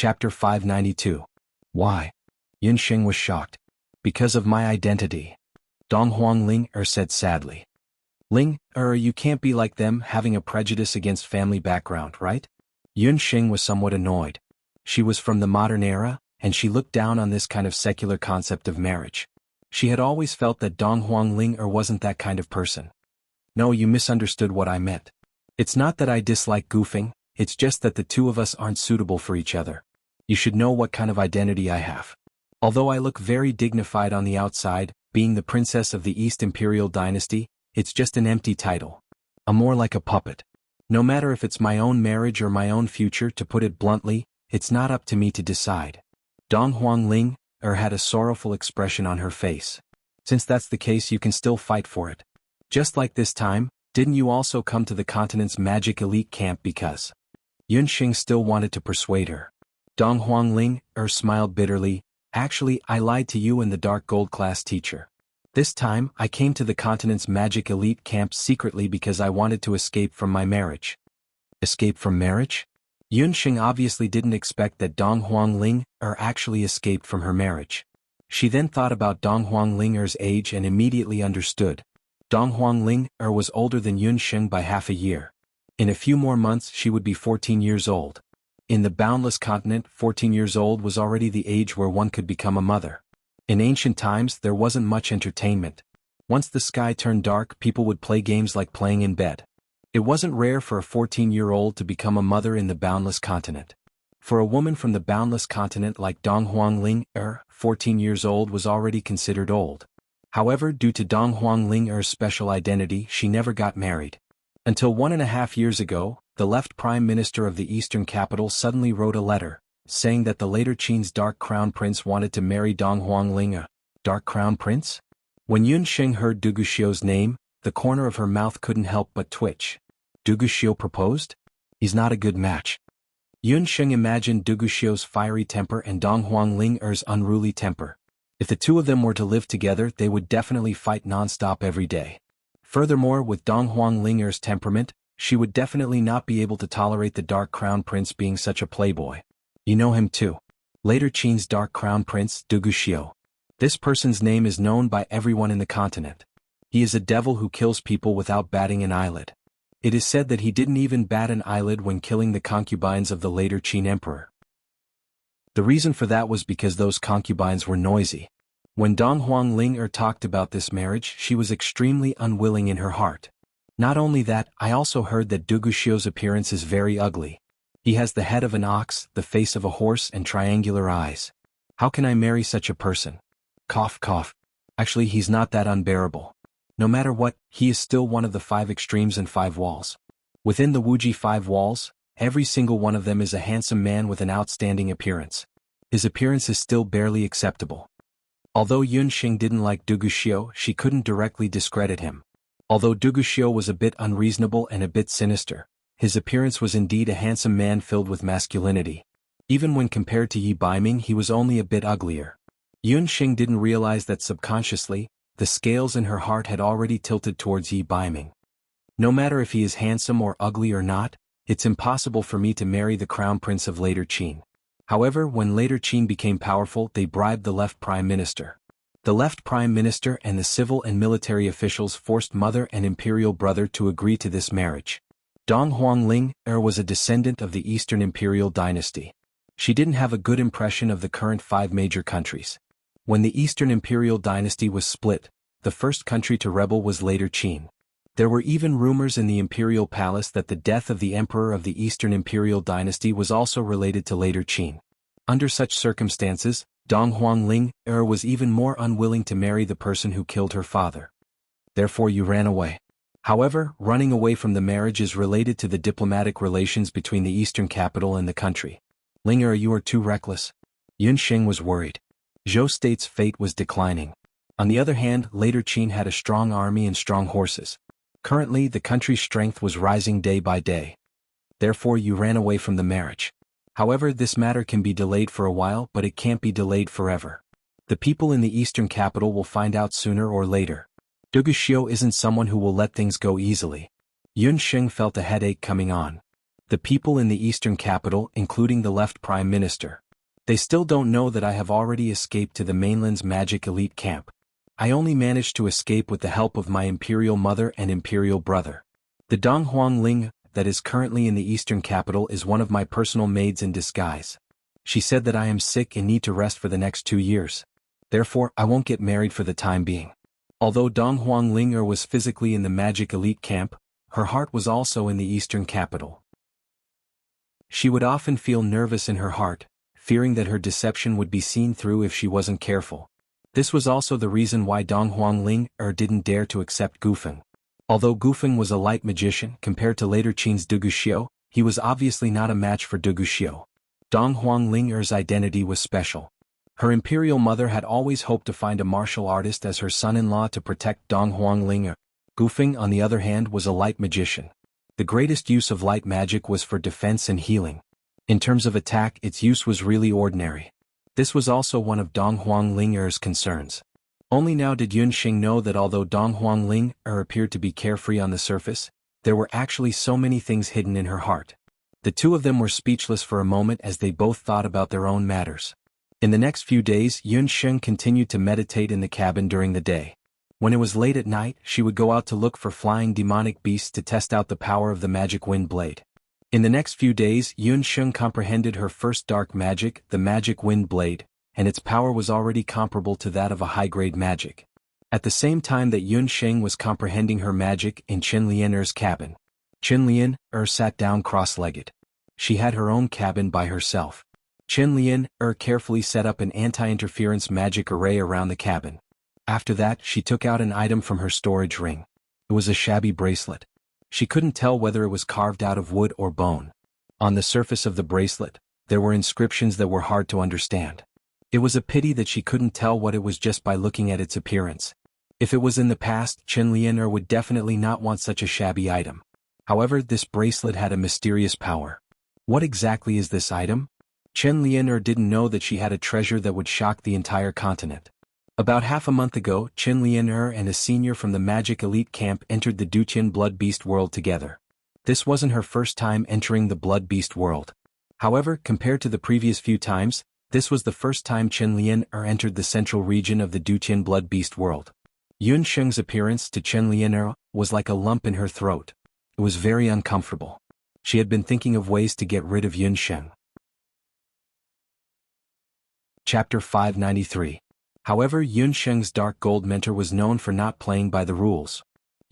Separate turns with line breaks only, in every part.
Chapter 592. Why? Yunxing was shocked. Because of my identity. Donghuang Ling said sadly. Ling, you can't be like them, having a prejudice against family background, right? Yunxing was somewhat annoyed. She was from the modern era, and she looked down on this kind of secular concept of marriage. She had always felt that Donghuang Ling wasn't that kind of person. No, you misunderstood what I meant. It's not that I dislike goofing, it's just that the two of us aren't suitable for each other. You should know what kind of identity I have. Although I look very dignified on the outside, being the princess of the East Imperial Dynasty, it's just an empty title. I'm more like a puppet. No matter if it's my own marriage or my own future, to put it bluntly, it's not up to me to decide. Donghuang Ling had a sorrowful expression on her face. Since that's the case, you can still fight for it. Just like this time, didn't you also come to the continent's magic elite camp because? Yunxing still wanted to persuade her. Donghuang Ling smiled bitterly. Actually, I lied to you and the dark gold class teacher. This time, I came to the continent's magic elite camp secretly because I wanted to escape from my marriage. Escape from marriage? Yunxing obviously didn't expect that Donghuang Ling actually escaped from her marriage. She then thought about Donghuang Ling's age and immediately understood. Donghuang Ling was older than Yunxing by half a year. In a few more months she would be 14 years old. In the boundless continent, 14 years old was already the age where one could become a mother. In ancient times there wasn't much entertainment. Once the sky turned dark, people would play games like playing in bed. It wasn't rare for a 14-year-old to become a mother in the boundless continent. For a woman from the boundless continent like Donghuang Ling, 14 years old was already considered old. However, due to Donghuang Ling's special identity, she never got married. Until 1.5 years ago, the left prime minister of the eastern capital suddenly wrote a letter, saying that the later Qin's Dark Crown Prince wanted to marry Donghuang Ling. Dark Crown Prince? When Yunxing heard Duguxiu's name, the corner of her mouth couldn't help but twitch. Duguxiu proposed? He's not a good match. Yunxing imagined Duguxiu's fiery temper and Donghuang Ling's unruly temper. If the two of them were to live together, they would definitely fight non-stop every day. Furthermore, with Donghuang Ling's temperament, she would definitely not be able to tolerate the Dark Crown Prince being such a playboy. You know him too. Later Qin's Dark Crown Prince, Duguxiu. This person's name is known by everyone in the continent. He is a devil who kills people without batting an eyelid. It is said that he didn't even bat an eyelid when killing the concubines of the later Qin emperor. The reason for that was because those concubines were noisy. When Donghuang Ling talked about this marriage, she was extremely unwilling in her heart. Not only that, I also heard that Duguxiu's appearance is very ugly. He has the head of an ox, the face of a horse, and triangular eyes. How can I marry such a person? Cough cough. Actually, he's not that unbearable. No matter what, he is still one of the 5 extremes and 5 walls. Within the Wuji 5 walls, every single one of them is a handsome man with an outstanding appearance. His appearance is still barely acceptable. Although Yunxing didn't like Duguxiu, she couldn't directly discredit him. Although Duguxiu was a bit unreasonable and a bit sinister, his appearance was indeed a handsome man filled with masculinity. Even when compared to Yi Baiming, he was only a bit uglier. Yunxing didn't realize that subconsciously, the scales in her heart had already tilted towards Yi Baiming. No matter if he is handsome or ugly or not, it's impossible for me to marry the crown prince of later Qin. However, when later Qin became powerful, they bribed the left prime minister. The left prime minister and the civil and military officials forced mother and imperial brother to agree to this marriage. Donghuang Ling was a descendant of the Eastern Imperial Dynasty. She didn't have a good impression of the current 5 major countries. When the Eastern Imperial Dynasty was split, the first country to rebel was later Qin. There were even rumors in the imperial palace that the death of the emperor of the Eastern Imperial Dynasty was also related to later Qin. Under such circumstances, Donghuang Ling was even more unwilling to marry the person who killed her father. Therefore you ran away. However, running away from the marriage is related to the diplomatic relations between the eastern capital and the country. Ling, you are too reckless. Yunxing was worried. Zhou State's fate was declining. On the other hand, later Qin had a strong army and strong horses. Currently, the country's strength was rising day by day. Therefore you ran away from the marriage. However, this matter can be delayed for a while, but it can't be delayed forever. The people in the eastern capital will find out sooner or later. Duguxiu isn't someone who will let things go easily. Yunxing felt a headache coming on. The people in the eastern capital, including the left prime minister. They still don't know that I have already escaped to the mainland's magic elite camp. I only managed to escape with the help of my imperial mother and imperial brother. The Donghuang Ling that is currently in the eastern capital is one of my personal maids in disguise. She said that I am sick and need to rest for the next 2 years. Therefore, I won't get married for the time being. Although Donghuang Ling was physically in the magic elite camp, her heart was also in the eastern capital. She would often feel nervous in her heart, fearing that her deception would be seen through if she wasn't careful. This was also the reason why Donghuang Ling didn't dare to accept Gufeng. Although Gufeng was a light magician compared to later Qin's Duguxiu, he was obviously not a match for Duguxiu. Donghuang Ling's identity was special. Her imperial mother had always hoped to find a martial artist as her son-in-law to protect Donghuang Ling. Gufeng, on the other hand, was a light magician. The greatest use of light magic was for defense and healing. In terms of attack, its use was really ordinary. This was also one of Donghuang Ling's concerns. Only now did Yunxing know that although Donghuang Ling appeared to be carefree on the surface, there were actually so many things hidden in her heart. The two of them were speechless for a moment as they both thought about their own matters. In the next few days, Yunxing continued to meditate in the cabin during the day. When it was late at night, she would go out to look for flying demonic beasts to test out the power of the magic wind blade. In the next few days, Yunxing comprehended her first dark magic, the magic wind blade, and its power was already comparable to that of a high-grade magic. At the same time that Yunxing was comprehending her magic in Qin Lian's cabin, Qin Lian sat down cross-legged. She had her own cabin by herself. Qin Lian carefully set up an anti-interference magic array around the cabin. After that, she took out an item from her storage ring. It was a shabby bracelet. She couldn't tell whether it was carved out of wood or bone. On the surface of the bracelet, there were inscriptions that were hard to understand. It was a pity that she couldn't tell what it was just by looking at its appearance. If it was in the past, Qin Lian would definitely not want such a shabby item. However, this bracelet had a mysterious power. What exactly is this item? Qin Lian didn't know that she had a treasure that would shock the entire continent. About half a month ago, Qin Lian and a senior from the magic elite camp entered the Duqian Blood Beast world together. This wasn't her first time entering the Blood Beast world. However, compared to the previous few times, this was the first time Qin Lian entered the central region of the Duqian Blood Beast world. Yunxing's appearance to Qin Lian was like a lump in her throat. It was very uncomfortable. She had been thinking of ways to get rid of Yunxing. Chapter 593. However, Yunxing's dark gold mentor was known for not playing by the rules.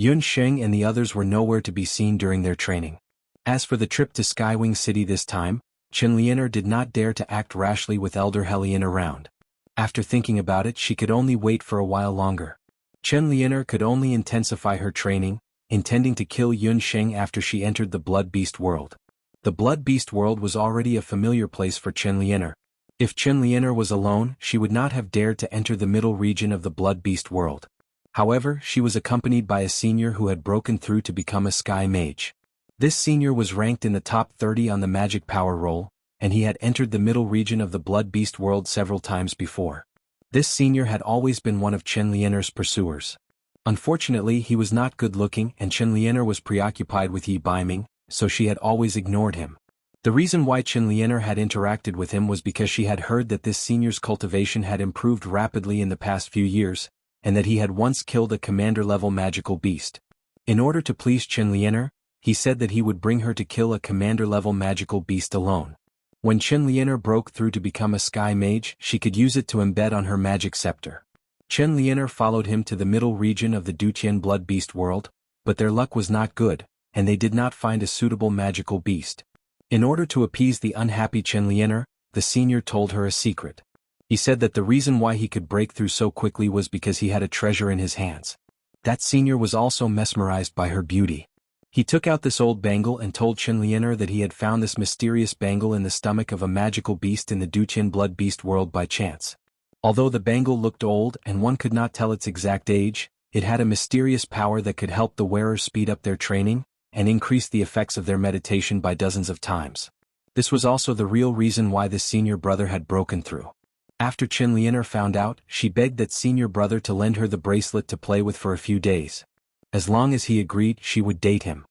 Yunxing and the others were nowhere to be seen during their training. As for the trip to Skywing City this time, Qin Lian did not dare to act rashly with Elder Hellion around. After thinking about it, she could only wait for a while longer. Qin Lian could only intensify her training, intending to kill Yunxing after she entered the Blood Beast world. The Blood Beast world was already a familiar place for Qin Lian. If Qin Lian was alone, she would not have dared to enter the middle region of the Blood Beast world. However, she was accompanied by a senior who had broken through to become a sky mage. This senior was ranked in the top 30 on the magic power roll, and he had entered the middle region of the Blood Beast world several times before. This senior had always been one of Qin Lian's pursuers. Unfortunately, he was not good-looking and Qin Lian was preoccupied with Yi Baiming, so she had always ignored him. The reason why Qin Lian had interacted with him was because she had heard that this senior's cultivation had improved rapidly in the past few years, and that he had once killed a commander-level magical beast. In order to please Qin Lian, he said that he would bring her to kill a commander-level magical beast alone. When Qin Lian broke through to become a sky mage, she could use it to embed on her magic scepter. Qin Lian followed him to the middle region of the Duqian Blood Beast world, but their luck was not good, and they did not find a suitable magical beast. In order to appease the unhappy Qin Lian, the senior told her a secret. He said that the reason why he could break through so quickly was because he had a treasure in his hands. That senior was also mesmerized by her beauty. He took out this old bangle and told Qin Lian that he had found this mysterious bangle in the stomach of a magical beast in the Duqian Blood Beast world by chance. Although the bangle looked old and one could not tell its exact age, it had a mysterious power that could help the wearer speed up their training and increase the effects of their meditation by dozens of times. This was also the real reason why the senior brother had broken through. After Qin Lian found out, she begged that senior brother to lend her the bracelet to play with for a few days. As long as he agreed, she would date him.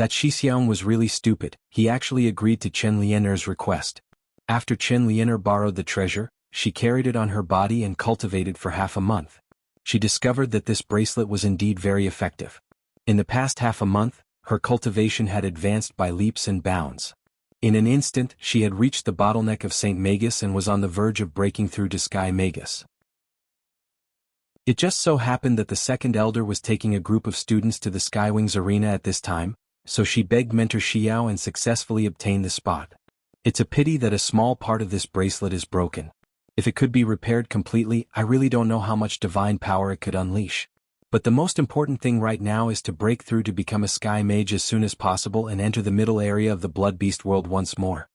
That Shixiang was really stupid. He actually agreed to Chen Lianer's request. After Chen Lianer borrowed the treasure, she carried it on her body and cultivated for half a month. She discovered that this bracelet was indeed very effective. In the past half a month, her cultivation had advanced by leaps and bounds. In an instant, she had reached the bottleneck of St. Magus and was on the verge of breaking through to Sky Magus. It just so happened that the second elder was taking a group of students to the Skywings arena at this time, so she begged Mentor Xiao and successfully obtained the spot. It's a pity that a small part of this bracelet is broken. If it could be repaired completely, I really don't know how much divine power it could unleash. But the most important thing right now is to break through to become a sky mage as soon as possible and enter the middle area of the Blood Beast world once more.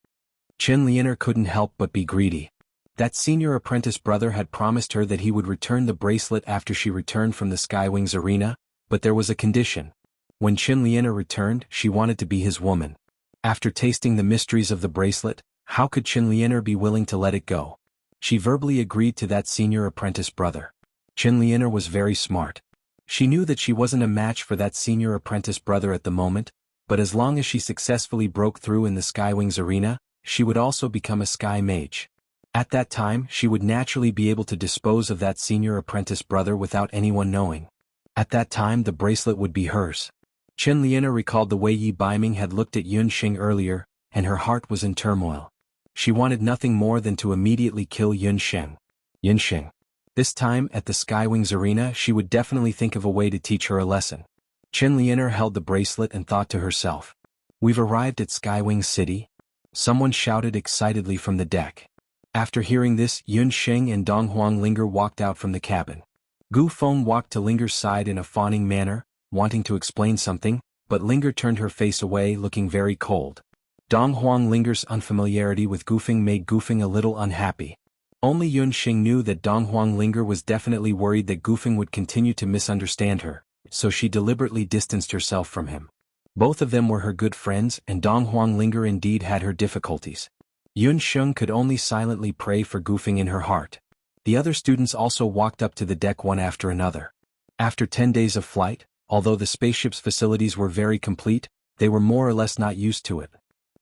Chen Lianer couldn't help but be greedy. That senior apprentice brother had promised her that he would return the bracelet after she returned from the Skywings arena, but there was a condition. When Chen Lianer returned, she wanted to be his woman. After tasting the mysteries of the bracelet, how could Chen Lianer be willing to let it go? She verbally agreed to that senior apprentice brother. Chen Lianer was very smart. She knew that she wasn't a match for that senior apprentice brother at the moment, but as long as she successfully broke through in the Skywings arena, she would also become a sky mage. At that time, she would naturally be able to dispose of that senior apprentice brother without anyone knowing. At that time, the bracelet would be hers. Chen Lianer recalled the way Yi Baiming had looked at Yun Xing earlier, and her heart was in turmoil. She wanted nothing more than to immediately kill Yun Xing. Yun Xing. This time, at the Skywings arena, she would definitely think of a way to teach her a lesson. Chen Lianer held the bracelet and thought to herself. We've arrived at Skywings City? Someone shouted excitedly from the deck. After hearing this, Yun Xing and Dong Huang Linger walked out from the cabin. Gu Feng walked to Linger's side in a fawning manner, wanting to explain something, but Linger turned her face away looking very cold. Dong Huang Linger's unfamiliarity with Gufeng made Gufeng a little unhappy. Only Yun Xing knew that Dong Huang Linger was definitely worried that Gufeng would continue to misunderstand her, so she deliberately distanced herself from him. Both of them were her good friends and Dong Huang Linger indeed had her difficulties. Yun Xing could only silently pray for Gufeng in her heart. The other students also walked up to the deck one after another. After 10 days of flight, although the spaceship's facilities were very complete, they were more or less not used to it.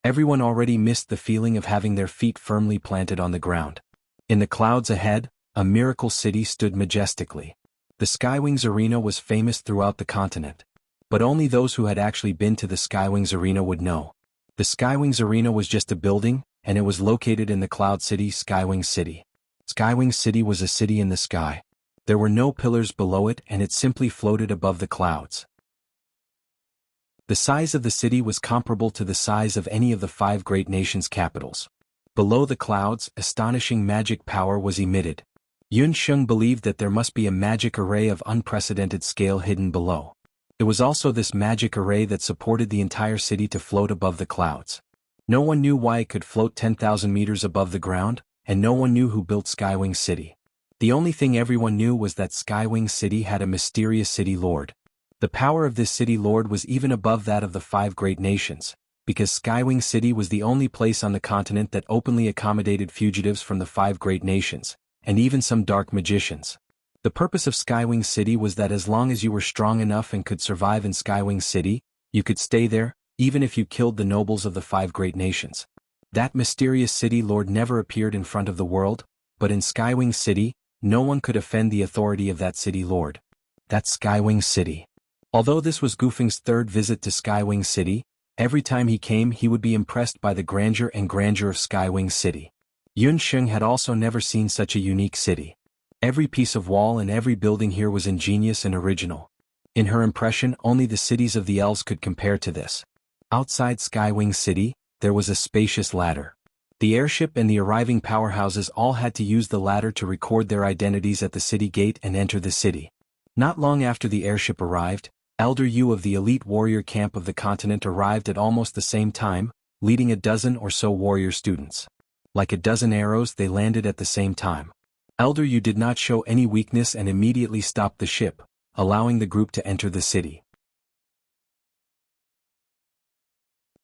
Everyone already missed the feeling of having their feet firmly planted on the ground. In the clouds ahead, a miracle city stood majestically. The Skywings arena was famous throughout the continent. But only those who had actually been to the Skywings arena would know. The Skywings arena was just a building, and it was located in the cloud city Skywings City. Skywings City was a city in the sky. There were no pillars below it and it simply floated above the clouds. The size of the city was comparable to the size of any of the 5 great nations' capitals. Below the clouds, astonishing magic power was emitted. Yun Xing believed that there must be a magic array of unprecedented scale hidden below. It was also this magic array that supported the entire city to float above the clouds. No one knew why it could float 10,000 meters above the ground, and no one knew who built Skywings City. The only thing everyone knew was that Skywings City had a mysterious city lord. The power of this city lord was even above that of the 5 great nations, because Skywings City was the only place on the continent that openly accommodated fugitives from the 5 great nations, and even some dark magicians. The purpose of Skywings City was that as long as you were strong enough and could survive in Skywings City, you could stay there, even if you killed the nobles of the 5 great nations. That mysterious city lord never appeared in front of the world, but in Skywings City, no one could offend the authority of that city lord. That's Skywings City. Although this was Gufeng's 3rd visit to Skywings City, every time he came he would be impressed by the grandeur of Skywings City. Yun Xing had also never seen such a unique city. Every piece of wall and every building here was ingenious and original. In her impression, only the cities of the elves could compare to this. Outside Skywings City, there was a spacious ladder. The airship and the arriving powerhouses all had to use the ladder to record their identities at the city gate and enter the city. Not long after the airship arrived, Elder Yu of the elite warrior camp of the continent arrived at almost the same time, leading a dozen or so warrior students. Like a dozen arrows, they landed at the same time. Elder Yu did not show any weakness and immediately stopped the ship, allowing the group to enter the city.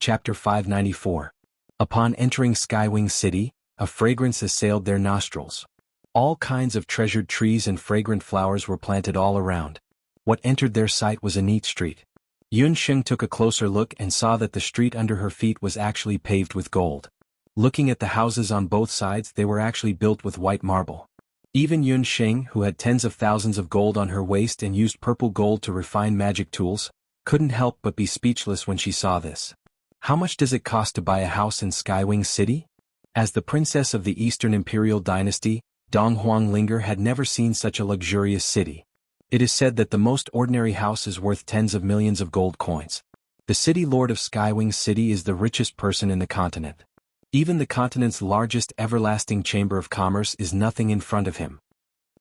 Chapter 594. Upon entering Skywings City, a fragrance assailed their nostrils. All kinds of treasured trees and fragrant flowers were planted all around. What entered their sight was a neat street. Yunsheng took a closer look and saw that the street under her feet was actually paved with gold. Looking at the houses on both sides, they were actually built with white marble. Even Yunsheng, who had tens of thousands of gold on her waist and used purple gold to refine magic tools, couldn't help but be speechless when she saw this. How much does it cost to buy a house in Skywing City? As the princess of the Eastern Imperial Dynasty, Dong Huanglinger had never seen such a luxurious city. It is said that the most ordinary house is worth tens of millions of gold coins. The city lord of Skywing City is the richest person in the continent. Even the continent's largest everlasting chamber of commerce is nothing in front of him.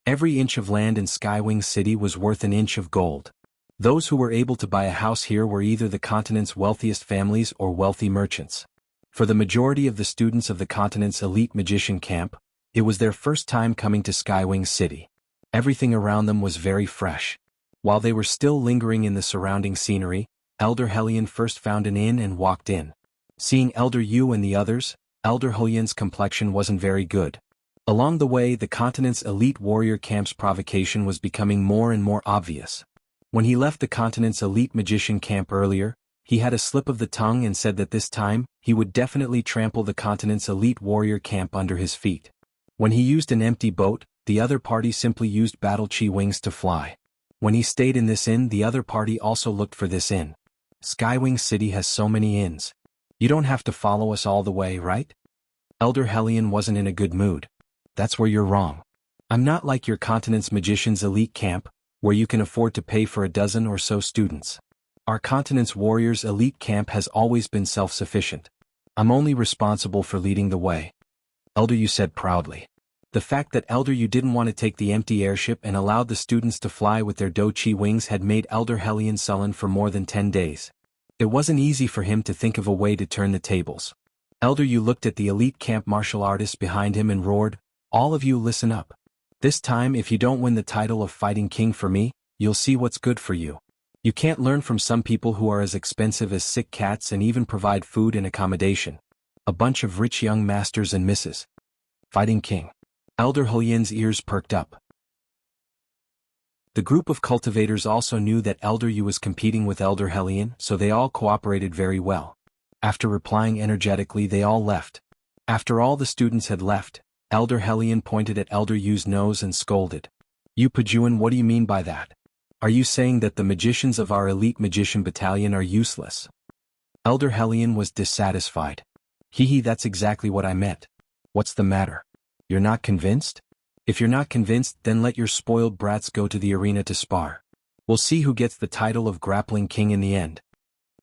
Every inch of land in Skywing City was worth an inch of gold. Those who were able to buy a house here were either the continent's wealthiest families or wealthy merchants. For the majority of the students of the continent's elite magician camp, it was their first time coming to Skywing City. Everything around them was very fresh. While they were still lingering in the surrounding scenery, Elder Hellion first found an inn and walked in. Seeing Elder Yu and the others, Elder Hellion's complexion wasn't very good. Along the way, the continent's elite warrior camp's provocation was becoming more and more obvious. When he left the continent's elite magician camp earlier, he had a slip of the tongue and said that this time, he would definitely trample the continent's elite warrior camp under his feet. When he used an empty boat, the other party simply used battle chi wings to fly. When he stayed in this inn, the other party also looked for this inn. Skywing City has so many inns. You don't have to follow us all the way, right? Elder Hellion wasn't in a good mood. That's where you're wrong. I'm not like your continent's magician's elite camp, where you can afford to pay for a dozen or so students. Our continent's warriors' elite camp has always been self-sufficient. I'm only responsible for leading the way. Elder Yu said proudly. The fact that Elder Yu didn't want to take the empty airship and allowed the students to fly with their do chi wings had made Elder Hellion sullen for more than 10 days. It wasn't easy for him to think of a way to turn the tables. Elder Yu looked at the elite camp martial artists behind him and roared, "All of you listen up. This time if you don't win the title of Fighting King for me, you'll see what's good for you. You can't learn from some people who are as expensive as sick cats and even provide food and accommodation. A bunch of rich young masters and misses." Fighting King. Elder Hellion's ears perked up. The group of cultivators also knew that Elder Yu was competing with Elder Hellion, so they all cooperated very well. After replying energetically, they all left. After all the students had left, Elder Hellion pointed at Elder Yu's nose and scolded. "You Pajuan, what do you mean by that? Are you saying that the magicians of our elite magician battalion are useless?" Elder Hellion was dissatisfied. "Hee, that's exactly what I meant. What's the matter? You're not convinced? If you're not convinced, then let your spoiled brats go to the arena to spar. We'll see who gets the title of Grappling King in the end."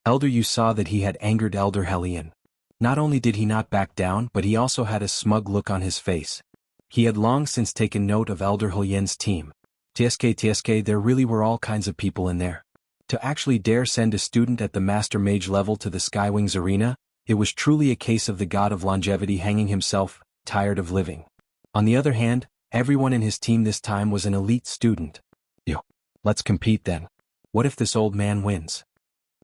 Elder Yu saw that he had angered Elder Hellion. Not only did he not back down, but he also had a smug look on his face. He had long since taken note of Elder Hellion's team. TSK, there really were all kinds of people in there. To actually dare send a student at the Master Mage level to the Skywings arena, it was truly a case of the god of longevity hanging himself, tired of living. On the other hand, everyone in his team this time was an elite student. Yo, let's compete then. What if this old man wins?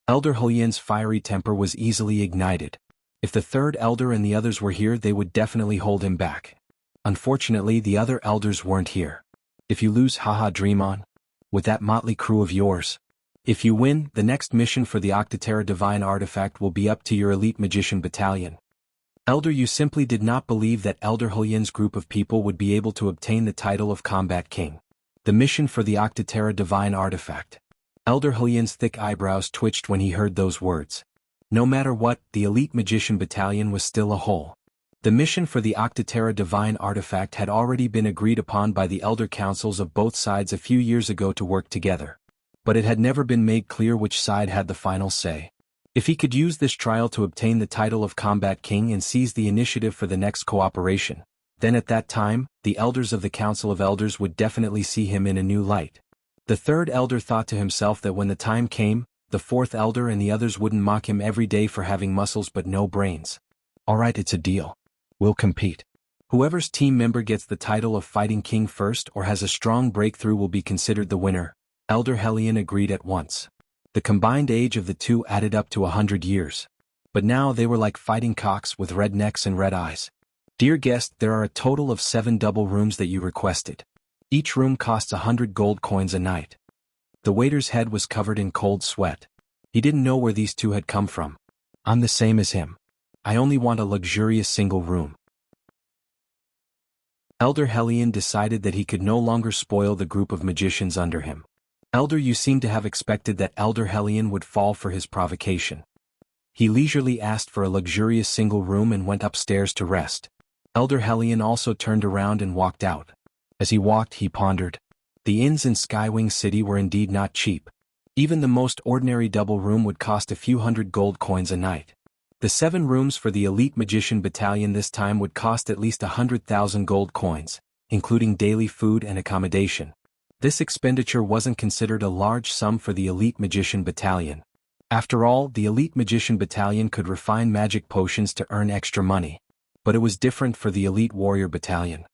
Elder Hellion's fiery temper was easily ignited. If the third elder and the others were here, they would definitely hold him back. Unfortunately, the other elders weren't here. If you lose, haha, dream on. With that motley crew of yours. If you win, the next mission for the Octaterra Divine Artifact will be up to your elite magician battalion. Elder Yu simply did not believe that Elder Hellion's group of people would be able to obtain the title of Combat King. The mission for the Octaterra Divine Artifact. Elder Hellion's thick eyebrows twitched when he heard those words. No matter what, the elite magician battalion was still a whole. The mission for the Octaterra Divine Artifact had already been agreed upon by the elder councils of both sides a few years ago to work together. But it had never been made clear which side had the final say. If he could use this trial to obtain the title of Combat King and seize the initiative for the next cooperation, then at that time, the elders of the Council of Elders would definitely see him in a new light. The third elder thought to himself that when the time came, the fourth elder and the others wouldn't mock him every day for having muscles but no brains. Alright, it's a deal. We'll compete. Whoever's team member gets the title of Fighting King first or has a strong breakthrough will be considered the winner. Elder Hellion agreed at once. The combined age of the two added up to 100 years. But now they were like fighting cocks with red necks and red eyes. Dear guest, there are a total of 7 double rooms that you requested. Each room costs 100 gold coins a night. The waiter's head was covered in cold sweat. He didn't know where these two had come from. I'm the same as him. I only want a luxurious single room. Elder Hellion decided that he could no longer spoil the group of magicians under him. Elder Yu seemed to have expected that Elder Hellion would fall for his provocation. He leisurely asked for a luxurious single room and went upstairs to rest. Elder Hellion also turned around and walked out. As he walked, he pondered. The inns in Skywing City were indeed not cheap. Even the most ordinary double room would cost a few hundred gold coins a night. The 7 rooms for the elite magician battalion this time would cost at least 100,000 gold coins, including daily food and accommodation. This expenditure wasn't considered a large sum for the elite magician battalion. After all, the elite magician battalion could refine magic potions to earn extra money. But it was different for the elite warrior battalion.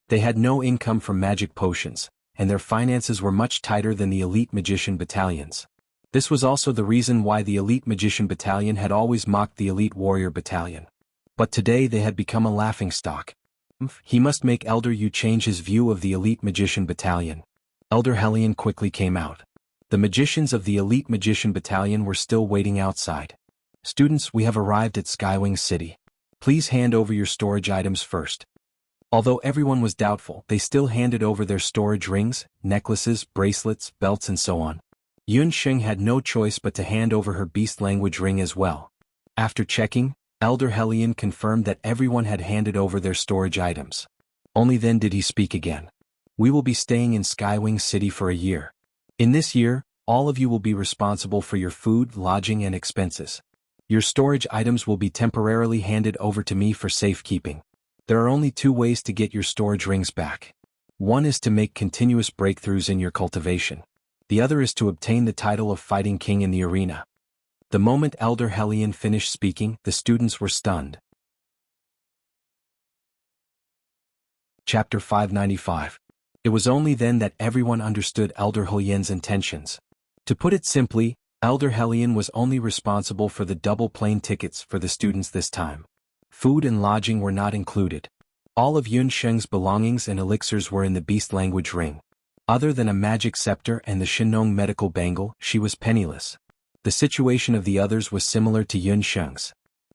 They had no income from magic potions, and their finances were much tighter than the elite magician battalions. This was also the reason why the elite magician battalion had always mocked the elite warrior battalion. But today they had become a laughingstock. He must make Elder Yu change his view of the elite magician battalion. Elder Hellion quickly came out. The magicians of the elite magician battalion were still waiting outside. Students, we have arrived at Skywing City. Please hand over your storage items first. Although everyone was doubtful, they still handed over their storage rings, necklaces, bracelets, belts and so on. Yun Sheng had no choice but to hand over her beast language ring as well. After checking, Elder Hellion confirmed that everyone had handed over their storage items. Only then did he speak again. We will be staying in Skywing City for a year. In this year, all of you will be responsible for your food, lodging and expenses. Your storage items will be temporarily handed over to me for safekeeping. There are only 2 ways to get your storage rings back. One is to make continuous breakthroughs in your cultivation. The other is to obtain the title of Fighting King in the arena. The moment Elder Hellion finished speaking, the students were stunned. Chapter 595. It was only then that everyone understood Elder Hellion's intentions. To put it simply, Elder Hellion was only responsible for the double plane tickets for the students this time. Food and lodging were not included. All of Yun Sheng's belongings and elixirs were in the beast language ring. Other than a magic scepter and the Shinong medical bangle, she was penniless. The situation of the others was similar to Yun Sheng's.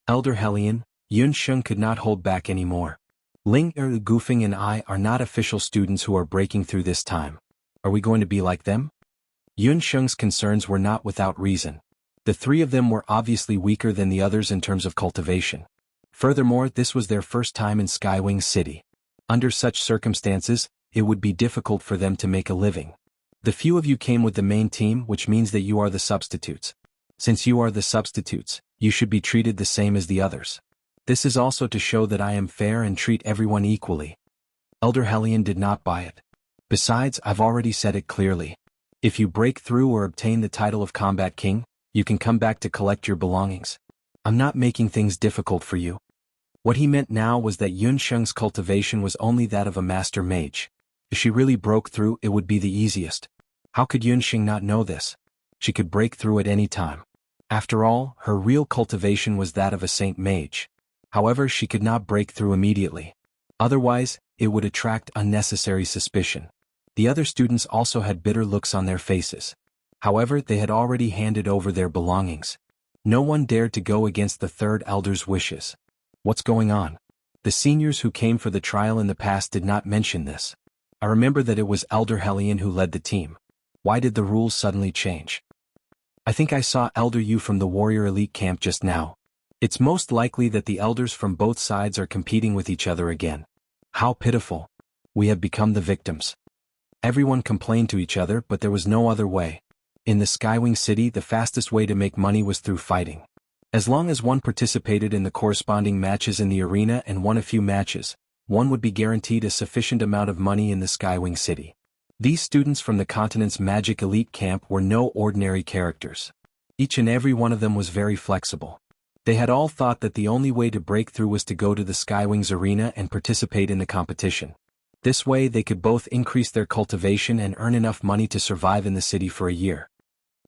Elder Hellion, Yun Sheng could not hold back anymore. Ling Gufeng and I are not official students who are breaking through this time. Are we going to be like them? Yun Sheng's concerns were not without reason. The 3 of them were obviously weaker than the others in terms of cultivation. Furthermore, this was their first time in Skywing City. Under such circumstances, it would be difficult for them to make a living. The few of you came with the main team, which means that you are the substitutes. Since you are the substitutes, you should be treated the same as the others. This is also to show that I am fair and treat everyone equally. Elder Hellion did not buy it. Besides, I've already said it clearly. If you break through or obtain the title of Combat King, you can come back to collect your belongings. I'm not making things difficult for you. What he meant now was that Yun Sheng's cultivation was only that of a master mage. If she really broke through, it would be the easiest. How could Yun Sheng not know this? She could break through at any time. After all, her real cultivation was that of a saint mage. However, she could not break through immediately. Otherwise, it would attract unnecessary suspicion. The other students also had bitter looks on their faces. However, they had already handed over their belongings. No one dared to go against the 3rd elder's wishes. What's going on? The seniors who came for the trial in the past did not mention this. I remember that it was Elder Hellion who led the team. Why did the rules suddenly change? I think I saw Elder Yu from the warrior elite camp just now. It's most likely that the elders from both sides are competing with each other again. How pitiful. We have become the victims. Everyone complained to each other, but there was no other way. In the Skywing City, the fastest way to make money was through fighting. As long as one participated in the corresponding matches in the arena and won a few matches, one would be guaranteed a sufficient amount of money in the Skywing City. These students from the continent's magic elite camp were no ordinary characters. Each and every one of them was very flexible. They had all thought that the only way to break through was to go to the Skywing's arena and participate in the competition. This way they could both increase their cultivation and earn enough money to survive in the city for a year.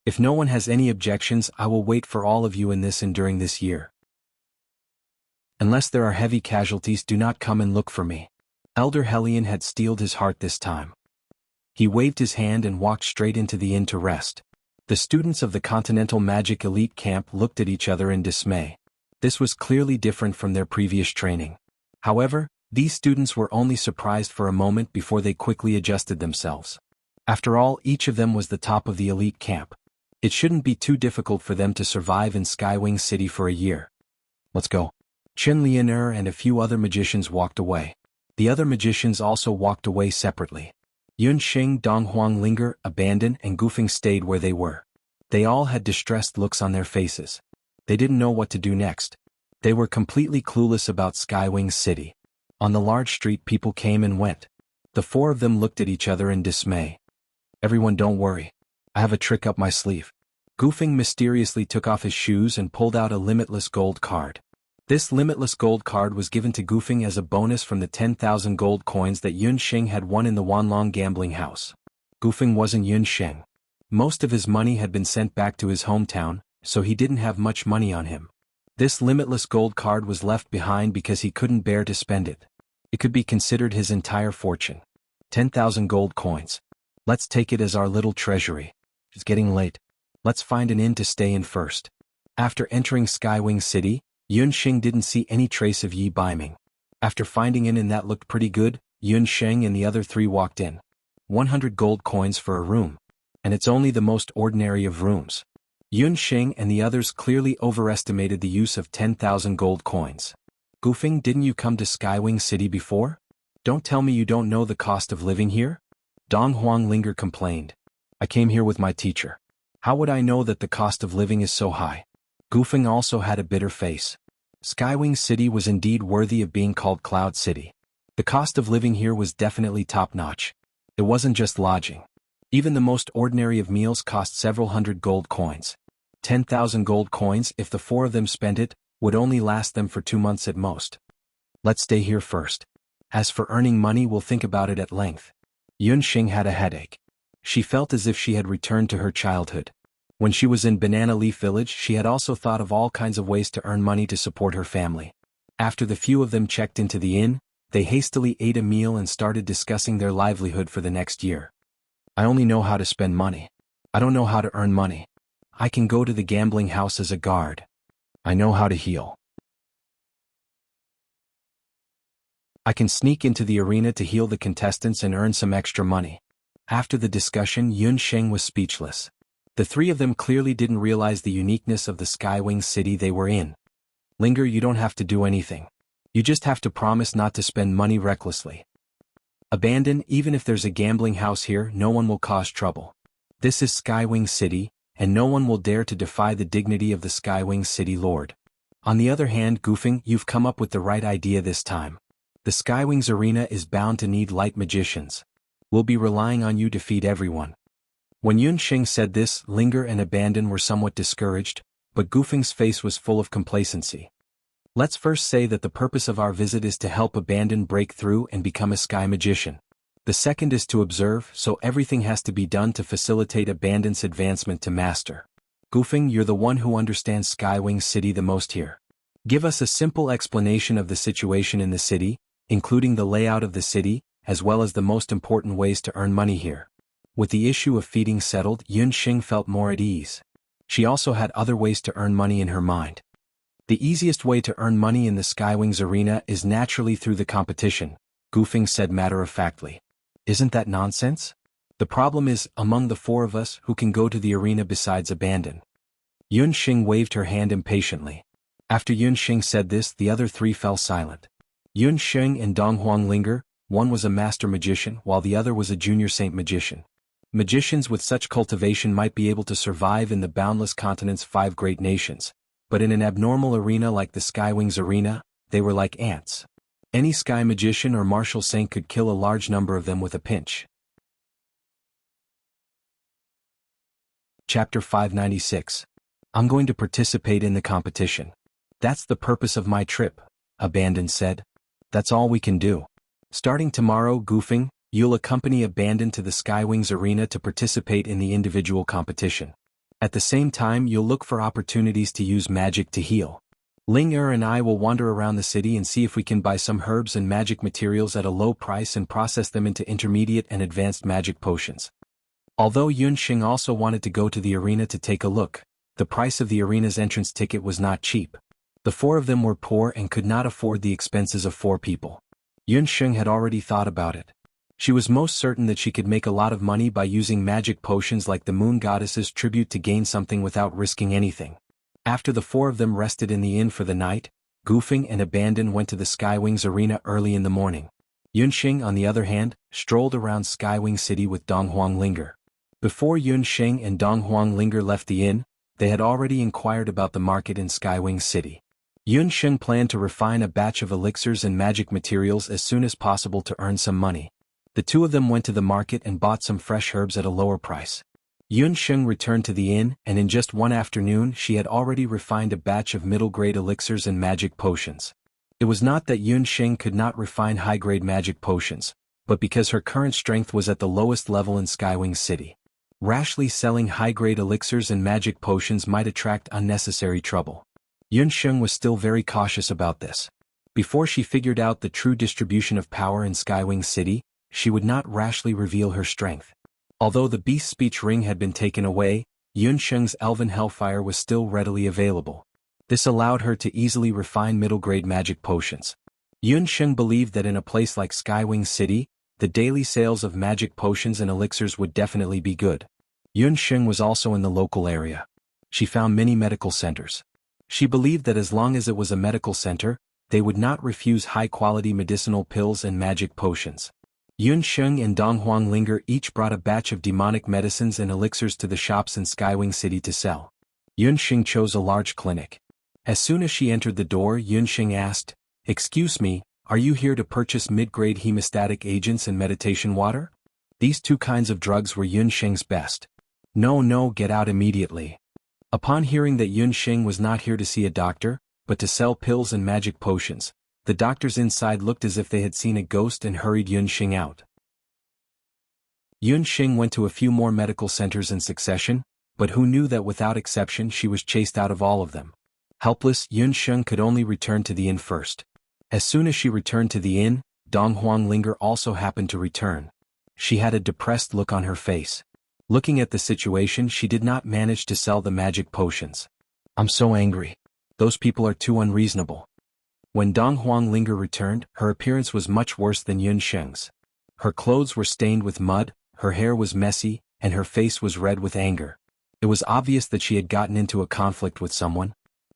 If no one has any objections, I will wait for all of you in this and during this year. Unless there are heavy casualties, do not come and look for me. Elder Hellion had steeled his heart this time. He waved his hand and walked straight into the inn to rest. The students of the Continental Magic Elite Camp looked at each other in dismay. This was clearly different from their previous training. However, these students were only surprised for a moment before they quickly adjusted themselves. After all, each of them was the top of the elite camp. It shouldn't be too difficult for them to survive in Skywing City for a year. Let's go. Qin Lianer and a few other magicians walked away. The other magicians also walked away separately. Yun Xing, Donghuang Linger, Abandon, and Gufeng stayed where they were. They all had distressed looks on their faces. They didn't know what to do next. They were completely clueless about Skywing City. On the large street, people came and went. The four of them looked at each other in dismay. Everyone, don't worry. I have a trick up my sleeve. Gufeng mysteriously took off his shoes and pulled out a limitless gold card. This limitless gold card was given to Gufeng as a bonus from the 10,000 gold coins that Yun Xing had won in the Wanlong gambling house. Gufeng wasn't Yun Xing. Most of his money had been sent back to his hometown, so he didn't have much money on him. This limitless gold card was left behind because he couldn't bear to spend it. It could be considered his entire fortune. 10,000 gold coins. Let's take it as our little treasury. It's getting late. Let's find an inn to stay in first. After entering Skywing City, Yun Xing didn't see any trace of Yi Baiming. After finding an inn that looked pretty good, Yun Xing and the other three walked in. 100 gold coins for a room. And it's only the most ordinary of rooms. Yun Xing and the others clearly overestimated the use of 10,000 gold coins. Gufeng, didn't you come to Skywing City before? Don't tell me you don't know the cost of living here? Donghuang Linger complained. I came here with my teacher. How would I know that the cost of living is so high? Gufeng also had a bitter face. Skywing City was indeed worthy of being called Cloud City. The cost of living here was definitely top-notch. It wasn't just lodging. Even the most ordinary of meals cost several hundred gold coins. 10,000 gold coins, if the four of them spent it, would only last them for 2 months at most. Let's stay here first. As for earning money, we'll think about it at length. Yun Xing had a headache. She felt as if she had returned to her childhood. When she was in Banana Leaf Village, she had also thought of all kinds of ways to earn money to support her family. After the few of them checked into the inn, they hastily ate a meal and started discussing their livelihood for the next year. I only know how to spend money. I don't know how to earn money. I can go to the gambling house as a guard. I know how to heal. I can sneak into the arena to heal the contestants and earn some extra money. After the discussion, Yun Xing was speechless. The three of them clearly didn't realize the uniqueness of the Skywing City they were in. Linger, you don't have to do anything. You just have to promise not to spend money recklessly. Abandon, even if there's a gambling house here, no one will cause trouble. This is Skywing City, and no one will dare to defy the dignity of the Skywing City Lord. On the other hand, Gufeng, you've come up with the right idea this time. The Skywing's arena is bound to need light magicians. We'll be relying on you to feed everyone. When Yun Xing said this, Linger and Abandon were somewhat discouraged, but Gufeng's face was full of complacency. Let's first say that the purpose of our visit is to help Abandon break through and become a sky magician. The second is to observe, so everything has to be done to facilitate Abandon's advancement to master. Gufeng, you're the one who understands Skywing City the most here. Give us a simple explanation of the situation in the city, including the layout of the city, as well as the most important ways to earn money here. With the issue of feeding settled, Yun Xing felt more at ease. She also had other ways to earn money in her mind. The easiest way to earn money in the Skywing's arena is naturally through the competition, Gufeng said matter-of-factly. Isn't that nonsense? The problem is, among the four of us, who can go to the arena besides Abandon? Yun Xing waved her hand impatiently. After Yun Xing said this, the other three fell silent. Yun Xing and Donghuang Linger, one was a master magician while the other was a junior saint magician. Magicians with such cultivation might be able to survive in the boundless continent's 5 great nations, but in an abnormal arena like the Skywing's arena, they were like ants. Any sky magician or martial saint could kill a large number of them with a pinch. Chapter 596. I'm going to participate in the competition. That's the purpose of my trip, Abandon said. That's all we can do. Starting tomorrow, Gufeng, you'll accompany Abandon to the Skywing's arena to participate in the individual competition. At the same time, you'll look for opportunities to use magic to heal. Linger and I will wander around the city and see if we can buy some herbs and magic materials at a low price and process them into intermediate and advanced magic potions. Although Yunxing also wanted to go to the arena to take a look, the price of the arena's entrance ticket was not cheap. The four of them were poor and could not afford the expenses of 4 people. Yunxing had already thought about it. She was most certain that she could make a lot of money by using magic potions like the moon goddess's tribute to gain something without risking anything. After the 4 of them rested in the inn for the night, Goofing and Abandon went to the Skywings arena early in the morning. Yunxing, on the other hand, strolled around Skywing City with Donghuang Linger. Before Yunxing and Donghuang Linger left the inn, they had already inquired about the market in Skywing City. Yunxing planned to refine a batch of elixirs and magic materials as soon as possible to earn some money. The 2 of them went to the market and bought some fresh herbs at a lower price. Yunxing returned to the inn, and in just one afternoon she had already refined a batch of middle-grade elixirs and magic potions. It was not that Yunxing could not refine high-grade magic potions, but because her current strength was at the lowest level in Skywing City. Rashly selling high-grade elixirs and magic potions might attract unnecessary trouble. Yunxing was still very cautious about this. Before she figured out the true distribution of power in Skywing City, she would not rashly reveal her strength. Although the beast speech ring had been taken away, Yunxing's elven hellfire was still readily available. This allowed her to easily refine middle-grade magic potions. Yunxing believed that in a place like Skywing City, the daily sales of magic potions and elixirs would definitely be good. Yunxing was also in the local area. She found many medical centers. She believed that as long as it was a medical center, they would not refuse high-quality medicinal pills and magic potions. Yunxing and Donghuang Linger each brought a batch of demonic medicines and elixirs to the shops in Skywing City to sell. Yunxing chose a large clinic. As soon as she entered the door, Yunxing asked, "Excuse me, are you here to purchase mid-grade hemostatic agents and meditation water?" These 2 kinds of drugs were Yunxing's best. No, get out immediately." Upon hearing that Yunxing was not here to see a doctor, but to sell pills and magic potions, the doctors inside looked as if they had seen a ghost and hurried Yunxing out. Yunxing went to a few more medical centers in succession, but who knew that without exception she was chased out of all of them. Helpless, Yunxing could only return to the inn first. As soon as she returned to the inn, Donghuang Linger also happened to return. She had a depressed look on her face. Looking at the situation, she did not manage to sell the magic potions. "I'm so angry. Those people are too unreasonable." When Donghuang Linger returned, her appearance was much worse than Yunxing's. Her clothes were stained with mud, her hair was messy, and her face was red with anger. It was obvious that she had gotten into a conflict with someone.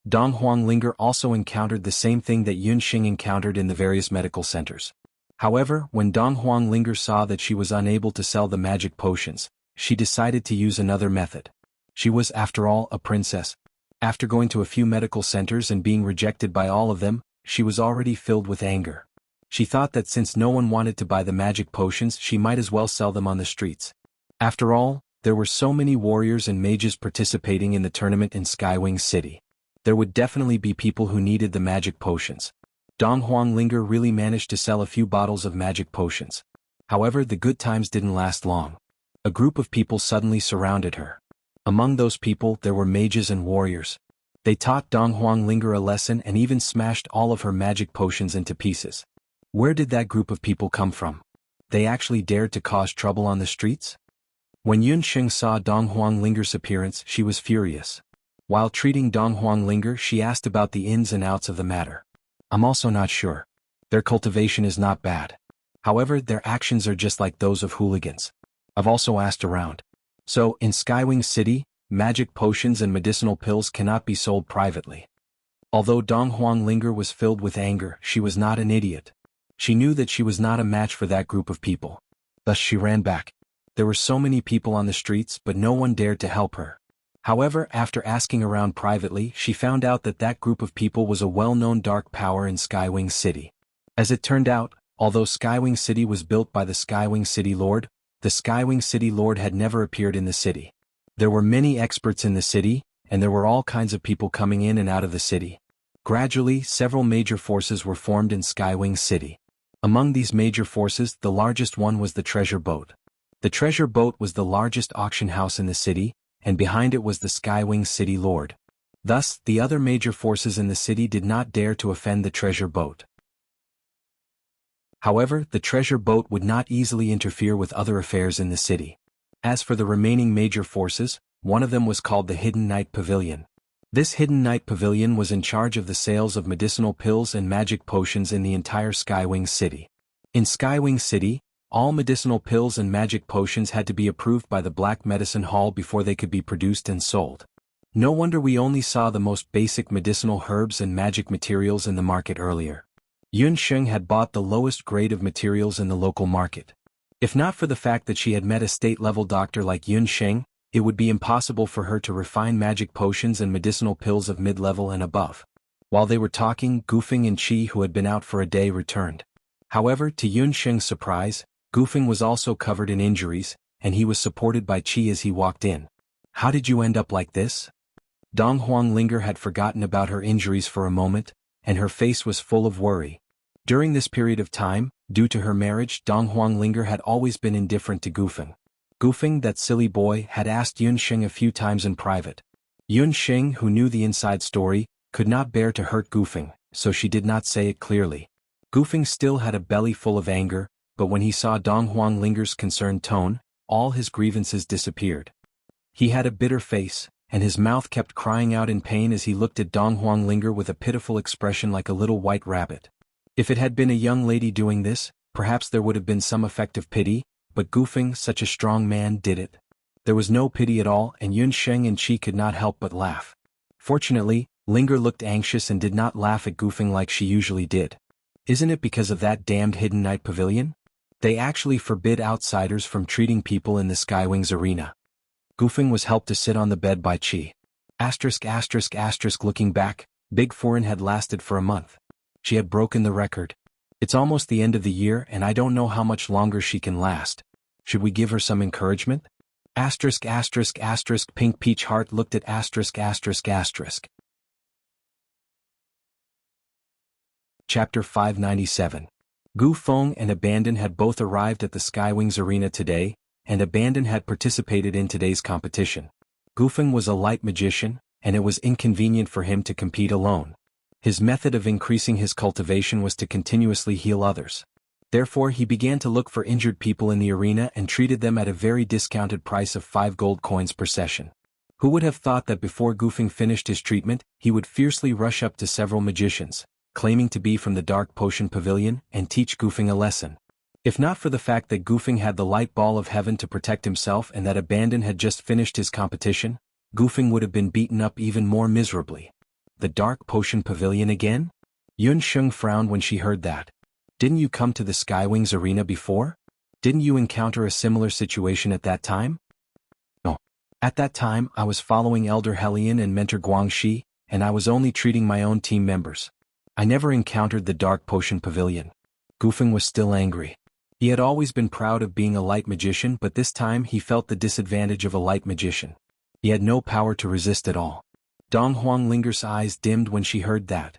Donghuang Linger also encountered the same thing that Yunxing encountered in the various medical centers. However, when Donghuang Linger saw that she was unable to sell the magic potions, she decided to use another method. She was, after all, a princess. After going to a few medical centers and being rejected by all of them, she was already filled with anger. She thought that since no one wanted to buy the magic potions, she might as well sell them on the streets. After all, there were so many warriors and mages participating in the tournament in Skywing City. There would definitely be people who needed the magic potions. Donghuang Linger really managed to sell a few bottles of magic potions. However, the good times didn't last long. A group of people suddenly surrounded her. Among those people there were mages and warriors. They taught Donghuang Linger a lesson and even smashed all of her magic potions into pieces. Where did that group of people come from? They actually dared to cause trouble on the streets? When Yunxing saw Donghuang Linger's appearance, she was furious. While treating Donghuang Linger, she asked about the ins and outs of the matter. "I'm also not sure. Their cultivation is not bad. However, their actions are just like those of hooligans. I've also asked around. So, in Skywing City, magic potions and medicinal pills cannot be sold privately." Although Donghuang Linger was filled with anger, she was not an idiot. She knew that she was not a match for that group of people. Thus she ran back. There were so many people on the streets, but no one dared to help her. However, after asking around privately, she found out that that group of people was a well-known dark power in Skywing City. As it turned out, although Skywing City was built by the Skywing City Lord, the Skywing City Lord had never appeared in the city. There were many experts in the city, and there were all kinds of people coming in and out of the city. Gradually, several major forces were formed in Skywing City. Among these major forces, the largest one was the Treasure Boat. The Treasure Boat was the largest auction house in the city, and behind it was the Skywing City Lord. Thus, the other major forces in the city did not dare to offend the Treasure Boat. However, the Treasure Boat would not easily interfere with other affairs in the city. As for the remaining major forces, one of them was called the Hidden Night Pavilion. This Hidden Night Pavilion was in charge of the sales of medicinal pills and magic potions in the entire Skywing City. In Skywing City, all medicinal pills and magic potions had to be approved by the Black Medicine Hall before they could be produced and sold. No wonder we only saw the most basic medicinal herbs and magic materials in the market earlier. Yun Sheng had bought the lowest grade of materials in the local market. If not for the fact that she had met a state-level doctor like Yun Sheng, it would be impossible for her to refine magic potions and medicinal pills of mid-level and above. While they were talking, Gufeng and Qi, who had been out for a day, returned. However, to Yun Sheng's surprise, Gufeng was also covered in injuries, and he was supported by Qi as he walked in. "How did you end up like this?" Dong Huanglinger had forgotten about her injuries for a moment, and her face was full of worry. During this period of time, due to her marriage, Dong Huanglinger had always been indifferent to Gufeng. Gufeng, that silly boy, had asked Yun Sheng a few times in private. Yun Sheng, who knew the inside story, could not bear to hurt Gufeng, so she did not say it clearly. Gufeng still had a belly full of anger, but when he saw Dong Huanglinger's concerned tone, all his grievances disappeared. He had a bitter face, and his mouth kept crying out in pain as he looked at Dong Huanglinger with a pitiful expression like a little white rabbit. If it had been a young lady doing this, perhaps there would have been some effect of pity, but Gufeng, such a strong man, did it. There was no pity at all, and Yun Sheng and Qi could not help but laugh. Fortunately, Linger looked anxious and did not laugh at Gufeng like she usually did. "Isn't it because of that damned Hidden Night Pavilion? They actually forbid outsiders from treating people in the Skywings arena." Gufeng was helped to sit on the bed by Qi. Looking back, Big Foreign had lasted for a month. She had broken the record. It's almost the end of the year and I don't know how much longer she can last. Should we give her some encouragement? Pink Peach Heart looked at Chapter 597. Gu Feng and Abandon had both arrived at the Skywings arena today, and Abandon had participated in today's competition. Gufeng was a light magician, and it was inconvenient for him to compete alone. His method of increasing his cultivation was to continuously heal others. Therefore he began to look for injured people in the arena and treated them at a very discounted price of 5 gold coins per session. Who would have thought that before Gufeng finished his treatment, he would fiercely rush up to several magicians, claiming to be from the Dark Potion Pavilion, and teach Gufeng a lesson. If not for the fact that Gufeng had the light ball of heaven to protect himself and that Abandon had just finished his competition, Gufeng would have been beaten up even more miserably. The Dark Potion Pavilion again? Yun Sheng frowned when she heard that. Didn't you come to the Skywings arena before? Didn't you encounter a similar situation at that time? No. At that time I was following Elder Helion and Mentor Guangxi, and I was only treating my own team members. I never encountered the Dark Potion Pavilion. Gufeng was still angry. He had always been proud of being a light magician, but this time he felt the disadvantage of a light magician. He had no power to resist at all. Dong Huanglinger's eyes dimmed when she heard that.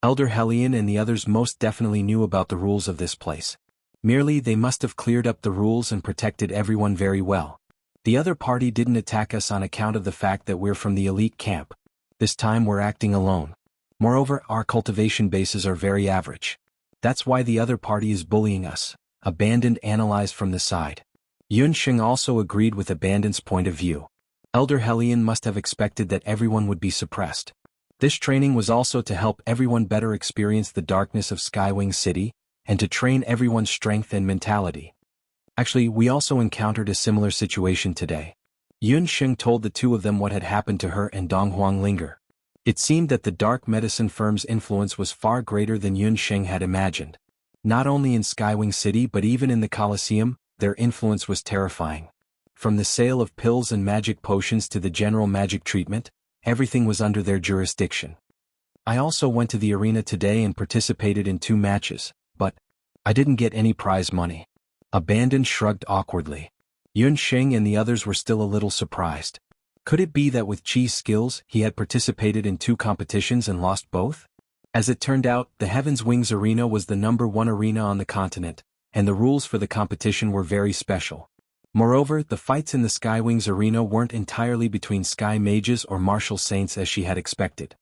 Elder Helion and the others most definitely knew about the rules of this place. Merely they must have cleared up the rules and protected everyone very well. The other party didn't attack us on account of the fact that we're from the elite camp. This time we're acting alone. Moreover, our cultivation bases are very average. That's why the other party is bullying us. Abandoned analyzed from the side. Yun Sheng also agreed with Abandon's point of view. Elder Helion must have expected that everyone would be suppressed. This training was also to help everyone better experience the darkness of Skywing City, and to train everyone's strength and mentality. Actually, we also encountered a similar situation today. Yun Sheng told the two of them what had happened to her and Dong Huanglinger. It seemed that the dark medicine firm's influence was far greater than Yun Sheng had imagined. Not only in Skywing City but even in the Colosseum, their influence was terrifying. From the sale of pills and magic potions to the general magic treatment, everything was under their jurisdiction. I also went to the arena today and participated in 2 matches, but I didn't get any prize money. Abandon shrugged awkwardly. Yun Sheng and the others were still a little surprised. Could it be that with Qi's skills he had participated in 2 competitions and lost both? As it turned out, the Heaven's Wings arena was the #1 arena on the continent, and the rules for the competition were very special. Moreover, the fights in the Skywings arena weren't entirely between Sky Mages or Martial Saints as she had expected.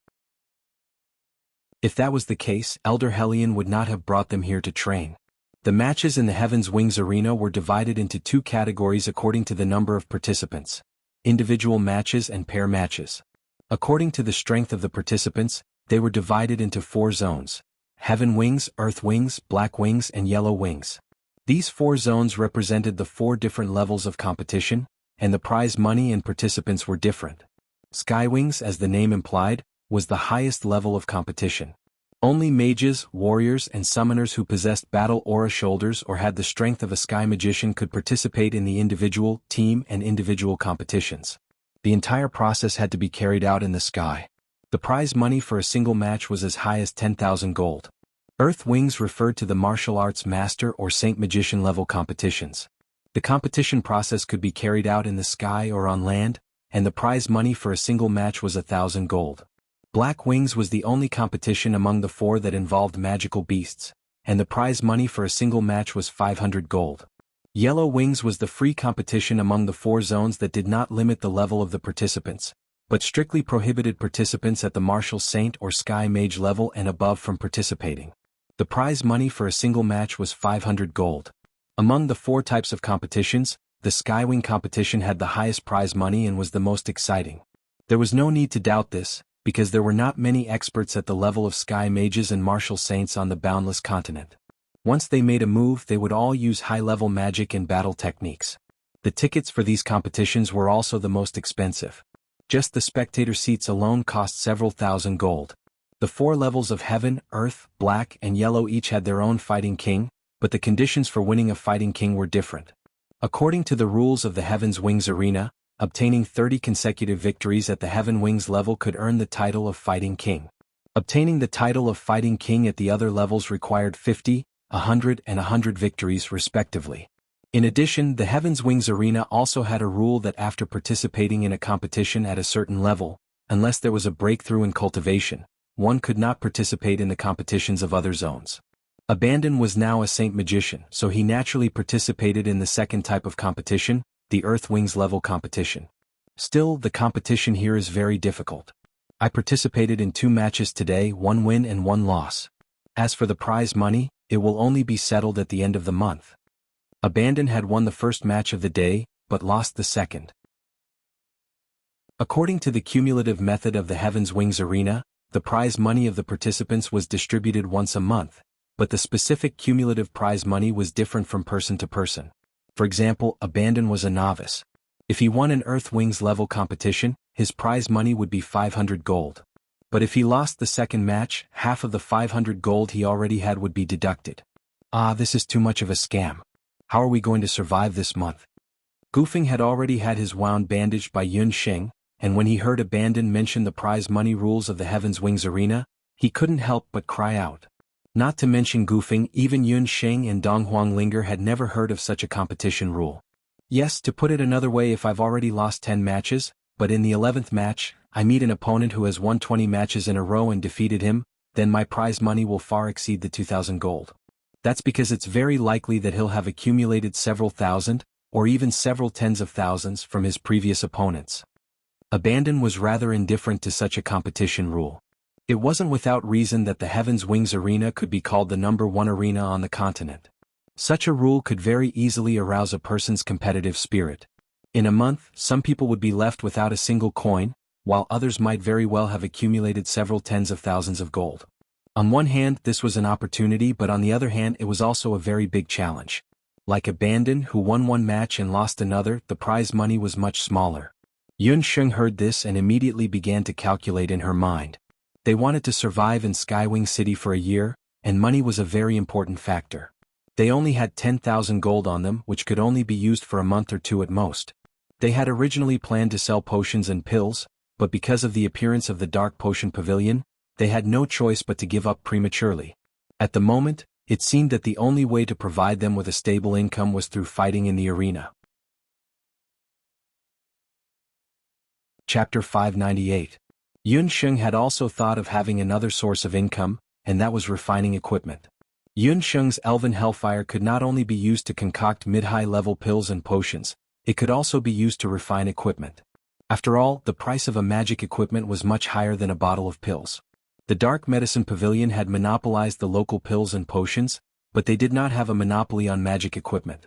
If that was the case, Elder Helion would not have brought them here to train. The matches in the Heaven's Wings arena were divided into two categories according to the number of participants: individual matches and pair matches. According to the strength of the participants, they were divided into 4 zones: Heaven Wings, Earth Wings, Black Wings, and Yellow Wings. These 4 zones represented the 4 different levels of competition, and the prize money and participants were different. Sky Wings, as the name implied, was the highest level of competition. Only mages, warriors, and summoners who possessed battle aura shoulders or had the strength of a sky magician could participate in the individual, team, and individual competitions. The entire process had to be carried out in the sky. The prize money for a single match was as high as 10,000 gold. Earth Wings referred to the martial arts master or saint magician level competitions. The competition process could be carried out in the sky or on land, and the prize money for a single match was 1,000 gold. Black Wings was the only competition among the 4 that involved magical beasts, and the prize money for a single match was 500 gold. Yellow Wings was the free competition among the 4 zones that did not limit the level of the participants, but strictly prohibited participants at the martial saint or sky mage level and above from participating. The prize money for a single match was 500 gold. Among the 4 types of competitions, the Skywing competition had the highest prize money and was the most exciting. There was no need to doubt this, because there were not many experts at the level of sky mages and martial saints on the boundless continent. Once they made a move, they would all use high-level magic and battle techniques. The tickets for these competitions were also the most expensive. Just the spectator seats alone cost several thousand gold. The 4 levels of Heaven, Earth, Black, and Yellow each had their own fighting king, but the conditions for winning a fighting king were different. According to the rules of the Heaven's Wings arena, obtaining 30 consecutive victories at the Heaven Wings level could earn the title of Fighting King. Obtaining the title of Fighting King at the other levels required 50, 100, and 100 victories respectively. In addition, the Heaven's Wings arena also had a rule that after participating in a competition at a certain level, unless there was a breakthrough in cultivation, one could not participate in the competitions of other zones. Abandon was now a saint magician, so he naturally participated in the second type of competition, the Earth Wings level competition. Still, the competition here is very difficult. I participated in 2 matches today, 1 win and 1 loss. As for the prize money, it will only be settled at the end of the month. Abandon had won the first match of the day, but lost the second. According to the cumulative method of the Heaven's Wings arena, the prize money of the participants was distributed once a month, but the specific cumulative prize money was different from person to person. For example, Abandon was a novice. If he won an Earth Wings level competition, his prize money would be 500 gold. But if he lost the second match, half of the 500 gold he already had would be deducted. This is too much of a scam. How are we going to survive this month? Gufeng had already had his wound bandaged by Yun Sheng, and when he heard Abandon mention the prize money rules of the Heaven's Wings arena, he couldn't help but cry out. Not to mention Gufeng, even Yun Sheng and Dong Huanglinger had never heard of such a competition rule. Yes, to put it another way, if I've already lost 10 matches, but in the 11th match, I meet an opponent who has won 20 matches in a row and defeated him, then my prize money will far exceed the 2,000 gold. That's because it's very likely that he'll have accumulated several thousand, or even several tens of thousands from his previous opponents. Abandon was rather indifferent to such a competition rule. It wasn't without reason that the Heaven's Wings arena could be called the #1 arena on the continent. Such a rule could very easily arouse a person's competitive spirit. In a month, some people would be left without a single coin, while others might very well have accumulated several tens of thousands of gold. On one hand, this was an opportunity, but on the other hand, it was also a very big challenge. Like Abandon, who won 1 match and lost another, the prize money was much smaller. Yun Sheng heard this and immediately began to calculate in her mind. They wanted to survive in Skywing City for a year, and money was a very important factor. They only had 10,000 gold on them, which could only be used for a month or 2 at most. They had originally planned to sell potions and pills, but because of the appearance of the Dark Potion Pavilion, they had no choice but to give up prematurely. At the moment, it seemed that the only way to provide them with a stable income was through fighting in the arena. Chapter 598. Yun Sheng had also thought of having another source of income, and that was refining equipment. Yun Sheng's Elven Hellfire could not only be used to concoct mid-high level pills and potions, it could also be used to refine equipment. After all, the price of a magic equipment was much higher than a bottle of pills. The Dark Medicine Pavilion had monopolized the local pills and potions, but they did not have a monopoly on magic equipment.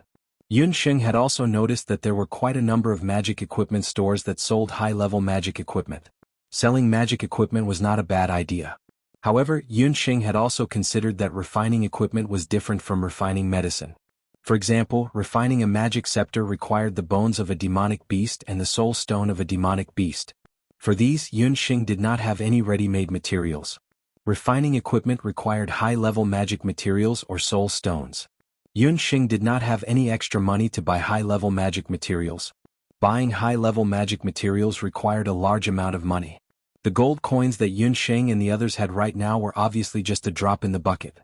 Yun Sheng had also noticed that there were quite a number of magic equipment stores that sold high-level magic equipment. Selling magic equipment was not a bad idea. However, Yun Sheng had also considered that refining equipment was different from refining medicine. For example, refining a magic scepter required the bones of a demonic beast and the soul stone of a demonic beast. For these, Yun Sheng did not have any ready-made materials. Refining equipment required high-level magic materials or soul stones. Yun Sheng did not have any extra money to buy high-level magic materials. Buying high-level magic materials required a large amount of money. The gold coins that Yun Sheng and the others had right now were obviously just a drop in the bucket.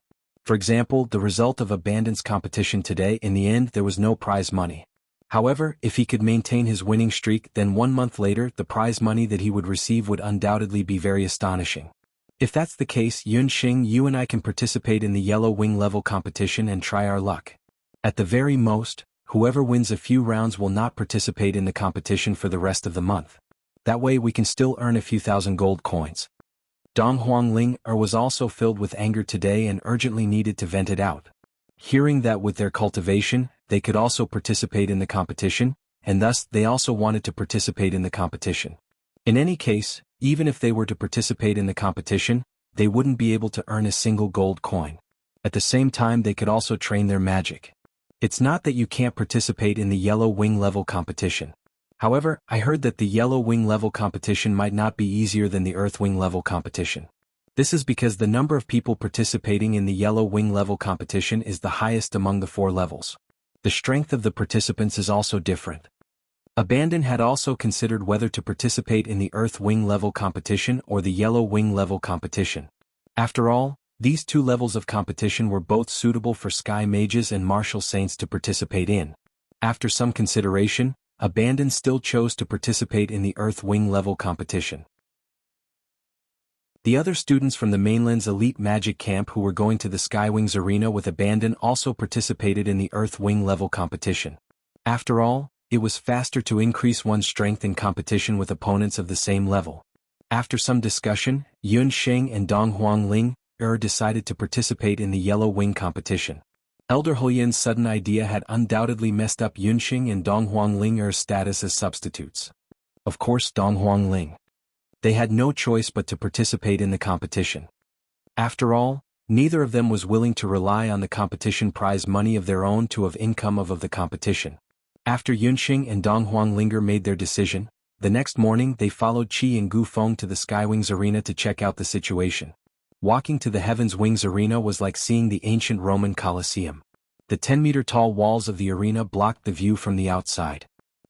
For example, the result of Abandon's competition today, in the end there was no prize money. However, if he could maintain his winning streak, then 1 month later the prize money that he would receive would undoubtedly be very astonishing. If that's the case, Yun Sheng, you and I can participate in the yellow wing level competition and try our luck. At the very most, whoever wins a few rounds will not participate in the competition for the rest of the month. That way we can still earn a few thousand gold coins. Dong Huangling was also filled with anger today and urgently needed to vent it out. Hearing that with their cultivation, they could also participate in the competition, and thus they also wanted to participate in the competition. In any case, even if they were to participate in the competition, they wouldn't be able to earn a single gold coin. At the same time, they could also train their magic. It's not that you can't participate in the yellow wing level competition. However, I heard that the yellow wing level competition might not be easier than the earth wing level competition. This is because the number of people participating in the yellow wing level competition is the highest among the 4 levels. The strength of the participants is also different. Abandon had also considered whether to participate in the earth wing level competition or the yellow wing level competition. After all, these 2 levels of competition were both suitable for sky mages and martial saints to participate in. After some consideration, Abandon still chose to participate in the earth wing level competition. The other students from the mainland's elite magic camp who were going to the Skywings arena with Abandon also participated in the earth wing level competition. After all, it was faster to increase one's strength in competition with opponents of the same level. After some discussion, Yun Sheng and Dong Huangling decided to participate in the yellow wing competition. Elder Huoyan's sudden idea had undoubtedly messed up Yun Sheng and Dong Huangling's status as substitutes. Of course, Dong Huangling. They had no choice but to participate in the competition. After all, neither of them was willing to rely on the competition prize money of their own to have income of the competition. After Yun Sheng and Dong Huanglinger made their decision, the next morning they followed Qi and Gu Feng to the Skywings arena to check out the situation. Walking to the Heaven's Wings arena was like seeing the ancient Roman Colosseum. The 10-meter-tall walls of the arena blocked the view from the outside.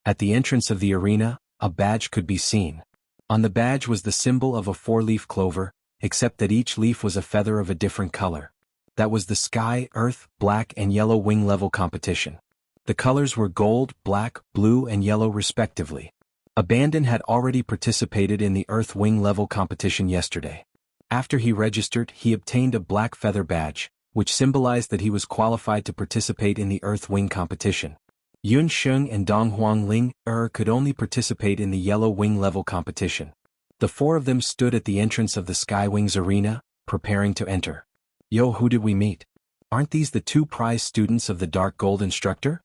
At the entrance of the arena, a badge could be seen. On the badge was the symbol of a 4-leaf clover, except that each leaf was a feather of a different color. That was the sky, earth, black and yellow wing level competition. The colors were gold, black, blue and yellow respectively. Abandon had already participated in the earth wing level competition yesterday. After he registered, he obtained a black feather badge, which symbolized that he was qualified to participate in the earth wing competition. Yun Sheng and Dong Huangling could only participate in the yellow wing level competition. The 4 of them stood at the entrance of the Skywings arena, preparing to enter. Yo, who did we meet? Aren't these the 2 prize students of the Dark Gold instructor?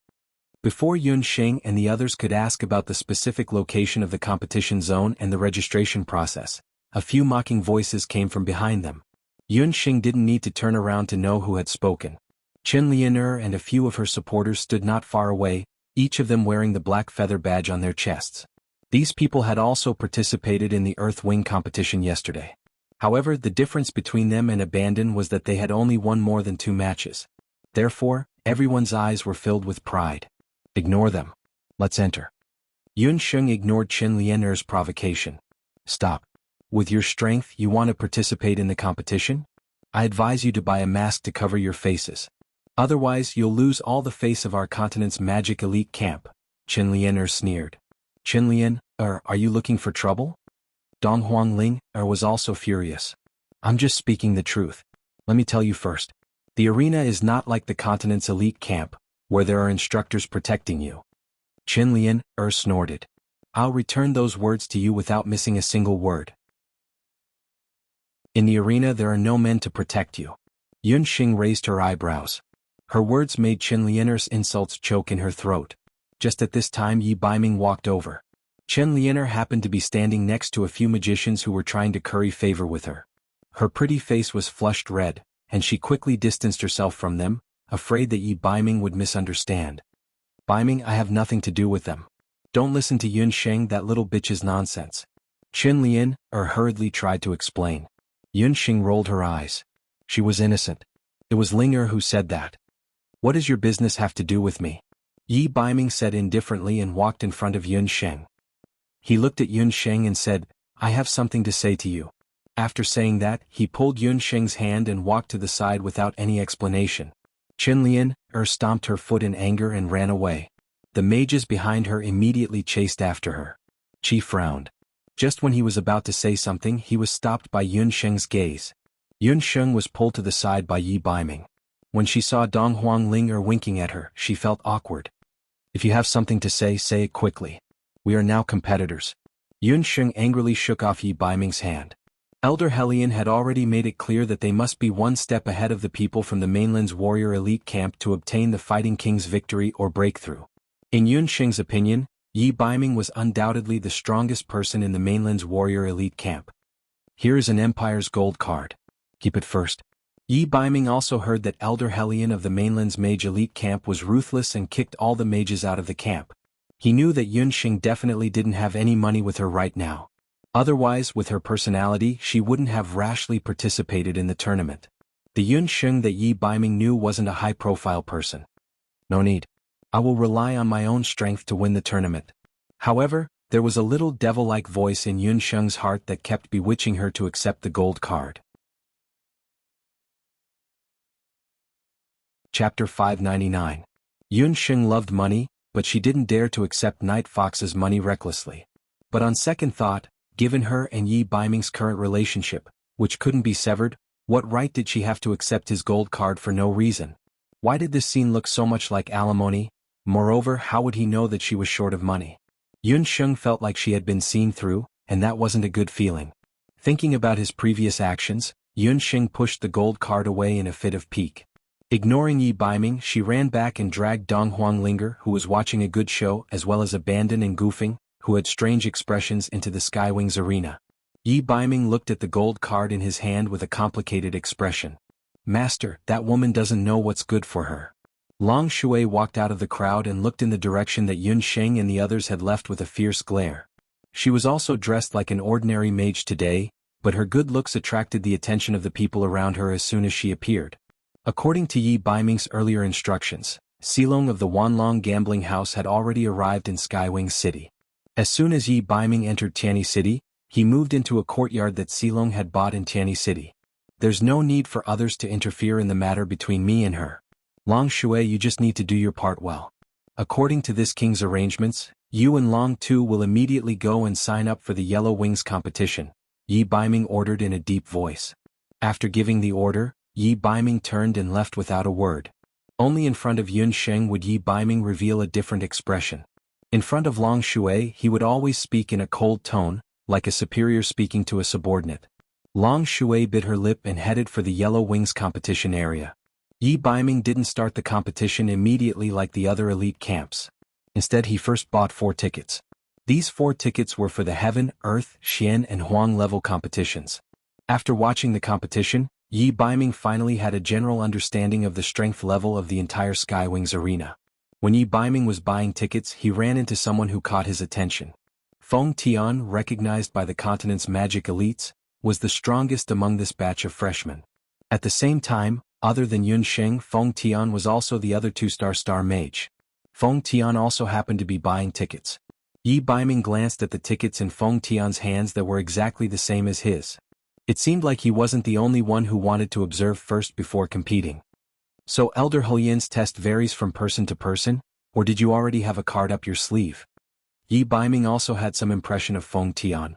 Before Yun Sheng and the others could ask about the specific location of the competition zone and the registration process, a few mocking voices came from behind them. Yun Sheng didn't need to turn around to know who had spoken. Qin Lianer and a few of her supporters stood not far away, each of them wearing the black feather badge on their chests. These people had also participated in the Earth Wing competition yesterday. However, the difference between them and Abandon was that they had only won more than 2 matches. Therefore, everyone's eyes were filled with pride. Ignore them. Let's enter. Yun Sheng ignored Qin Lianer's provocation. Stop. With your strength, you want to participate in the competition? I advise you to buy a mask to cover your faces. Otherwise, you'll lose all the face of our continent's magic elite camp, Qin Lianer sneered. Qin Lian, are you looking for trouble? Dong Huangling was also furious. I'm just speaking the truth. Let me tell you first. The arena is not like the continent's elite camp, where there are instructors protecting you. Qin Lian snorted. I'll return those words to you without missing a single word. In the arena there are no men to protect you. Yun Sheng raised her eyebrows. Her words made Chen Lianer's insults choke in her throat. Just at this time Yi Baiming walked over. Chen Lianer happened to be standing next to a few magicians who were trying to curry favor with her. Her pretty face was flushed red, and she quickly distanced herself from them, afraid that Yi Baiming would misunderstand. Baiming, I have nothing to do with them. Don't listen to Yun Sheng, that little bitch's nonsense. Chen Lian hurriedly tried to explain. Yun Sheng rolled her eyes. She was innocent. It was Ling who said that. What does your business have to do with me? Yi Baiming said indifferently and walked in front of Yun Sheng. He looked at Yun Sheng and said, I have something to say to you. After saying that, he pulled Yun Sheng's hand and walked to the side without any explanation. Chen Lian stomped her foot in anger and ran away. The mages behind her immediately chased after her. Qi frowned. Just when he was about to say something, he was stopped by Yun Sheng's gaze. Yun Sheng was pulled to the side by Yi Baiming. When she saw Donghuang Ling winking at her, she felt awkward. If you have something to say it quickly. We are now competitors. Yun Sheng angrily shook off Yi Baiming's hand. Elder Hellion had already made it clear that they must be one step ahead of the people from the mainland's warrior elite camp to obtain the Fighting King's victory or breakthrough. In Yun Sheng's opinion, Yi Baiming was undoubtedly the strongest person in the mainland's warrior elite camp. Here is an Empire's gold card. Keep it first. Yi Baiming also heard that Elder Hellion of the mainland's mage elite camp was ruthless and kicked all the mages out of the camp. He knew that Yun Sheng definitely didn't have any money with her right now. Otherwise, with her personality, she wouldn't have rashly participated in the tournament. The Yun Sheng that Yi Baiming knew wasn't a high-profile person. No need. I will rely on my own strength to win the tournament. However, there was a little devil-like voice in Yun Sheng's heart that kept bewitching her to accept the gold card. Chapter 599. Yun Sheng loved money, but she didn't dare to accept Night Fox's money recklessly. But on second thought, given her and Yi Baiming's current relationship, which couldn't be severed, what right did she have to accept his gold card for no reason? Why did this scene look so much like alimony? Moreover, how would he know that she was short of money? Yun Sheng felt like she had been seen through, and that wasn't a good feeling. Thinking about his previous actions, Yun Sheng pushed the gold card away in a fit of pique. Ignoring Yi Baiming, she ran back and dragged Donghuang Linger, who was watching a good show, as well as Abandon and Goofing, who had strange expressions, into the Skywings arena. Yi Baiming looked at the gold card in his hand with a complicated expression. Master, that woman doesn't know what's good for her. Long Shui walked out of the crowd and looked in the direction that Yun Sheng and the others had left with a fierce glare. She was also dressed like an ordinary mage today, but her good looks attracted the attention of the people around her as soon as she appeared. According to Yi Baiming's earlier instructions, Silong of the Wanlong gambling house had already arrived in Skywing City. As soon as Yi Baiming entered Tianyi City, he moved into a courtyard that Silong had bought in Tianyi City. There's no need for others to interfere in the matter between me and her. Long Shui, you just need to do your part well. According to this king's arrangements, you and Long Tu will immediately go and sign up for the Yellow Wings competition, Yi Baiming ordered in a deep voice. After giving the order, Yi Baiming turned and left without a word. Only in front of Yun Sheng would Yi Baiming reveal a different expression. In front of Long Shui, he would always speak in a cold tone, like a superior speaking to a subordinate. Long Shui bit her lip and headed for the Yellow Wings competition area. Yi Baiming didn't start the competition immediately like the other elite camps. Instead, he first bought 4 tickets. These 4 tickets were for the Heaven, Earth, Xian and Huang level competitions. After watching the competition, Yi Baiming finally had a general understanding of the strength level of the entire Skywings arena. When Yi Baiming was buying tickets, he ran into someone who caught his attention. Feng Tian, recognized by the continent's magic elites, was the strongest among this batch of freshmen. At the same time, other than Yun Sheng, Feng Tian was also the other 2-star mage. Feng Tian also happened to be buying tickets. Yi Baiming glanced at the tickets in Feng Tian's hands that were exactly the same as his. It seemed like he wasn't the only one who wanted to observe first before competing. So Elder Hulian's test varies from person to person, or did you already have a card up your sleeve? Yi Baiming also had some impression of Feng Tian.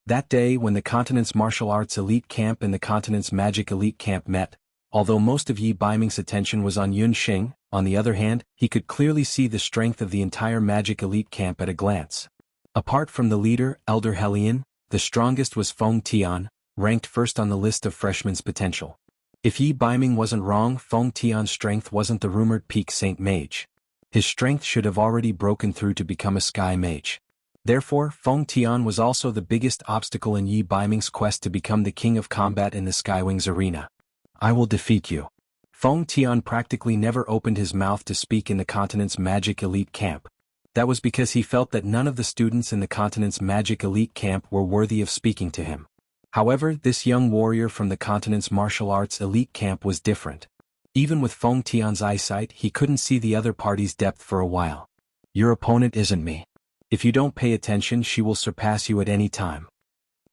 That day when the continent's martial arts elite camp and the continent's magic elite camp met, although most of Yi Baiming's attention was on Yun Sheng, on the other hand, he could clearly see the strength of the entire magic elite camp at a glance. Apart from the leader, Elder Hellion, the strongest was Feng Tian, ranked first on the list of freshmen's potential. If Yi Biming wasn't wrong, Feng Tian's strength wasn't the rumored peak Saint Mage. His strength should have already broken through to become a Sky Mage. Therefore, Feng Tian was also the biggest obstacle in Yi Biming's quest to become the king of combat in the Skywings arena. I will defeat you. Feng Tian practically never opened his mouth to speak in the continent's magic elite camp. That was because he felt that none of the students in the continent's magic elite camp were worthy of speaking to him. However, this young warrior from the continent's martial arts elite camp was different. Even with Feng Tian's eyesight, he couldn't see the other party's depth for a while. Your opponent isn't me. If you don't pay attention, she will surpass you at any time.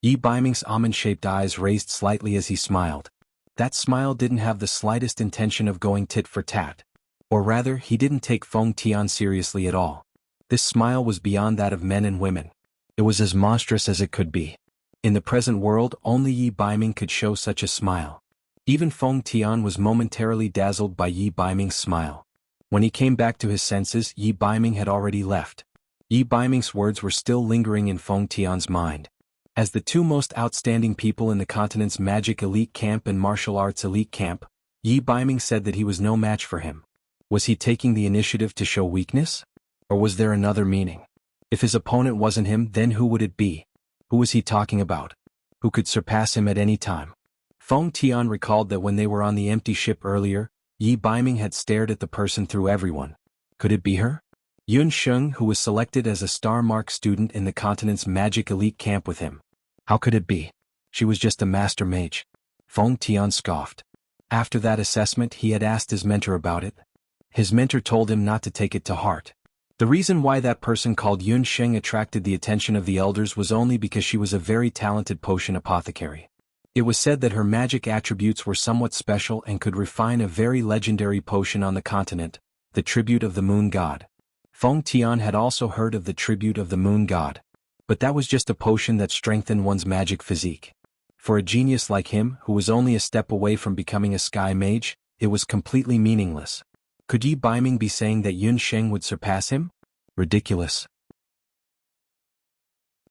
Yi Biming's almond-shaped eyes raised slightly as he smiled. That smile didn't have the slightest intention of going tit for tat. Or rather, he didn't take Feng Tian seriously at all. This smile was beyond that of men and women. It was as monstrous as it could be. In the present world, only Yi Biming could show such a smile. Even Feng Tian was momentarily dazzled by Yi Biming's smile. When he came back to his senses, Yi Biming had already left. Yi Biming's words were still lingering in Feng Tian's mind. As the two most outstanding people in the continent's magic elite camp and martial arts elite camp, Yi Biming said that he was no match for him. Was he taking the initiative to show weakness? Or was there another meaning? If his opponent wasn't him, then who would it be? Who was he talking about? Who could surpass him at any time? Feng Tian recalled that when they were on the empty ship earlier, Yi Biming had stared at the person through everyone. Could it be her? Yun Sheng, who was selected as a star-mark student in the continent's magic elite camp with him. How could it be? She was just a master mage. Feng Tian scoffed. After that assessment, he had asked his mentor about it. His mentor told him not to take it to heart. The reason why that person called Yun Sheng attracted the attention of the elders was only because she was a very talented potion apothecary. It was said that her magic attributes were somewhat special and could refine a very legendary potion on the continent, the Tribute of the Moon God. Feng Tian had also heard of the Tribute of the Moon God. But that was just a potion that strengthened one's magic physique. For a genius like him, who was only a step away from becoming a Sky Mage, it was completely meaningless. Could Yi Biming be saying that Yun Sheng would surpass him? Ridiculous.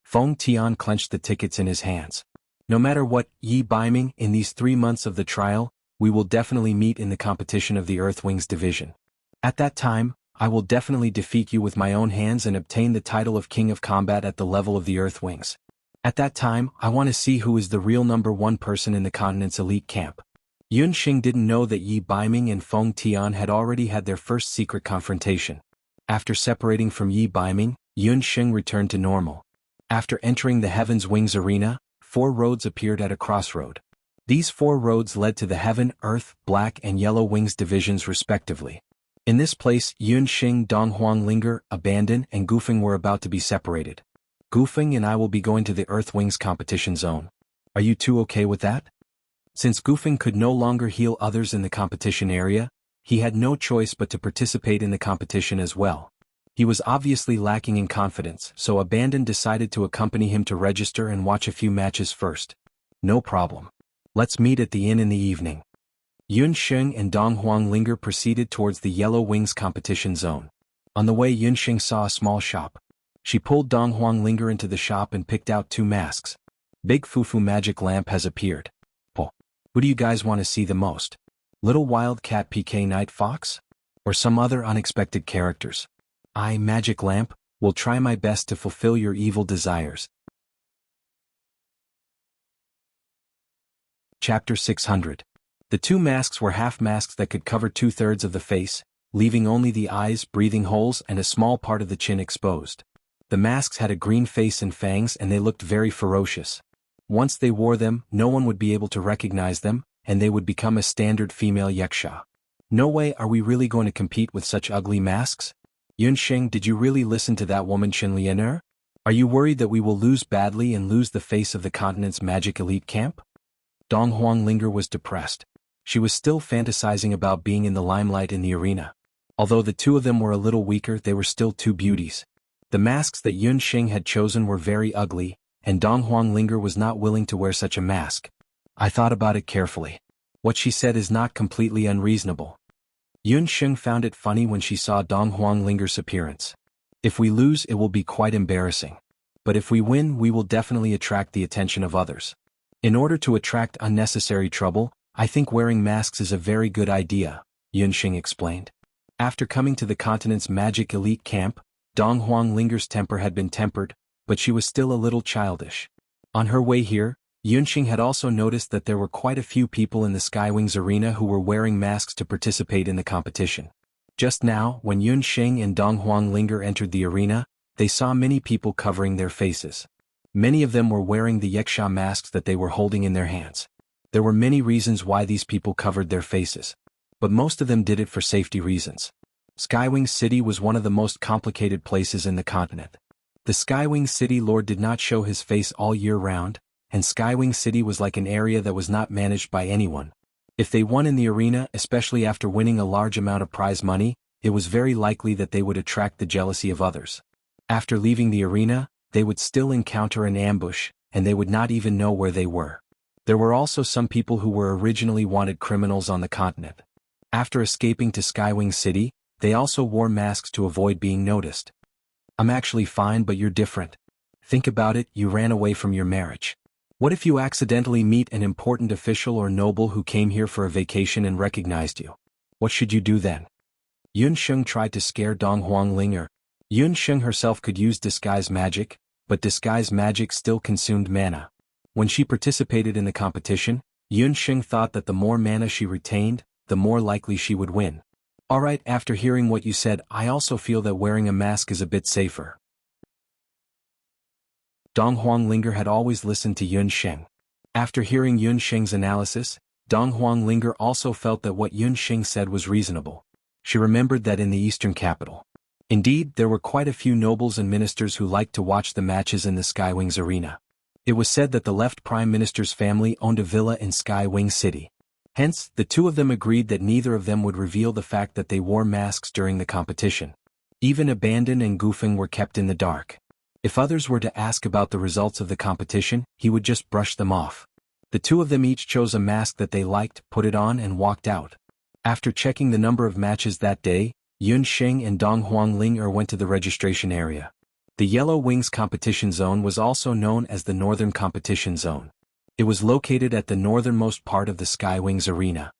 Feng Tian clenched the tickets in his hands. No matter what, Yi Biming, in these 3 months of the trial, we will definitely meet in the competition of the Earthwings division. At that time, I will definitely defeat you with my own hands and obtain the title of King of Combat at the level of the Earthwings. At that time, I want to see who is the real #1 person in the continent's elite camp. Yun Sheng didn't know that Yi Biming and Feng Tian had already had their first secret confrontation. After separating from Yi Biming, Yun Sheng returned to normal. After entering the Heaven's Wings arena, 4 roads appeared at a crossroad. These 4 roads led to the Heaven, Earth, Black and Yellow Wings divisions respectively. In this place, Yun Sheng, Donghuang Linger, Abandon and Gufeng were about to be separated. Gufeng and I will be going to the Earth Wings competition zone. Are you two okay with that? Since Gufeng could no longer heal others in the competition area, he had no choice but to participate in the competition as well. He was obviously lacking in confidence, so Abandon decided to accompany him to register and watch a few matches first. No problem. Let's meet at the inn in the evening. Yun Sheng and Donghuang Linger proceeded towards the Yellow Wings competition zone. On the way, Yun Sheng saw a small shop. She pulled Donghuang Linger into the shop and picked out 2 masks. Big Fufu magic lamp has appeared. Who do you guys want to see the most? Little Wildcat PK Night Fox? Or some other unexpected characters? I, Magic Lamp, will try my best to fulfill your evil desires. Chapter 600. The 2 masks were half masks that could cover 2/3 of the face, leaving only the eyes, breathing holes and a small part of the chin exposed. The masks had a green face and fangs and they looked very ferocious. Once they wore them, no one would be able to recognize them, and they would become a standard female yaksha. No way are we really going to compete with such ugly masks? Yun Sheng, did you really listen to that woman Chen Lianer? Are you worried that we will lose badly and lose the face of the continent's magic elite camp? Donghuang Linger was depressed. She was still fantasizing about being in the limelight in the arena. Although the 2 of them were a little weaker, they were still 2 beauties. The masks that Yun Sheng had chosen were very ugly, and Donghuang Linger was not willing to wear such a mask. I thought about it carefully. What she said is not completely unreasonable. Yun Sheng found it funny when she saw Donghuang Linger's appearance. If we lose, it will be quite embarrassing. But if we win, we will definitely attract the attention of others. In order to attract unnecessary trouble, I think wearing masks is a very good idea, Yunxing explained. After coming to the continent's magic elite camp, Dong Huanglinger's temper had been tempered, but she was still a little childish. On her way here, Yunxing had also noticed that there were quite a few people in the Skywings arena who were wearing masks to participate in the competition. Just now, when Yunxing and Dong Huanglinger entered the arena, they saw many people covering their faces. Many of them were wearing the Yeksha masks that they were holding in their hands. There were many reasons why these people covered their faces, but most of them did it for safety reasons. Skywing City was one of the most complicated places in the continent. The Skywing City Lord did not show his face all year round, and Skywing City was like an area that was not managed by anyone. If they won in the arena, especially after winning a large amount of prize money, it was very likely that they would attract the jealousy of others. After leaving the arena, they would still encounter an ambush, and they would not even know where they were. There were also some people who were originally wanted criminals on the continent. After escaping to Skywing City, they also wore masks to avoid being noticed. I'm actually fine, but you're different. Think about it, you ran away from your marriage. What if you accidentally meet an important official or noble who came here for a vacation and recognized you? What should you do then? Yunxing tried to scare Dong Huanglinger. Yunxing herself could use disguise magic, but disguise magic still consumed mana. When she participated in the competition, Yunxing thought that the more mana she retained, the more likely she would win. Alright, after hearing what you said, I also feel that wearing a mask is a bit safer. Dong Huanglinger had always listened to Yunxing. After hearing Yunxing's analysis, Dong Huanglinger also felt that what Yunxing said was reasonable. She remembered that in the eastern capital. Indeed, there were quite a few nobles and ministers who liked to watch the matches in the Skywings arena. It was said that the left prime minister's family owned a villa in Skywing City. Hence, the two of them agreed that neither of them would reveal the fact that they wore masks during the competition. Even Abandon and Goofing were kept in the dark. If others were to ask about the results of the competition, he would just brush them off. The two of them each chose a mask that they liked, put it on and walked out. After checking the number of matches that day, Yunxing and Dong Huanglinger went to the registration area. The Yellow Wings competition zone was also known as the Northern Competition Zone. It was located at the northernmost part of the Skywings arena.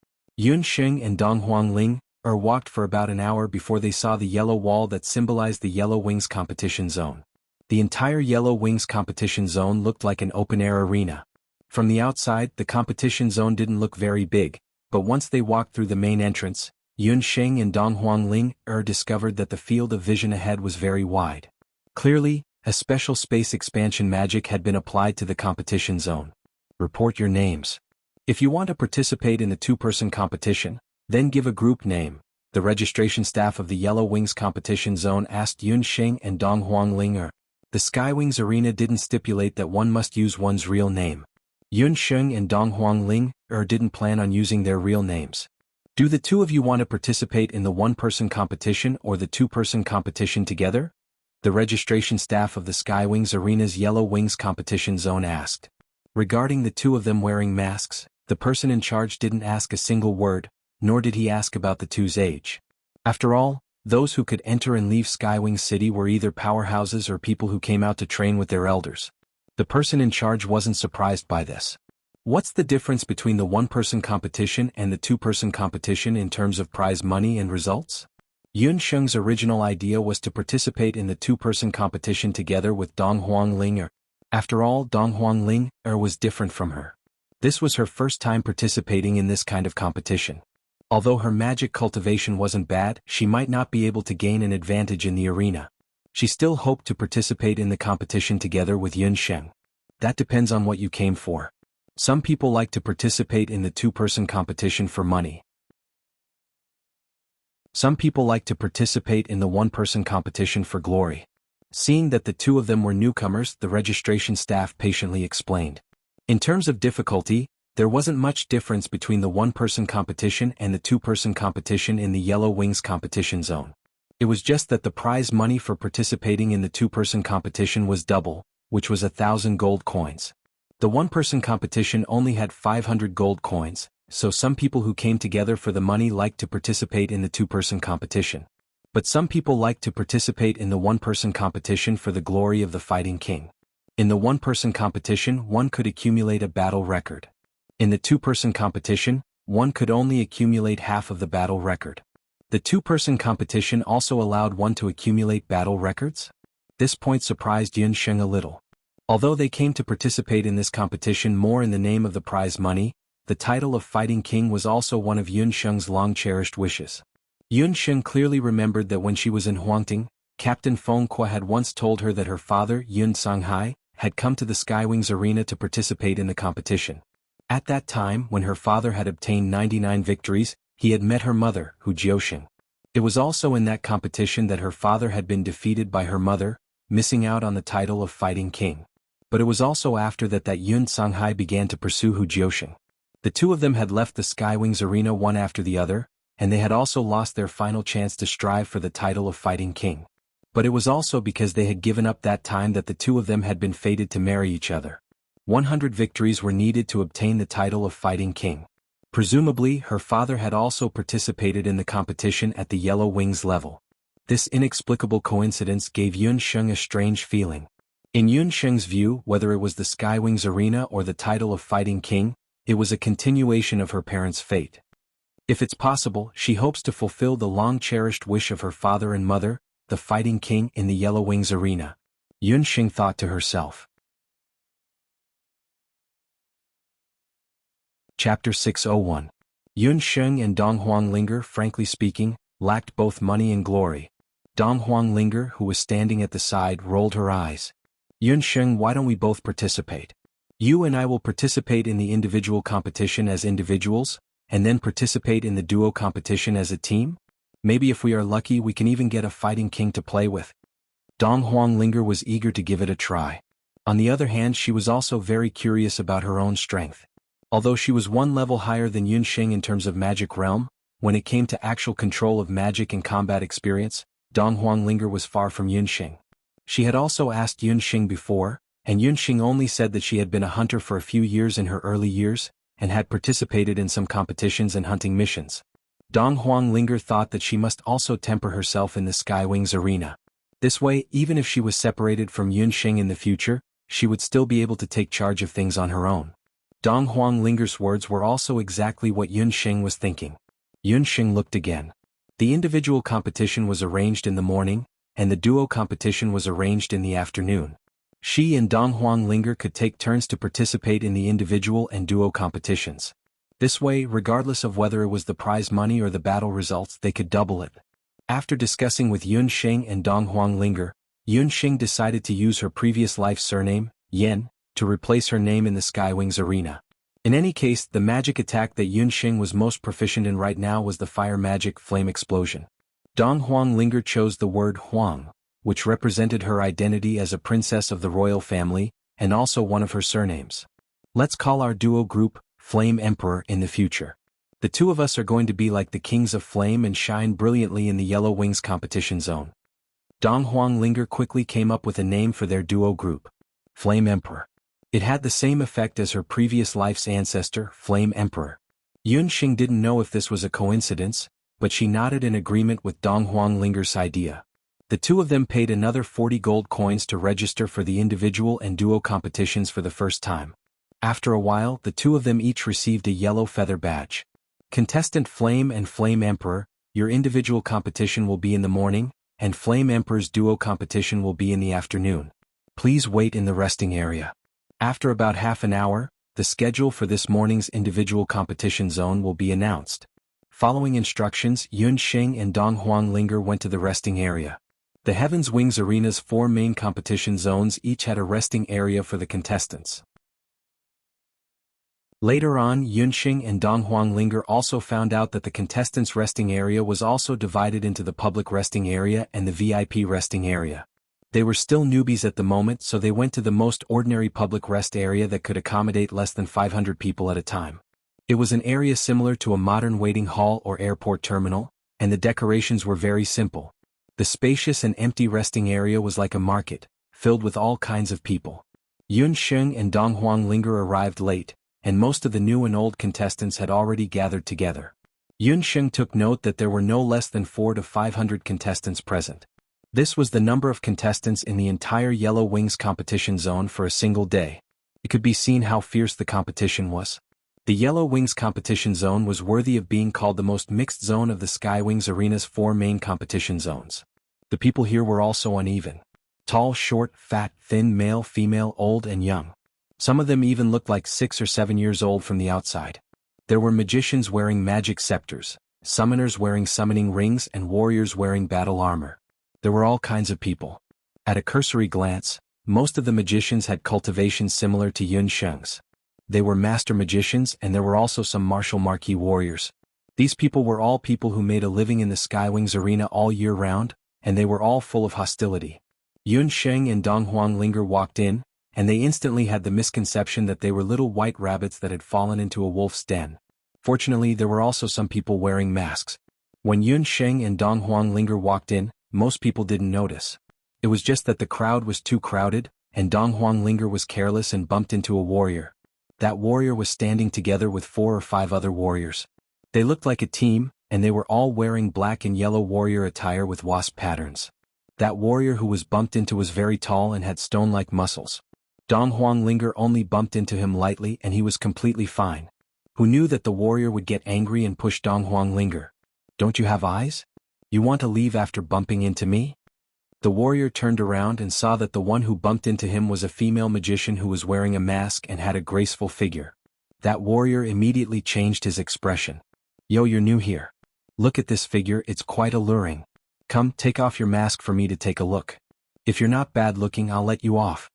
Yunxing and Dong Huanglinger walked for about an hour before they saw the yellow wall that symbolized the Yellow Wings competition zone. The entire Yellow Wings competition zone looked like an open-air arena. From the outside, the competition zone didn't look very big, but once they walked through the main entrance, Yunxing and Dong Huanglinger discovered that the field of vision ahead was very wide. Clearly, a special space expansion magic had been applied to the competition zone. Report your names. If you want to participate in the two-person competition, then give a group name. The registration staff of the Yellow Wings competition zone asked Yunxing and Dong Huanglinger. The Skywings arena didn't stipulate that one must use one's real name. Yunxing and Dong Huanglinger didn't plan on using their real names. Do the two of you want to participate in the one-person competition or the two-person competition together? The registration staff of the Skywings arena's Yellow Wings competition zone asked. Regarding the two of them wearing masks, the person in charge didn't ask a single word, nor did he ask about the two's age. After all, those who could enter and leave Skywing City were either powerhouses or people who came out to train with their elders. The person in charge wasn't surprised by this. What's the difference between the one-person competition and the two-person competition in terms of prize money and results? Yunxing's original idea was to participate in the two-person competition together with Dong Huanglinger. After all, Dong Huanglinger was different from her. This was her first time participating in this kind of competition. Although her magic cultivation wasn't bad, she might not be able to gain an advantage in the arena. She still hoped to participate in the competition together with Yunxing. That depends on what you came for. Some people like to participate in the two-person competition for money. Some people like to participate in the one-person competition for glory. Seeing that the two of them were newcomers, the registration staff patiently explained. In terms of difficulty, there wasn't much difference between the one-person competition and the two-person competition in the Yellow Wings competition zone. It was just that the prize money for participating in the two-person competition was double, which was 1,000 gold coins. The one-person competition only had 500 gold coins, so some people who came together for the money liked to participate in the two-person competition. But some people liked to participate in the one-person competition for the glory of the fighting king. In the one-person competition, one could accumulate a battle record. In the two-person competition, one could only accumulate half of the battle record. The two-person competition also allowed one to accumulate battle records? This point surprised Yunsheng a little. Although they came to participate in this competition more in the name of the prize money, the title of Fighting King was also one of Yunsheng's long-cherished wishes. Yunsheng clearly remembered that when she was in Huangting, Captain Feng Kuo had once told her that her father, Yun Songhai, had come to the Skywings arena to participate in the competition. At that time, when her father had obtained 99 victories, he had met her mother, Hu Jiusheng. It was also in that competition that her father had been defeated by her mother, missing out on the title of Fighting King. But it was also after that Yun Songhai began to pursue Hu Jiusheng. The two of them had left the Skywings arena one after the other, and they had also lost their final chance to strive for the title of Fighting King. But it was also because they had given up that time that the two of them had been fated to marry each other. 100 victories were needed to obtain the title of Fighting King. Presumably, her father had also participated in the competition at the Yellow Wings level. This inexplicable coincidence gave Yunsheng a strange feeling. In Yunsheng's view, whether it was the Skywings arena or the title of Fighting King, it was a continuation of her parents' fate. If it's possible, she hopes to fulfill the long-cherished wish of her father and mother, the Fighting King in the Yellow Wings arena. Yunsheng thought to herself. Chapter 601. Yunsheng and Dong Huanglinger, frankly speaking, lacked both money and glory. Dong Huanglinger, who was standing at the side, rolled her eyes. Yunsheng, why don't we both participate? You and I will participate in the individual competition as individuals, and then participate in the duo competition as a team? Maybe if we are lucky we can even get a Fighting King to play with. Dong Huanglinger was eager to give it a try. On the other hand, she was also very curious about her own strength. Although she was one level higher than Yunsheng in terms of magic realm, when it came to actual control of magic and combat experience, Dong Huanglinger was far from Yunsheng. She had also asked Yunsheng before, and Yunsheng only said that she had been a hunter for a few years in her early years, and had participated in some competitions and hunting missions. Dong Huanglinger thought that she must also temper herself in the Skywings arena. This way, even if she was separated from Yunsheng in the future, she would still be able to take charge of things on her own. Dong Huanglinger's words were also exactly what Yunsheng was thinking. Yunsheng looked again. The individual competition was arranged in the morning, and the duo competition was arranged in the afternoon. She and Dong Huanglinger could take turns to participate in the individual and duo competitions. This way, regardless of whether it was the prize money or the battle results, they could double it. After discussing with Yunsheng and Dong Huanglinger, Yunsheng decided to use her previous life surname, Yen, to replace her name in the Skywings arena. In any case, the magic attack that Yunsheng was most proficient in right now was the fire magic Flame Explosion. Dong Huanglinger chose the word Huang, which represented her identity as a princess of the royal family, and also one of her surnames. Let's call our duo group Flame Emperor in the future. The two of us are going to be like the kings of flame and shine brilliantly in the Yellow Wings competition zone. Dong Huanglinger quickly came up with a name for their duo group. Flame Emperor. It had the same effect as her previous life's ancestor, Flame Emperor. Yunsheng didn't know if this was a coincidence, but she nodded in agreement with Dong Huanglinger's idea. The two of them paid another 40 gold coins to register for the individual and duo competitions for the first time. After a while, the two of them each received a yellow feather badge. Contestant Flame and Flame Emperor, your individual competition will be in the morning, and Flame Emperor's duo competition will be in the afternoon. Please wait in the resting area. After about half an hour, the schedule for this morning's individual competition zone will be announced. Following instructions, Yunsheng and Dong Huanglinger went to the resting area. The Heaven's Wings Arena's 4 main competition zones each had a resting area for the contestants. Later on, Yunsheng and Dong Huanglinger also found out that the contestants' resting area was also divided into the public resting area and the VIP resting area. They were still newbies at the moment, so they went to the most ordinary public rest area that could accommodate less than 500 people at a time. It was an area similar to a modern waiting hall or airport terminal, and the decorations were very simple. The spacious and empty resting area was like a market, filled with all kinds of people. Yunsheng and Dong Huanglinger arrived late, and most of the new and old contestants had already gathered together. Yunsheng took note that there were no less than 400 to 500 contestants present. This was the number of contestants in the entire Yellow Wings competition zone for a single day. It could be seen how fierce the competition was. The Yellow Wings competition zone was worthy of being called the most mixed zone of the Sky Wings Arena's 4 main competition zones. The people here were also uneven. Tall, short, fat, thin, male, female, old and young. Some of them even looked like 6 or 7 years old from the outside. There were magicians wearing magic scepters, summoners wearing summoning rings and warriors wearing battle armor. There were all kinds of people. At a cursory glance, most of the magicians had cultivation similar to Yun Sheng's. They were master magicians and there were also some martial marquee warriors. These people were all people who made a living in the Skywings arena all year round, and they were all full of hostility. Yun Sheng and Dong Huanglinger walked in, and they instantly had the misconception that they were little white rabbits that had fallen into a wolf's den. Fortunately, there were also some people wearing masks. When Yun Sheng and Dong Huanglinger walked in, most people didn't notice. It was just that the crowd was too crowded, and Dong Huanglinger was careless and bumped into a warrior. That warrior was standing together with 4 or 5 other warriors. They looked like a team, and they were all wearing black and yellow warrior attire with wasp patterns. That warrior who was bumped into was very tall and had stone-like muscles. Dong Huanglinger only bumped into him lightly and he was completely fine. Who knew that the warrior would get angry and push Dong Huanglinger? Don't you have eyes? You want to leave after bumping into me? The warrior turned around and saw that the one who bumped into him was a female magician who was wearing a mask and had a graceful figure. That warrior immediately changed his expression. Yo, you're new here. Look at this figure, it's quite alluring. Come, take off your mask for me to take a look. If you're not bad looking, I'll let you off.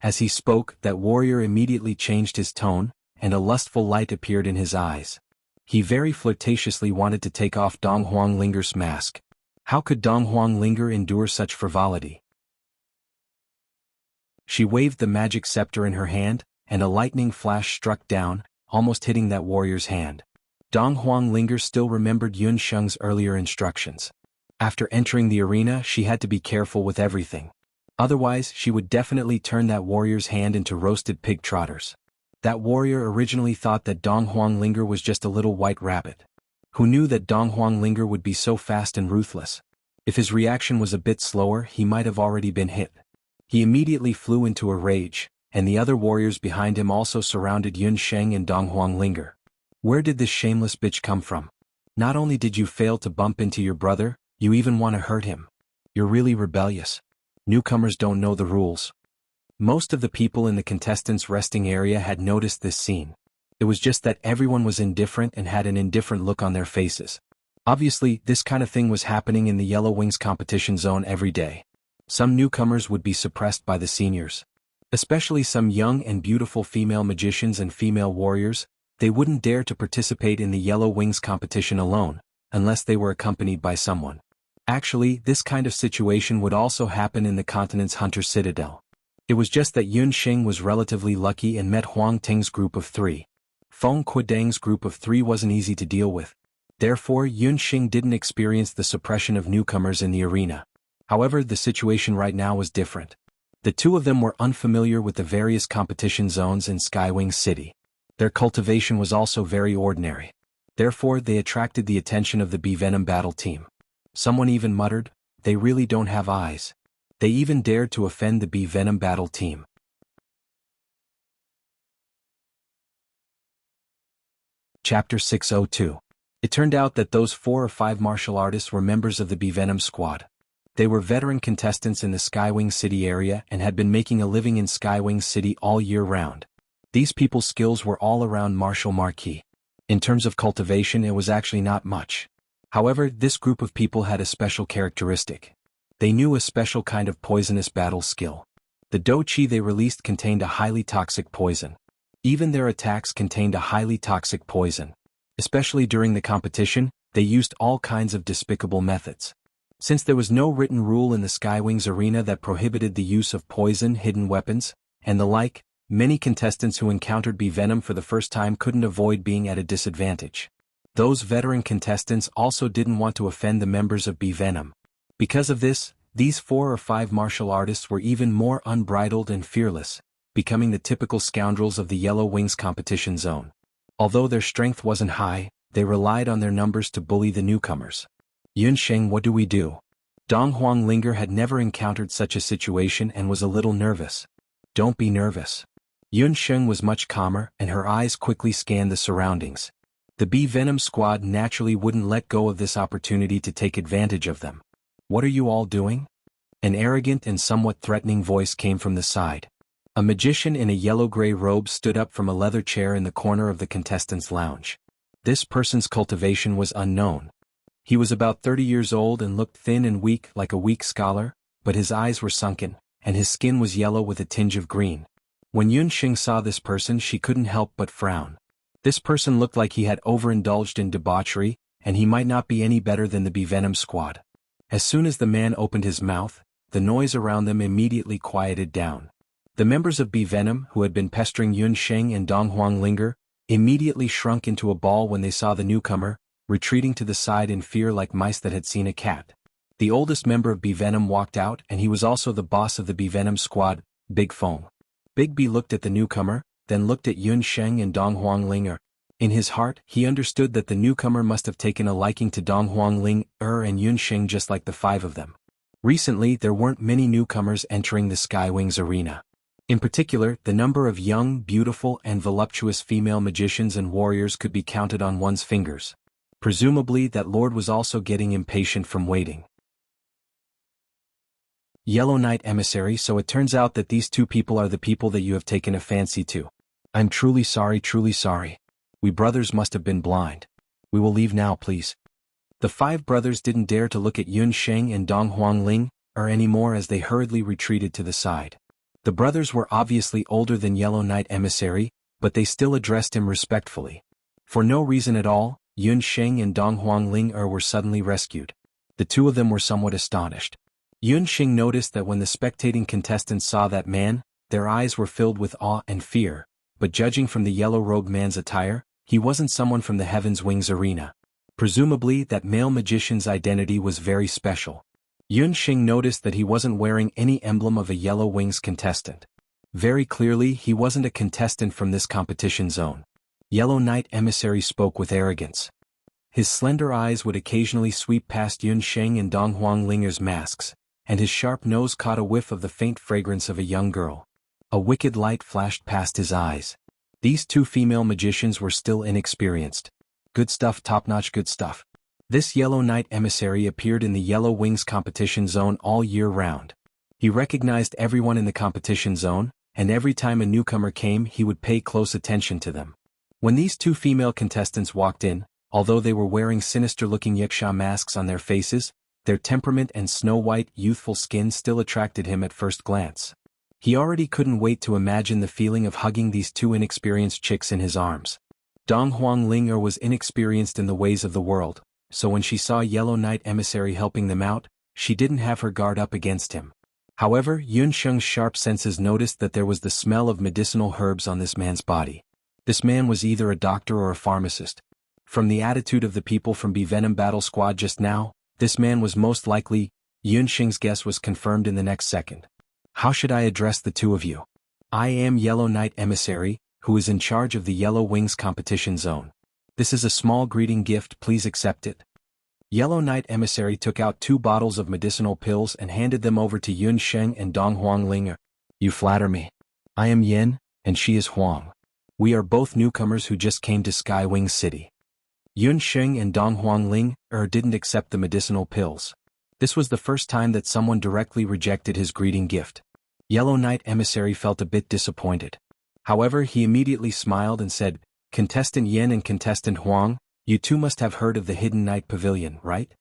As he spoke, that warrior immediately changed his tone, and a lustful light appeared in his eyes. He very flirtatiously wanted to take off Dong Huanglinger's mask. How could Dong Huanglinger endure such frivolity? She waved the magic scepter in her hand, and a lightning flash struck down, almost hitting that warrior's hand. Dong Huanglinger still remembered Yun Sheng's earlier instructions. After entering the arena, she had to be careful with everything. Otherwise, she would definitely turn that warrior's hand into roasted pig trotters. That warrior originally thought that Dong Huanglinger was just a little white rabbit. Who knew that Dong Huanglinger would be so fast and ruthless? If his reaction was a bit slower, he might have already been hit. He immediately flew into a rage, and the other warriors behind him also surrounded Yun Sheng and Dong Huanglinger. Where did this shameless bitch come from? Not only did you fail to bump into your brother, you even want to hurt him. You're really rebellious. Newcomers don't know the rules. Most of the people in the contestants' resting area had noticed this scene. It was just that everyone was indifferent and had an indifferent look on their faces. Obviously, this kind of thing was happening in the Yellow Wings competition zone every day. Some newcomers would be suppressed by the seniors. Especially some young and beautiful female magicians and female warriors, they wouldn't dare to participate in the Yellow Wings competition alone, unless they were accompanied by someone. Actually, this kind of situation would also happen in the continent's Hunter Citadel. It was just that Yun Sheng was relatively lucky and met Huang Ting's group of 3. Feng Quidang's group of 3 wasn't easy to deal with. Therefore, Yun Sheng didn't experience the suppression of newcomers in the arena. However, the situation right now was different. The two of them were unfamiliar with the various competition zones in Skywing City. Their cultivation was also very ordinary. Therefore, they attracted the attention of the Bee Venom battle team. Someone even muttered, "They really don't have eyes." They even dared to offend the Bee Venom battle team. Chapter 602. It turned out that those 4 or 5 martial artists were members of the Bee Venom squad. They were veteran contestants in the Skywing City area and had been making a living in Skywing City all year round. These people's skills were all around martial marquee. In terms of cultivation, it was actually not much. However, this group of people had a special characteristic. They knew a special kind of poisonous battle skill. The Do Chi they released contained a highly toxic poison. Even their attacks contained a highly toxic poison. Especially during the competition, they used all kinds of despicable methods. Since there was no written rule in the Skywings arena that prohibited the use of poison, hidden weapons, and the like, many contestants who encountered Bee Venom for the first time couldn't avoid being at a disadvantage. Those veteran contestants also didn't want to offend the members of Bee Venom. Because of this, these 4 or 5 martial artists were even more unbridled and fearless, becoming the typical scoundrels of the Yellow Wings competition zone. Although their strength wasn't high, they relied on their numbers to bully the newcomers. Yun Sheng, what do we do? Dong Huanglinger had never encountered such a situation and was a little nervous. Don't be nervous. Yun Sheng was much calmer, and her eyes quickly scanned the surroundings. The bee venom squad naturally wouldn't let go of this opportunity to take advantage of them. "What are you all doing?" An arrogant and somewhat threatening voice came from the side. A magician in a yellow-gray robe stood up from a leather chair in the corner of the contestants' lounge. This person's cultivation was unknown. He was about 30 years old and looked thin and weak like a weak scholar, but his eyes were sunken, and his skin was yellow with a tinge of green. When Yun Xing saw this person, she couldn't help but frown. This person looked like he had overindulged in debauchery, and he might not be any better than the bee venom squad. As soon as the man opened his mouth, the noise around them immediately quieted down. The members of bee venom, who had been pestering Yun Sheng and Dong Huanglinger, immediately shrunk into a ball when they saw the newcomer, retreating to the side in fear like mice that had seen a cat. The oldest member of bee venom walked out, and he was also the boss of the bee venom squad, Big Feng. Big B looked at the newcomer, then looked at Yun Sheng and Dong Huanglinger. In his heart, he understood that the newcomer must have taken a liking to Dong Huanglinger and Yun Sheng just like the five of them. Recently, there weren't many newcomers entering the Skywings arena. In particular, the number of young, beautiful, and voluptuous female magicians and warriors could be counted on one's fingers. Presumably, that lord was also getting impatient from waiting. Yellow Knight Emissary, so it turns out that these two people are the people that you have taken a fancy to. I'm truly sorry, truly sorry. We brothers must have been blind. We will leave now, please. The five brothers didn't dare to look at Yun Sheng and Dong Huanglinger anymore as they hurriedly retreated to the side. The brothers were obviously older than Yellow Knight Emissary, but they still addressed him respectfully. For no reason at all, Yun Sheng and Dong Huanglinger were suddenly rescued. The two of them were somewhat astonished. Yun Sheng noticed that when the spectating contestants saw that man, their eyes were filled with awe and fear, but judging from the yellow-robed man's attire, he wasn't someone from the Heaven's Wings arena. Presumably, that male magician's identity was very special. Yun Sheng noticed that he wasn't wearing any emblem of a Yellow Wings contestant. Very clearly, he wasn't a contestant from this competition zone. Yellow Knight Emissary spoke with arrogance. His slender eyes would occasionally sweep past Yun Sheng and Dong Huanglinger's masks, and his sharp nose caught a whiff of the faint fragrance of a young girl. A wicked light flashed past his eyes. These two female magicians were still inexperienced. Good stuff, top-notch good stuff. This Yellow Knight Emissary appeared in the Yellow Wings competition zone all year round. He recognized everyone in the competition zone, and every time a newcomer came he would pay close attention to them. When these two female contestants walked in, although they were wearing sinister-looking yaksha masks on their faces, their temperament and snow-white, youthful skin still attracted him at first glance. He already couldn't wait to imagine the feeling of hugging these two inexperienced chicks in his arms. Dong Huanglinger was inexperienced in the ways of the world, so when she saw Yellow Knight Emissary helping them out, she didn't have her guard up against him. However, Yun Sheng's sharp senses noticed that there was the smell of medicinal herbs on this man's body. This man was either a doctor or a pharmacist. From the attitude of the people from Bee Venom Battle Squad just now, this man was most likely. Yun Sheng's guess was confirmed in the next second. How should I address the two of you? I am Yellow Knight Emissary, who is in charge of the Yellow Wings competition zone. This is a small greeting gift, please accept it. Yellow Knight Emissary took out 2 bottles of medicinal pills and handed them over to Yun Sheng and Dong Huanglinger. You flatter me. I am Yin, and she is Huang. We are both newcomers who just came to Skywing City. Yun Sheng and Dong Huanglinger didn't accept the medicinal pills. This was the first time that someone directly rejected his greeting gift. Yellow Knight Emissary felt a bit disappointed. However, he immediately smiled and said, Contestant Yin and Contestant Huang, you two must have heard of the Hidden Night Pavilion, right?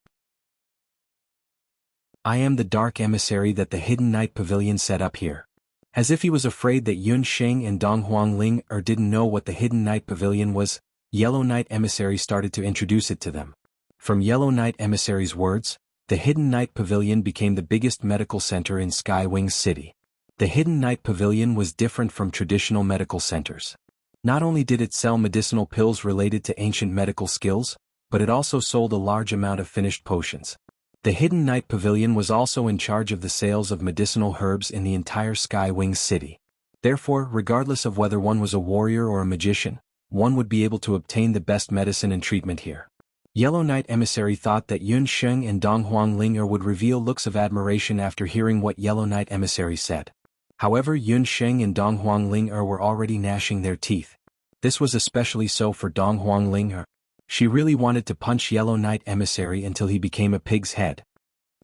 I am the Dark Emissary that the Hidden Night Pavilion set up here. As if he was afraid that Yun Sheng and Dong Huanglinger didn't know what the Hidden Night Pavilion was, Yellow Knight Emissary started to introduce it to them. From Yellow Knight Emissary's words, the Hidden Night Pavilion became the biggest medical center in Skywing City. The Hidden Night Pavilion was different from traditional medical centers. Not only did it sell medicinal pills related to ancient medical skills, but it also sold a large amount of finished potions. The Hidden Night Pavilion was also in charge of the sales of medicinal herbs in the entire Skywing City. Therefore, regardless of whether one was a warrior or a magician, one would be able to obtain the best medicine and treatment here. Yellow Knight Emissary thought that Yun Sheng and Dong Huanglinger would reveal looks of admiration after hearing what Yellow Knight Emissary said. However, Yun Sheng and Dong Huangling were already gnashing their teeth. This was especially so for Dong Huangling. She really wanted to punch Yellow Knight Emissary until he became a pig's head.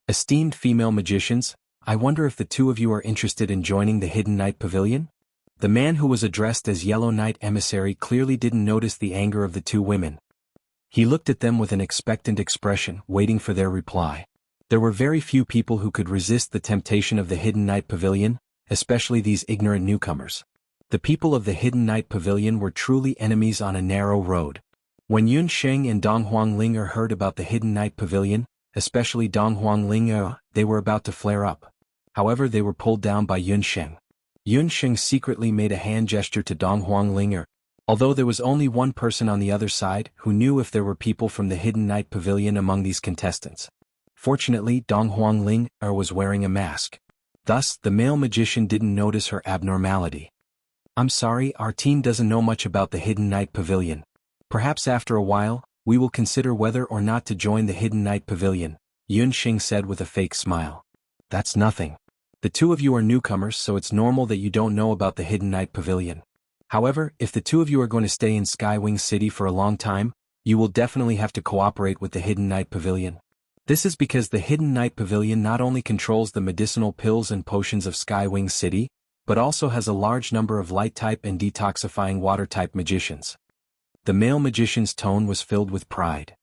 Esteemed female magicians, I wonder if the two of you are interested in joining the Hidden Knight Pavilion? The man who was addressed as Yellow Knight Emissary clearly didn't notice the anger of the two women. He looked at them with an expectant expression, waiting for their reply. There were very few people who could resist the temptation of the Hidden Knight Pavilion, especially these ignorant newcomers. The people of the Hidden Knight Pavilion were truly enemies on a narrow road. When Yun Sheng and Dong Huangling heard about the Hidden Knight Pavilion, especially Dong Huangling, they were about to flare up. However, they were pulled down by Yun Sheng. Yun Sheng secretly made a hand gesture to Dong Huangling, although there was only one person on the other side who knew if there were people from the Hidden Knight Pavilion among these contestants. Fortunately, Dong Huangling was wearing a mask. Thus, the male magician didn't notice her abnormality. I'm sorry, our team doesn't know much about the Hidden Knight Pavilion. Perhaps after a while, we will consider whether or not to join the Hidden Knight Pavilion, Yun Sheng said with a fake smile. That's nothing. The two of you are newcomers, so it's normal that you don't know about the Hidden Knight Pavilion. However, if the two of you are going to stay in Skywing City for a long time, you will definitely have to cooperate with the Hidden Knight Pavilion. This is because the Hidden Knight Pavilion not only controls the medicinal pills and potions of Skywing City, but also has a large number of light-type and detoxifying water-type magicians. The male magician's tone was filled with pride.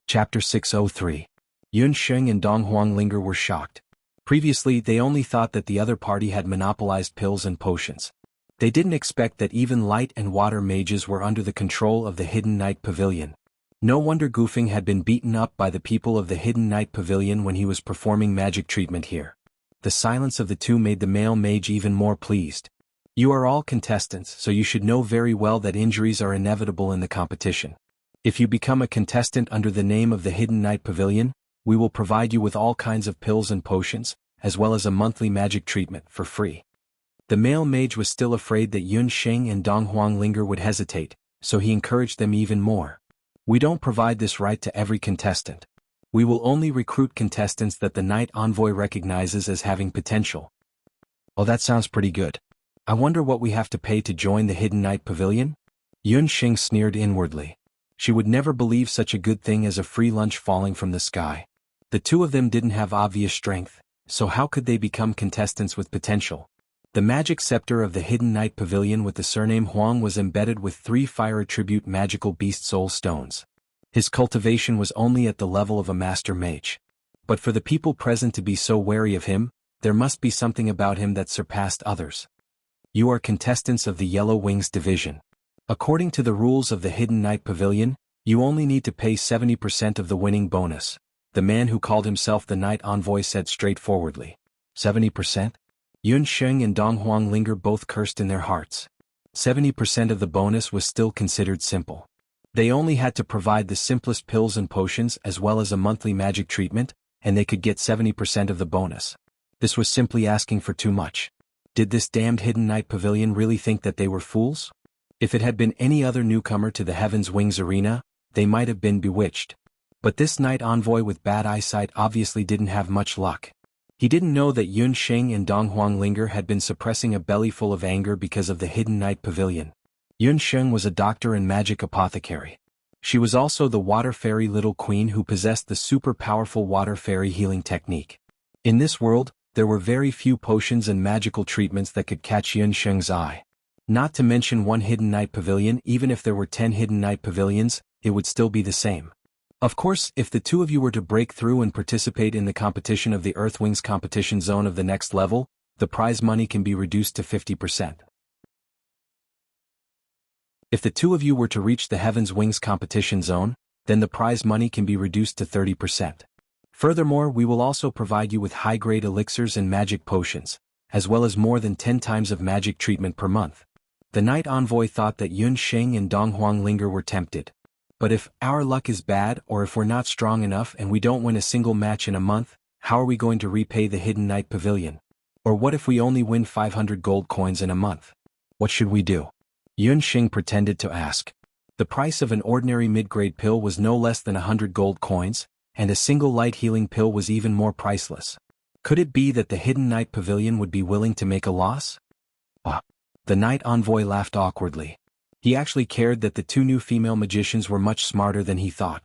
Chapter 603. Yun Sheng and Dong Huangling were shocked. Previously, they only thought that the other party had monopolized pills and potions. They didn't expect that even light and water mages were under the control of the Hidden Knight Pavilion. No wonder Goofing had been beaten up by the people of the Hidden Knight Pavilion when he was performing magic treatment here. The silence of the two made the male mage even more pleased. You are all contestants, so you should know very well that injuries are inevitable in the competition. If you become a contestant under the name of the Hidden Knight Pavilion, we will provide you with all kinds of pills and potions, as well as a monthly magic treatment for free. The male mage was still afraid that Yun Sheng and Dong Huangling would hesitate, so he encouraged them even more. We don't provide this right to every contestant. We will only recruit contestants that the Knight Envoy recognizes as having potential. Oh, that sounds pretty good. I wonder what we have to pay to join the Hidden Knight Pavilion? Yun Sheng sneered inwardly. She would never believe such a good thing as a free lunch falling from the sky. The two of them didn't have obvious strength, so how could they become contestants with potential? The magic scepter of the Hidden Knight Pavilion with the surname Huang was embedded with 3 fire attribute magical beast soul stones. His cultivation was only at the level of a master mage. But for the people present to be so wary of him, there must be something about him that surpassed others. You are contestants of the Yellow Wings Division. According to the rules of the Hidden Knight Pavilion, you only need to pay 70% of the winning bonus. The man who called himself the Knight Envoy said straightforwardly. 70%? Yun Sheng and Dong Huangling both cursed in their hearts. 70% of the bonus was still considered simple. They only had to provide the simplest pills and potions as well as a monthly magic treatment, and they could get 70% of the bonus. This was simply asking for too much. Did this damned Hidden Knight Pavilion really think that they were fools? If it had been any other newcomer to the Heaven's Wings arena, they might have been bewitched. But this Knight Envoy with bad eyesight obviously didn't have much luck. He didn't know that Yun Sheng and Dong Huangling had been suppressing a belly full of anger because of the Hidden Knight Pavilion. Yun Sheng was a doctor and magic apothecary. She was also the water fairy little queen who possessed the super powerful water fairy healing technique. In this world, there were very few potions and magical treatments that could catch Yun Sheng's eye. Not to mention one Hidden Knight Pavilion. Even if there were 10 Hidden Knight Pavilions, it would still be the same. Of course, if the two of you were to break through and participate in the competition of the Earthwings competition zone of the next level, the prize money can be reduced to 50%. If the two of you were to reach the Heaven's Wings competition zone, then the prize money can be reduced to 30%. Furthermore, we will also provide you with high-grade elixirs and magic potions, as well as more than 10 times of magic treatment per month. The Knight Envoy thought that Yun Sheng and Dong Huangling were tempted. But if our luck is bad or if we're not strong enough and we don't win a single match in a month, how are we going to repay the Hidden Knight Pavilion? Or what if we only win 500 gold coins in a month? What should we do? Yun Sheng pretended to ask. The price of an ordinary mid-grade pill was no less than 100 gold coins, and a single light healing pill was even more priceless. Could it be that the Hidden Knight Pavilion would be willing to make a loss? The Knight Envoy laughed awkwardly. He actually cared that the two new female magicians were much smarter than he thought.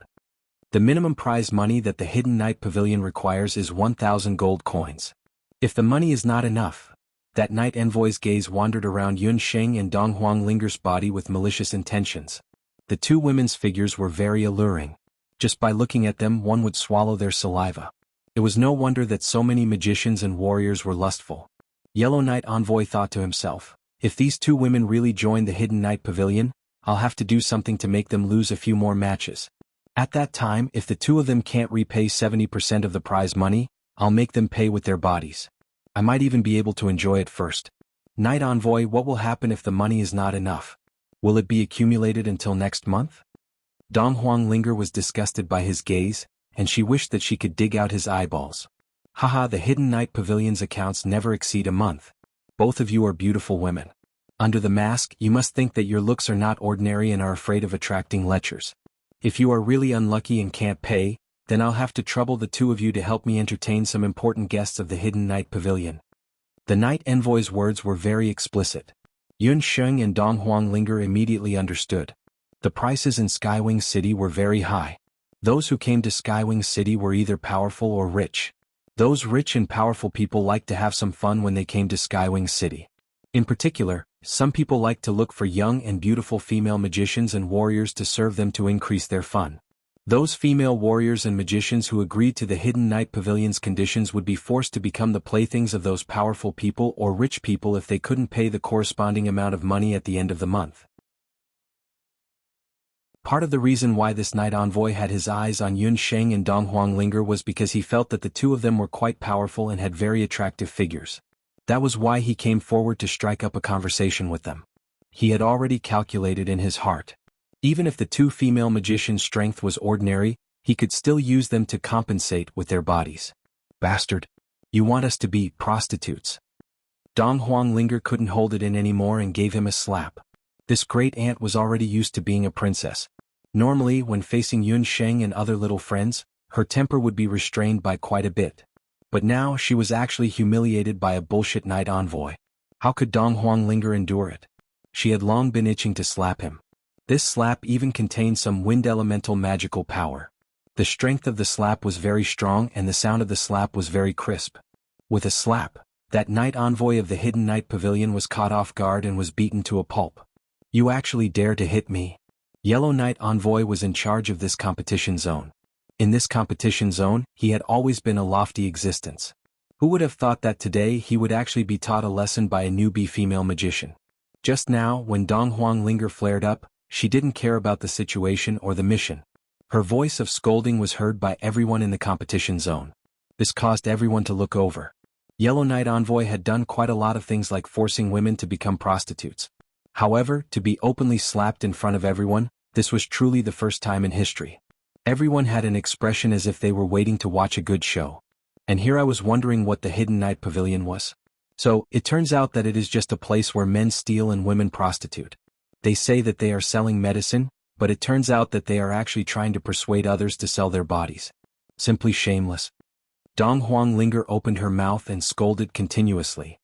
The minimum prize money that the Hidden Knight Pavilion requires is 1,000 gold coins. If the money is not enough, that Knight Envoy's gaze wandered around Yun Sheng and Dong Huanglinger's body with malicious intentions. The two women's figures were very alluring. Just by looking at them, one would swallow their saliva. It was no wonder that so many magicians and warriors were lustful. Yellow Knight Envoy thought to himself, if these two women really join the Hidden Knight Pavilion, I'll have to do something to make them lose a few more matches. At that time, if the two of them can't repay 70% of the prize money, I'll make them pay with their bodies. I might even be able to enjoy it first. Knight Envoy, what will happen if the money is not enough? Will it be accumulated until next month? Dong Huanglinger was disgusted by his gaze, and she wished that she could dig out his eyeballs. Haha, the Hidden Knight Pavilion's accounts never exceed a month. Both of you are beautiful women. Under the mask, you must think that your looks are not ordinary and are afraid of attracting lechers. If you are really unlucky and can't pay, then I'll have to trouble the two of you to help me entertain some important guests of the Hidden Knight Pavilion. The Knight Envoy's words were very explicit. Yun Sheng and Dong Huanglinger immediately understood. The prices in Skywing City were very high. Those who came to Skywing City were either powerful or rich. Those rich and powerful people liked to have some fun when they came to Skywing City. In particular, some people liked to look for young and beautiful female magicians and warriors to serve them to increase their fun. Those female warriors and magicians who agreed to the Hidden Knight Pavilion's conditions would be forced to become the playthings of those powerful people or rich people if they couldn't pay the corresponding amount of money at the end of the month. Part of the reason why this Knight Envoy had his eyes on Yun Sheng and Dong Huanglinger was because he felt that the two of them were quite powerful and had very attractive figures. That was why he came forward to strike up a conversation with them. He had already calculated in his heart. Even if the two female magicians' strength was ordinary, he could still use them to compensate with their bodies. Bastard! You want us to be prostitutes? Dong Huanglinger couldn't hold it in anymore and gave him a slap. This great aunt was already used to being a princess. Normally, when facing Yun Sheng and other little friends, her temper would be restrained by quite a bit. But now she was actually humiliated by a bullshit Knight Envoy. How could Dong Huanglinger endure it? She had long been itching to slap him. This slap even contained some wind elemental magical power. The strength of the slap was very strong and the sound of the slap was very crisp. With a slap, that Knight Envoy of the Hidden Knight Pavilion was caught off guard and was beaten to a pulp. You actually dare to hit me? Yellow Knight Envoy was in charge of this competition zone. In this competition zone, he had always been a lofty existence. Who would have thought that today he would actually be taught a lesson by a newbie female magician? Just now, when Dong Huanglinger flared up, she didn't care about the situation or the mission. Her voice of scolding was heard by everyone in the competition zone. This caused everyone to look over. Yellow Knight Envoy had done quite a lot of things like forcing women to become prostitutes. However, to be openly slapped in front of everyone, this was truly the first time in history. Everyone had an expression as if they were waiting to watch a good show. And here I was wondering what the Hidden Knight Pavilion was. So, it turns out that it is just a place where men steal and women prostitute. They say that they are selling medicine, but it turns out that they are actually trying to persuade others to sell their bodies. Simply shameless. Dong Huanglinger opened her mouth and scolded continuously.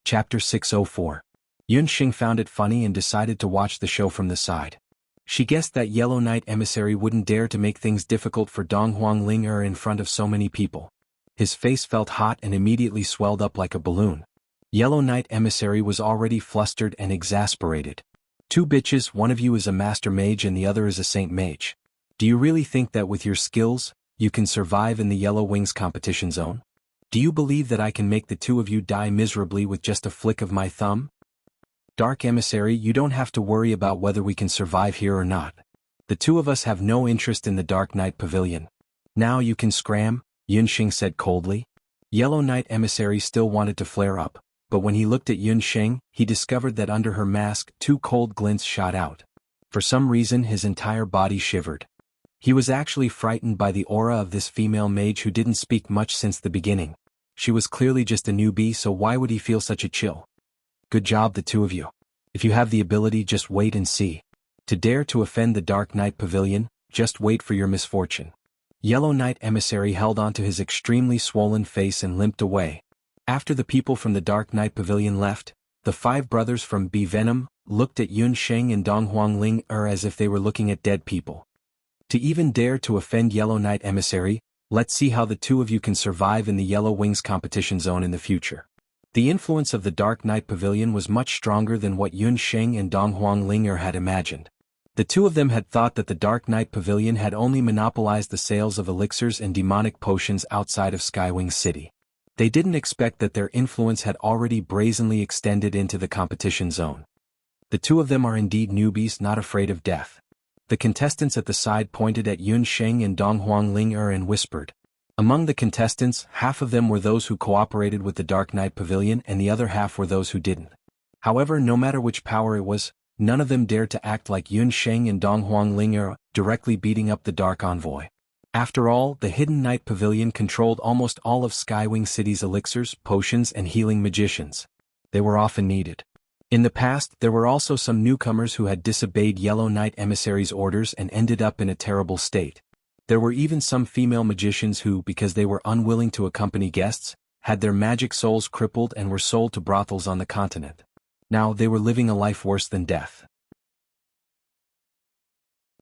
Chapter 604. Yun Sheng found it funny and decided to watch the show from the side. She guessed that Yellow Knight Emissary wouldn't dare to make things difficult for Dong Huanglinger in front of so many people. His face felt hot and immediately swelled up like a balloon. Yellow Knight Emissary was already flustered and exasperated. Two bitches, one of you is a master mage and the other is a saint mage. Do you really think that with your skills, you can survive in the Yellow Wings competition zone? Do you believe that I can make the two of you die miserably with just a flick of my thumb? Dark Emissary, you don't have to worry about whether we can survive here or not. The two of us have no interest in the Dark Knight Pavilion. Now you can scram, Yun Sheng said coldly. Yellow Knight Emissary still wanted to flare up, but when he looked at Yun Sheng, he discovered that under her mask two cold glints shot out. For some reason his entire body shivered. He was actually frightened by the aura of this female mage who didn't speak much since the beginning. She was clearly just a newbie, so why would he feel such a chill? Good job the two of you. If you have the ability, just wait and see. To dare to offend the Dark Knight Pavilion, just wait for your misfortune. Yellow Knight Emissary held onto his extremely swollen face and limped away. After the people from the Dark Knight Pavilion left, the 5 brothers from B Venom looked at Yun Sheng and Dong Huangling as if they were looking at dead people. To even dare to offend Yellow Knight Emissary, let's see how the 2 of you can survive in the Yellow Wings competition zone in the future. The influence of the Dark Knight Pavilion was much stronger than what Yun Sheng and Dong Huangling had imagined. The 2 of them had thought that the Dark Knight Pavilion had only monopolized the sales of elixirs and demonic potions outside of Skywing City. They didn't expect that their influence had already brazenly extended into the competition zone. The 2 of them are indeed newbies not afraid of death. The contestants at the side pointed at Yun Sheng and Dong Huangling and whispered. Among the contestants, half of them were those who cooperated with the Dark Knight Pavilion and the other half were those who didn't. However, no matter which power it was, none of them dared to act like Yun Sheng and Dong Huangling directly beating up the Dark Envoy. After all, the Hidden Knight Pavilion controlled almost all of Skywing City's elixirs, potions and healing magicians. They were often needed. In the past, there were also some newcomers who had disobeyed Yellow Knight Emissary's orders and ended up in a terrible state. There were even some female magicians who, because they were unwilling to accompany guests, had their magic souls crippled and were sold to brothels on the continent. Now they were living a life worse than death.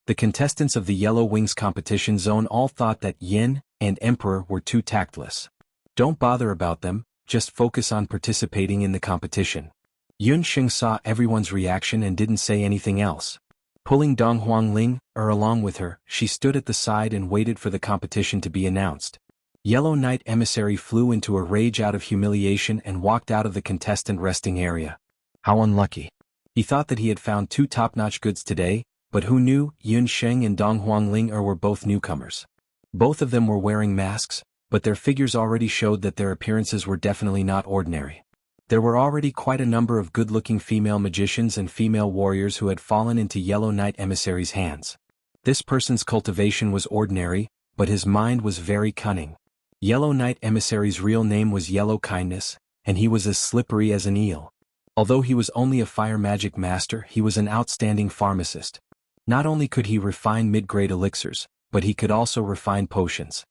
The contestants of the Yellow Wings competition zone all thought that Yin and Emperor were too tactless. Don't bother about them, just focus on participating in the competition. Yun Sheng saw everyone's reaction and didn't say anything else. Pulling Dong Huangling along with her, she stood at the side and waited for the competition to be announced. Yellow Knight Emissary flew into a rage out of humiliation and walked out of the contestant resting area. How unlucky. He thought that he had found 2 top-notch goods today, but who knew Yun Sheng and Dong Huangling were both newcomers. Both of them were wearing masks, but their figures already showed that their appearances were definitely not ordinary. There were already quite a number of good-looking female magicians and female warriors who had fallen into Yellow Knight Emissary's hands. This person's cultivation was ordinary, but his mind was very cunning. Yellow Knight Emissary's real name was Yellow Kindness, and he was as slippery as an eel. Although he was only a fire magic master, he was an outstanding pharmacist. Not only could he refine mid-grade elixirs, but he could also refine potions.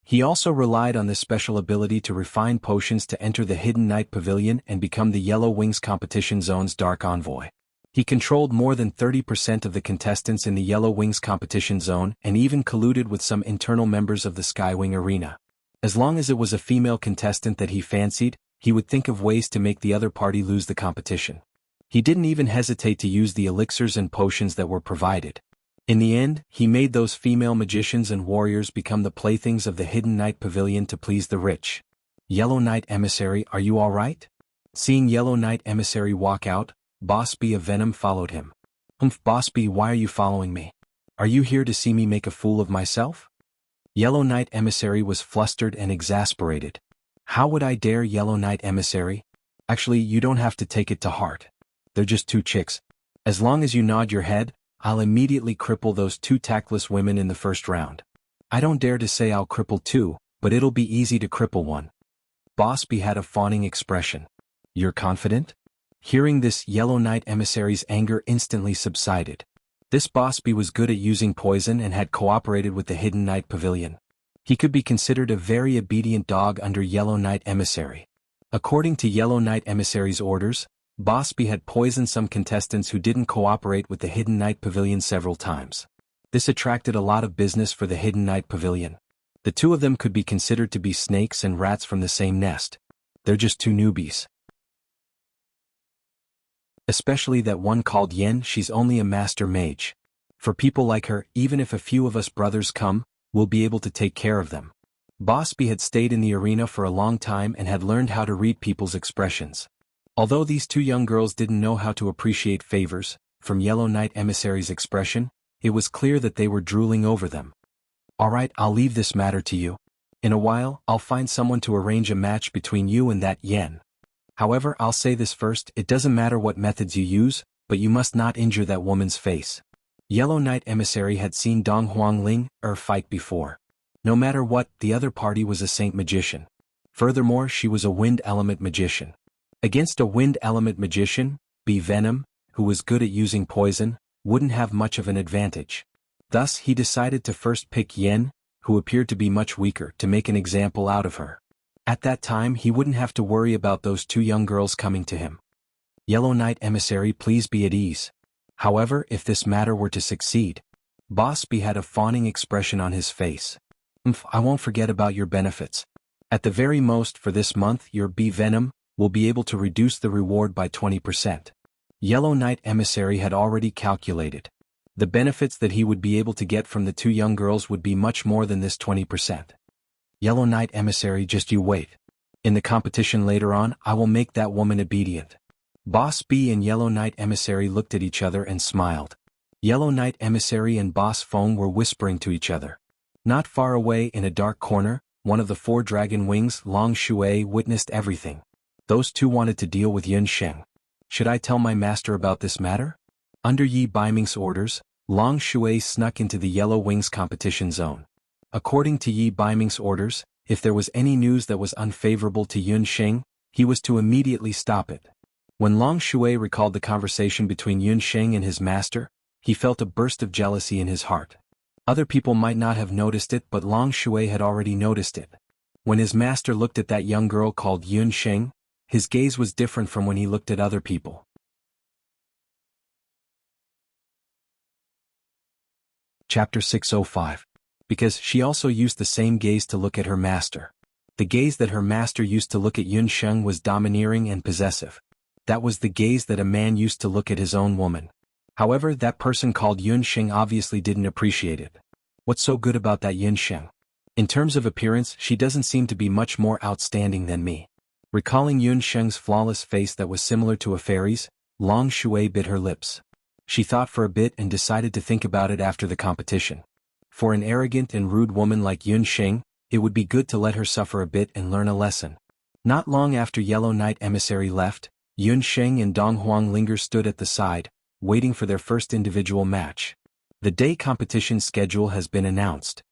He also relied on this special ability to refine potions to enter the Hidden Knight Pavilion and become the Yellow Wings competition zone's Dark Envoy. He controlled more than 30% of the contestants in the Yellow Wings competition zone and even colluded with some internal members of the Skywing arena. As long as it was a female contestant that he fancied, he would think of ways to make the other party lose the competition. He didn't even hesitate to use the elixirs and potions that were provided. In the end, he made those female magicians and warriors become the playthings of the Hidden Knight Pavilion to please the rich. Yellow Knight Emissary, are you all right? Seeing Yellow Knight Emissary walk out, Boss B of Venom followed him. Boss B, why are you following me? Are you here to see me make a fool of myself? Yellow Knight Emissary was flustered and exasperated. How would I dare, Yellow Knight Emissary? Actually, you don't have to take it to heart. They're just 2 chicks. As long as you nod your head, I'll immediately cripple those 2 tactless women in the first round. I don't dare to say I'll cripple 2, but it'll be easy to cripple 1. Boss B had a fawning expression. You're confident? Hearing this, Yellow Knight Emissary's anger instantly subsided. This Boss B was good at using poison and had cooperated with the Hidden Knight Pavilion. He could be considered a very obedient dog under Yellow Knight Emissary. According to Yellow Knight Emissary's orders, Boss B had poisoned some contestants who didn't cooperate with the Hidden Knight Pavilion several times. This attracted a lot of business for the Hidden Knight Pavilion. The 2 of them could be considered to be snakes and rats from the same nest. They're just 2 newbies. Especially that one called Yen, she's only a master mage. For people like her, even if a few of us brothers come, we'll be able to take care of them. Boss B had stayed in the arena for a long time and had learned how to read people's expressions. Although these 2 young girls didn't know how to appreciate favors, from Yellow Knight Emissary's expression, it was clear that they were drooling over them. Alright, I'll leave this matter to you. In a while, I'll find someone to arrange a match between you and that Yen. However, I'll say this first, it doesn't matter what methods you use, but you must not injure that woman's face. Yellow Knight Emissary had seen Dong Huangling fight before. No matter what, the other party was a saint magician. Furthermore, she was a wind element magician. Against a wind element magician, B Venom, who was good at using poison, wouldn't have much of an advantage. Thus he decided to first pick Yen, who appeared to be much weaker, to make an example out of her. At that time he wouldn't have to worry about those two young girls coming to him. Yellow Knight Emissary, please be at ease. However, if this matter were to succeed, Boss B had a fawning expression on his face. I won't forget about your benefits. At the very most for this month your B Venom will be able to reduce the reward by 20%. Yellow Knight Emissary had already calculated. The benefits that he would be able to get from the two young girls would be much more than this 20%. Yellow Knight Emissary, just you wait. In the competition later on, I will make that woman obedient. Boss B and Yellow Knight Emissary looked at each other and smiled. Yellow Knight Emissary and Boss Feng were whispering to each other. Not far away in a dark corner, one of the four dragon wings, Long Shui, witnessed everything. Those two wanted to deal with Yun Sheng. Should I tell my master about this matter? Under Yi Baiming's orders, Long Shui snuck into the Yellow Wings competition zone. According to Yi Baiming's orders, if there was any news that was unfavorable to Yun Sheng, he was to immediately stop it. When Long Shui recalled the conversation between Yun Sheng and his master, he felt a burst of jealousy in his heart. Other people might not have noticed it, but Long Shui had already noticed it. When his master looked at that young girl called Yun Sheng, his gaze was different from when he looked at other people. Chapter 605. Because she also used the same gaze to look at her master. The gaze that her master used to look at Yun Sheng was domineering and possessive. That was the gaze that a man used to look at his own woman. However, that person called Yun Sheng obviously didn't appreciate it. What's so good about that Yun Sheng? In terms of appearance, she doesn't seem to be much more outstanding than me. Recalling Yun Sheng's flawless face that was similar to a fairy's, Long Shui bit her lips. She thought for a bit and decided to think about it after the competition. For an arrogant and rude woman like Yun Sheng, it would be good to let her suffer a bit and learn a lesson. Not long after Yellow Knight Emissary left, Yun Sheng and Dong Huanglinger stood at the side, waiting for their first individual match. The day competition schedule has been announced.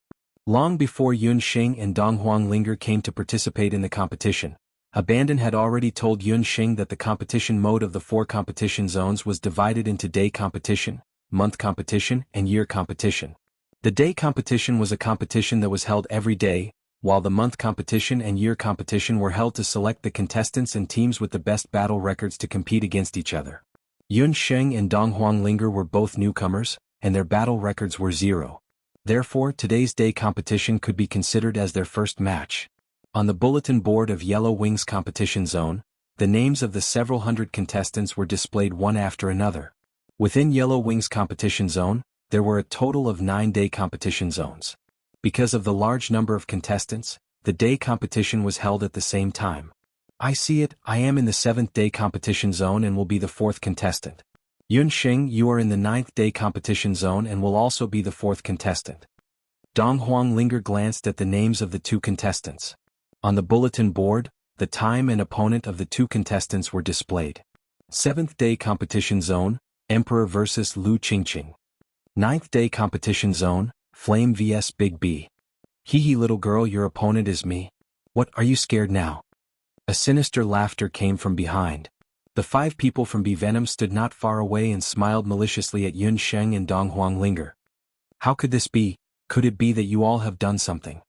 Long before Yun Sheng and Dong Huanglinger came to participate in the competition, Abandon had already told Yun Sheng that the competition mode of the four competition zones was divided into day competition, month competition, and year competition. The day competition was a competition that was held every day, while the month competition and year competition were held to select the contestants and teams with the best battle records to compete against each other. Yun Sheng and Dong Huanglinger were both newcomers, and their battle records were 0. Therefore, today's day competition could be considered as their first match. On the bulletin board of Yellow Wings competition zone, the names of the several hundred contestants were displayed one after another. Within Yellow Wings competition zone, there were a total of 9 day competition zones. Because of the large number of contestants, the day competition was held at the same time. I see it, I am in the 7th day competition zone and will be the 4th contestant. Yun Sheng, you are in the 9th day competition zone and will also be the 4th contestant. Dong Huanglinger glanced at the names of the two contestants. On the bulletin board, the time and opponent of the two contestants were displayed. 7th day competition zone, Emperor vs. Lu Qingqing. 9th day competition zone, Flame vs Big B. Hee hee little girl, your opponent is me. What, are you scared now? A sinister laughter came from behind. The 5 people from B Venom stood not far away and smiled maliciously at Yun Sheng and Dong Huanglinger. How could this be? Could it be that you all have done something?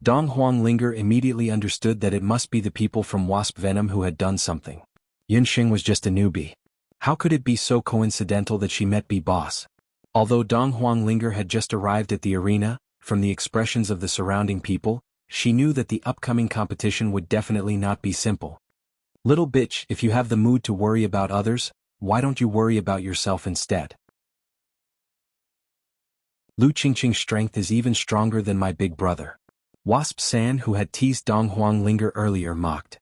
Dong Huanglinger immediately understood that it must be the people from Wasp Venom who had done something. Yun Sheng was just a newbie. How could it be so coincidental that she met B-Boss? Although Dong Huanglinger had just arrived at the arena, from the expressions of the surrounding people, she knew that the upcoming competition would definitely not be simple. Little bitch, if you have the mood to worry about others, why don't you worry about yourself instead? Lu Qingqing's strength is even stronger than my big brother. Wasp San, who had teased Dong Huanglinger earlier, mocked.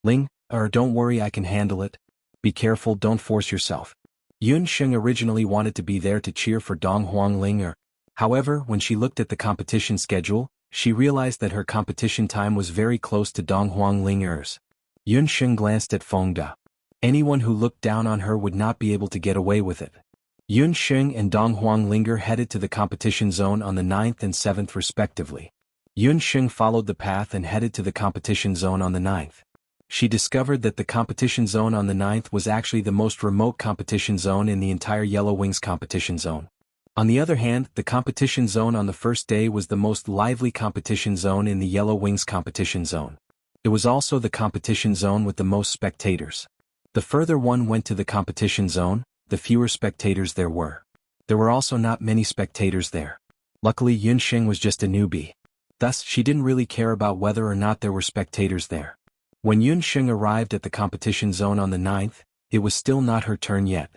Ling, don't worry, I can handle it. Be careful, don't force yourself. Yun Sheng originally wanted to be there to cheer for Dong Huanglinger. However, when she looked at the competition schedule, she realized that her competition time was very close to Dong Huanglinger's. Yun Sheng glanced at Feng Da. Anyone who looked down on her would not be able to get away with it. Yun Sheng and Dong Huanglinger headed to the competition zone on the 9th and 7th respectively. Yun Sheng followed the path and headed to the competition zone on the 9th. She discovered that the competition zone on the 9th was actually the most remote competition zone in the entire Yellow Wings competition zone. On the other hand, the competition zone on the first day was the most lively competition zone in the Yellow Wings competition zone. It was also the competition zone with the most spectators. The further one went to the competition zone, the fewer spectators there were. There were also not many spectators there. Luckily, Yunxing was just a newbie. Thus, she didn't really care about whether or not there were spectators there. When Yunxing arrived at the competition zone on the 9th, it was still not her turn yet.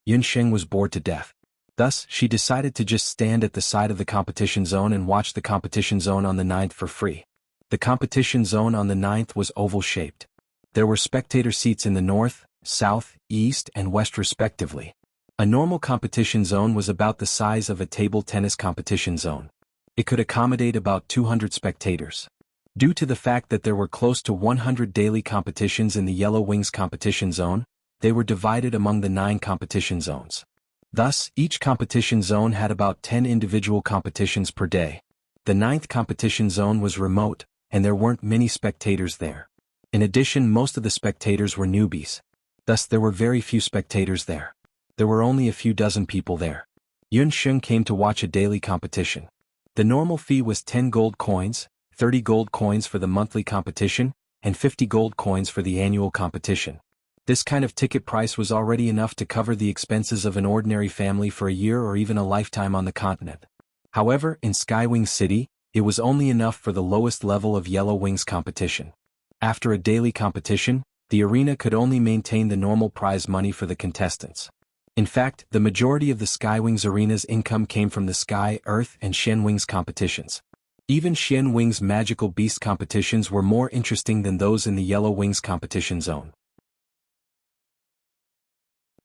Yunxing was bored to death. Thus, she decided to just stand at the side of the competition zone and watch the competition zone on the 9th for free. The competition zone on the 9th was oval-shaped. There were spectator seats in the north, south, east, and west respectively. A normal competition zone was about the size of a table tennis competition zone. It could accommodate about 200 spectators. Due to the fact that there were close to 100 daily competitions in the Yellow Wings competition zone, they were divided among the 9 competition zones. Thus, each competition zone had about 10 individual competitions per day. The 9th competition zone was remote, and there weren't many spectators there. In addition, most of the spectators were newbies. Thus, there were very few spectators there. There were only a few dozen people there. Yunxing came to watch a daily competition. The normal fee was 10 gold coins, 30 gold coins for the monthly competition, and 50 gold coins for the annual competition. This kind of ticket price was already enough to cover the expenses of an ordinary family for a year or even a lifetime on the continent. However, in Skywing City, it was only enough for the lowest level of Yellow Wings competition. After a daily competition, the arena could only maintain the normal prize money for the contestants. In fact, the majority of the Skywings arena's income came from the Sky, Earth, and Shen Wings competitions. Even Shen Wings magical beast competitions were more interesting than those in the Yellow Wings competition zone.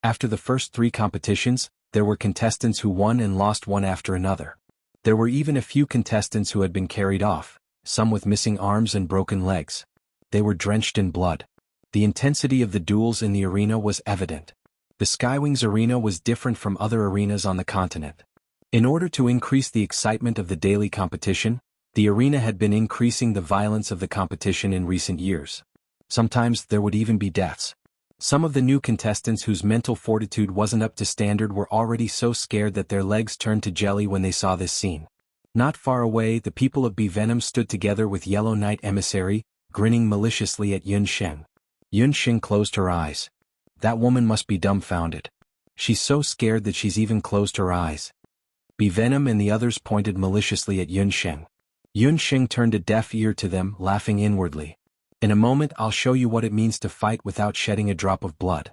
After the first 3 competitions, there were contestants who won and lost one after another. There were even a few contestants who had been carried off, some with missing arms and broken legs. They were drenched in blood. The intensity of the duels in the arena was evident. The Skywings arena was different from other arenas on the continent. In order to increase the excitement of the daily competition, the arena had been increasing the violence of the competition in recent years. Sometimes there would even be deaths. Some of the new contestants whose mental fortitude wasn't up to standard were already so scared that their legs turned to jelly when they saw this scene. Not far away, the people of Bee Venom stood together with Yellow Knight Emissary, grinning maliciously at Yunxing. Yunxing closed her eyes. That woman must be dumbfounded. She's so scared that she's even closed her eyes. Bee Venom and the others pointed maliciously at Yunxing. Yunxing turned a deaf ear to them, laughing inwardly. In a moment I'll show you what it means to fight without shedding a drop of blood.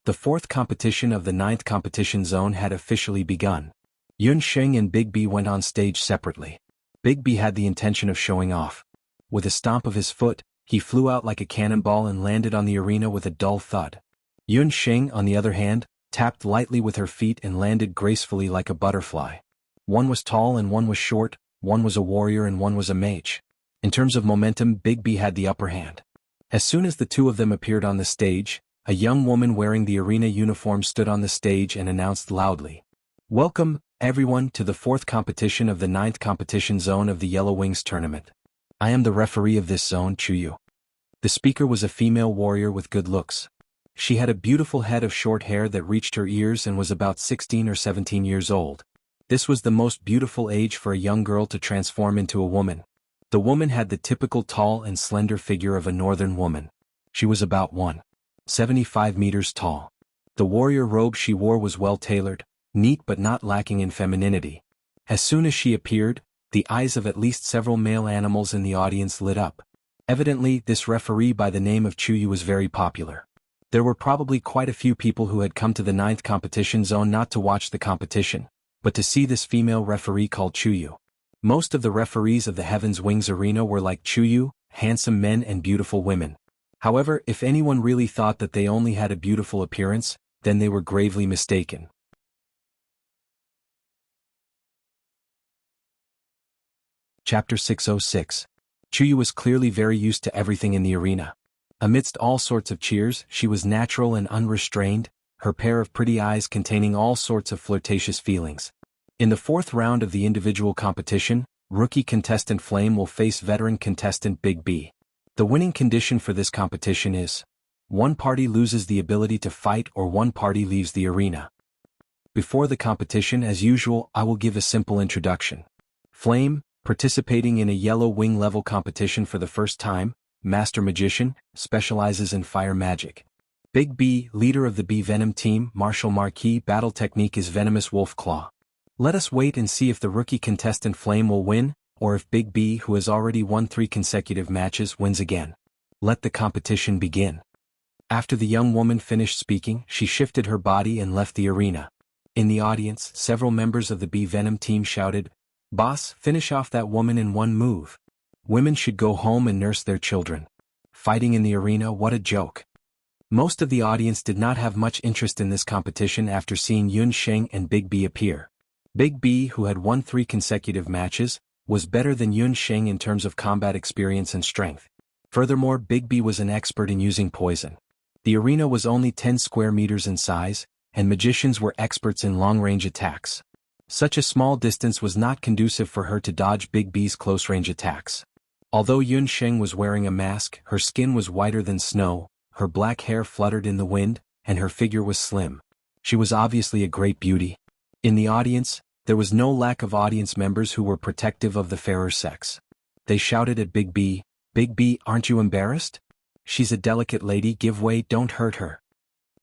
The 4th competition of the 9th competition zone had officially begun. Yunxing and Big B went on stage separately. Big B had the intention of showing off. With a stomp of his foot, he flew out like a cannonball and landed on the arena with a dull thud. Yunxing, on the other hand, tapped lightly with her feet and landed gracefully like a butterfly. One was tall and one was short, one was a warrior and one was a mage. In terms of momentum, Big B had the upper hand. As soon as the two of them appeared on the stage, a young woman wearing the arena uniform stood on the stage and announced loudly, "Welcome, everyone, to the 4th competition of the 9th competition zone of the Yellow Wings tournament. I am the referee of this zone, Chuyu." The speaker was a female warrior with good looks. She had a beautiful head of short hair that reached her ears and was about 16 or 17 years old. This was the most beautiful age for a young girl to transform into a woman. The woman had the typical tall and slender figure of a northern woman. She was about 1.75 meters tall. The warrior robe she wore was well-tailored, neat but not lacking in femininity. As soon as she appeared, the eyes of at least several male animals in the audience lit up. Evidently, this referee by the name of Chuyu was very popular. There were probably quite a few people who had come to the 9th competition zone not to watch the competition, but to see this female referee called Chuyu. Most of the referees of the Heaven's Wings arena were like Chuyu, handsome men and beautiful women. However, if anyone really thought that they only had a beautiful appearance, then they were gravely mistaken. Chapter 606. Chuyu was clearly very used to everything in the arena. Amidst all sorts of cheers, she was natural and unrestrained, her pair of pretty eyes containing all sorts of flirtatious feelings. In the 4th round of the individual competition, rookie contestant Flame will face veteran contestant Big B. The winning condition for this competition is: one party loses the ability to fight or one party leaves the arena. Before the competition, as usual, I will give a simple introduction. Flame, participating in a yellow wing level competition for the first time, Master Magician, specializes in fire magic. Big B, leader of the Bee Venom team, Martial Marquis, battle technique is Venomous Wolf Claw. Let us wait and see if the rookie contestant Flame will win, or if Big B, who has already won 3 consecutive matches, wins again. Let the competition begin. After the young woman finished speaking, she shifted her body and left the arena. In the audience, several members of the Bee Venom team shouted, "Boss, finish off that woman in one move. Women should go home and nurse their children. Fighting in the arena, what a joke." Most of the audience did not have much interest in this competition after seeing Yun Sheng and Big B appear. Big B, who had won 3 consecutive matches, was better than Yun Sheng in terms of combat experience and strength. Furthermore, Big B was an expert in using poison. The arena was only 10 square meters in size, and magicians were experts in long-range attacks. Such a small distance was not conducive for her to dodge Big B's close-range attacks. Although Yun Sheng was wearing a mask, her skin was whiter than snow, her black hair fluttered in the wind, and her figure was slim. She was obviously a great beauty. In the audience, there was no lack of audience members who were protective of the fairer sex. They shouted at Big B, "Big B, aren't you embarrassed? She's a delicate lady, give way, don't hurt her."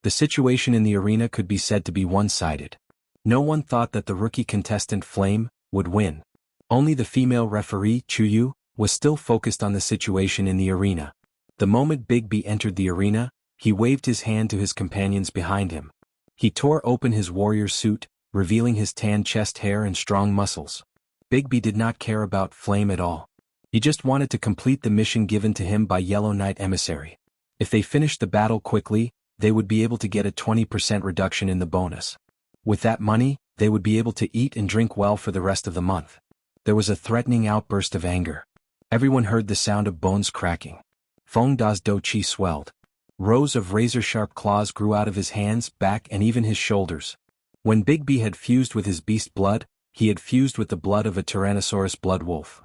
The situation in the arena could be said to be one-sided. No one thought that the rookie contestant Flame would win. Only the female referee, Chuyu, was still focused on the situation in the arena. The moment Big B entered the arena, he waved his hand to his companions behind him. He tore open his warrior suit, revealing his tan chest hair and strong muscles. Big B did not care about Flame at all. He just wanted to complete the mission given to him by Yellow Knight Emissary. If they finished the battle quickly, they would be able to get a 20% reduction in the bonus. With that money, they would be able to eat and drink well for the rest of the month. There was a threatening outburst of anger. Everyone heard the sound of bones cracking. Feng Da's do chi swelled. Rows of razor-sharp claws grew out of his hands, back, and even his shoulders. When Big B had fused with his beast blood, he had fused with the blood of a Tyrannosaurus blood wolf.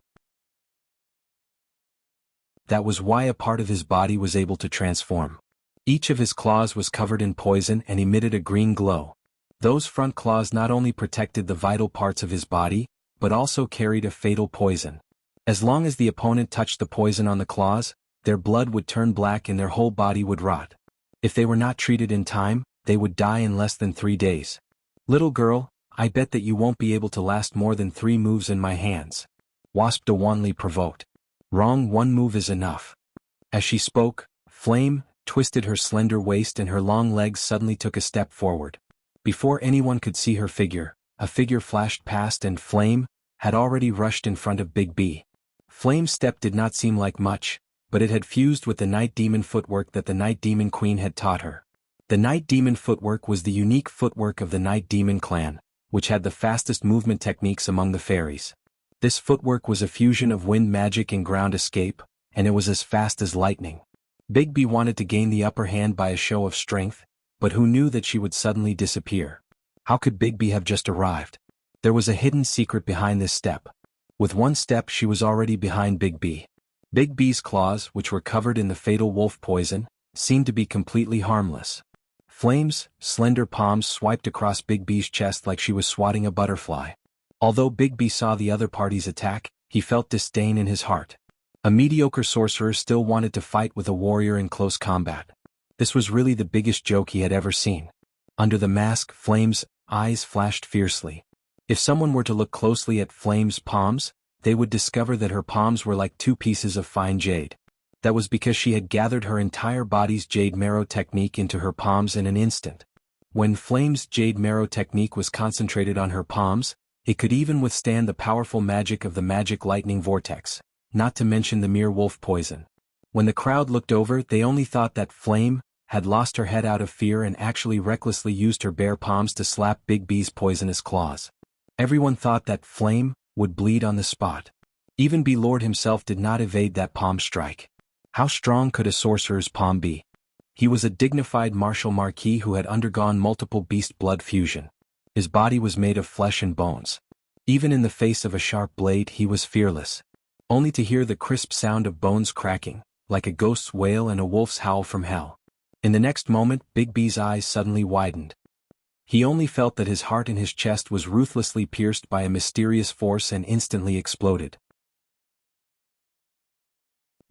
That was why a part of his body was able to transform. Each of his claws was covered in poison and emitted a green glow. Those front claws not only protected the vital parts of his body, but also carried a fatal poison. As long as the opponent touched the poison on the claws, their blood would turn black and their whole body would rot. If they were not treated in time, they would die in less than 3 days. "Little girl, I bet that you won't be able to last more than 3 moves in my hands." Wasp de Wanli provoked. "Wrong, 1 move is enough." As she spoke, Flame twisted her slender waist and her long legs suddenly took a step forward. Before anyone could see her figure, a figure flashed past and Flame had already rushed in front of Big B. Flame's step did not seem like much, but it had fused with the Night Demon footwork that the Night Demon Queen had taught her. The Night Demon footwork was the unique footwork of the Night Demon clan, which had the fastest movement techniques among the fairies. This footwork was a fusion of wind magic and ground escape, and it was as fast as lightning. Big B wanted to gain the upper hand by a show of strength, but who knew that she would suddenly disappear? How could Big B have just arrived? There was a hidden secret behind this step. With 1 step she was already behind Big B. Big B's claws, which were covered in the fatal wolf poison, seemed to be completely harmless. Flame's slender palms swiped across Big B's chest like she was swatting a butterfly. Although Big B saw the other party's attack, he felt disdain in his heart. A mediocre sorcerer still wanted to fight with a warrior in close combat. This was really the biggest joke he had ever seen. Under the mask, Flame's eyes flashed fiercely. If someone were to look closely at Flame's palms, they would discover that her palms were like 2 pieces of fine jade. That was because she had gathered her entire body's jade marrow technique into her palms in an instant. When Flame's jade marrow technique was concentrated on her palms, it could even withstand the powerful magic of the magic lightning vortex, not to mention the mere wolf poison. When the crowd looked over, they only thought that Flame had lost her head out of fear and actually recklessly used her bare palms to slap Big B's poisonous claws. Everyone thought that Flame would bleed on the spot. Even B-Lord himself did not evade that palm strike. How strong could a sorcerer's palm be? He was a dignified martial marquis who had undergone multiple beast blood fusion. His body was made of flesh and bones. Even in the face of a sharp blade he was fearless. Only to hear the crisp sound of bones cracking, like a ghost's wail and a wolf's howl from hell. In the next moment, Big B's eyes suddenly widened. He only felt that his heart in his chest was ruthlessly pierced by a mysterious force and instantly exploded.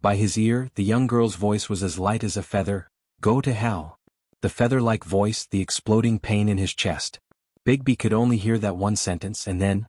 By his ear, the young girl's voice was as light as a feather. "Go to hell." The feather-like voice, the exploding pain in his chest. Bigby could only hear that one sentence, and then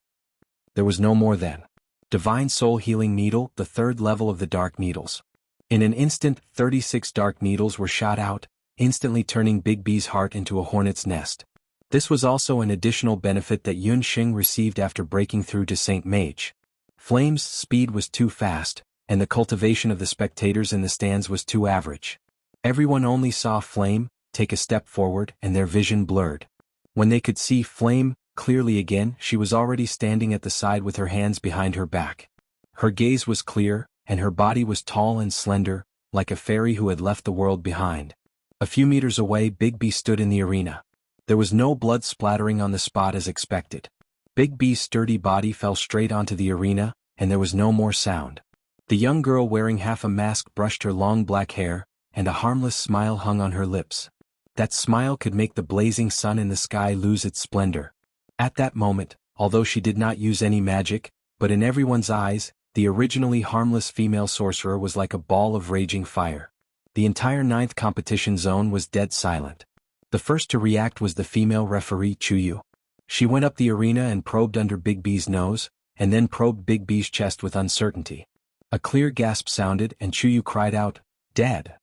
there was no more then. Divine Soul Healing Needle, the third level of the Dark Needles. In an instant, 36 dark needles were shot out, instantly turning Bigby's heart into a hornet's nest. This was also an additional benefit that Yunxing received after breaking through to Saint Mage. Flame's speed was too fast, and the cultivation of the spectators in the stands was too average. Everyone only saw Flame take a step forward, and their vision blurred. When they could see Flame clearly again, she was already standing at the side with her hands behind her back. Her gaze was clear, and her body was tall and slender, like a fairy who had left the world behind. A few meters away, Bigby stood in the arena. There was no blood splattering on the spot as expected. Bigby's sturdy body fell straight onto the arena, and there was no more sound. The young girl wearing half a mask brushed her long black hair, and a harmless smile hung on her lips. That smile could make the blazing sun in the sky lose its splendor. At that moment, although she did not use any magic, but in everyone's eyes, the originally harmless female sorcerer was like a ball of raging fire. The entire 9th competition zone was dead silent. The first to react was the female referee Chuyu. She went up the arena and probed under Bigby's nose, and then probed Bigby's chest with uncertainty. A clear gasp sounded, and Chuyu cried out, "Dead."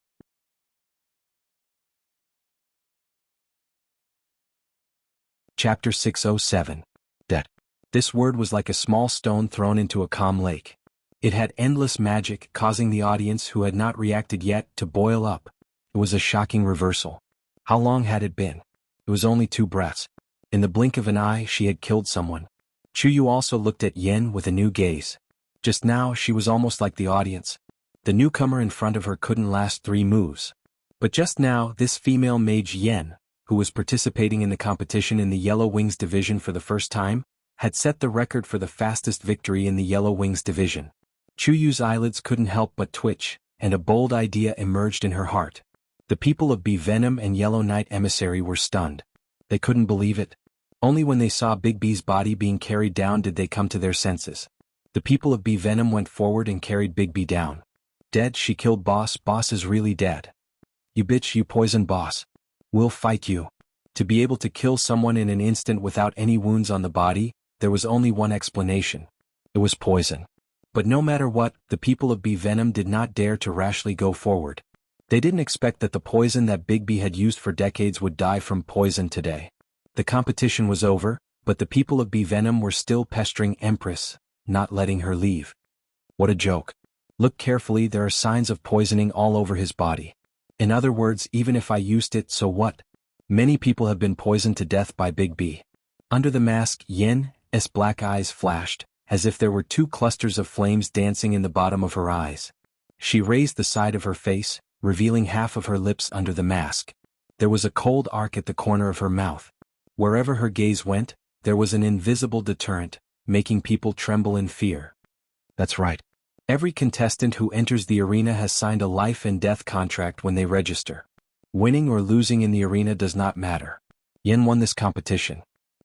Chapter 607. Dead. This word was like a small stone thrown into a calm lake. It had endless magic, causing the audience who had not reacted yet to boil up. It was a shocking reversal. How long had it been? It was only 2 breaths. In the blink of an eye, she had killed someone. Chuyu also looked at Yen with a new gaze. Just now, she was almost like the audience. The newcomer in front of her couldn't last 3 moves. But just now, this female mage Yen, who was participating in the competition in the Yellow Wings division for the first time, had set the record for the fastest victory in the Yellow Wings division. Chuyu's eyelids couldn't help but twitch, and a bold idea emerged in her heart. The people of Bee Venom and Yellow Knight Emissary were stunned. They couldn't believe it. Only when they saw Big B's body being carried down did they come to their senses. The people of Bee Venom went forward and carried Big B down. "Dead, she killed boss. Boss is really dead. You bitch, you poison boss. We'll fight you." To be able to kill someone in an instant without any wounds on the body, there was only one explanation. It was poison. But no matter what, the people of Bee Venom did not dare to rashly go forward. They didn't expect that the poison that Big B had used for decades would die from poison today. The competition was over, but the people of Bee Venom were still pestering Empress, not letting her leave. What a joke. Look carefully, there are signs of poisoning all over his body. In other words, even if I used it, so what? Many people have been poisoned to death by Big B. Under the mask, Yen's black eyes flashed, as if there were 2 clusters of flames dancing in the bottom of her eyes. She raised the side of her face, revealing half of her lips under the mask. There was a cold arc at the corner of her mouth. Wherever her gaze went, there was an invisible deterrent, making people tremble in fear. That's right. Every contestant who enters the arena has signed a life and death contract when they register. Winning or losing in the arena does not matter. Yen won this competition.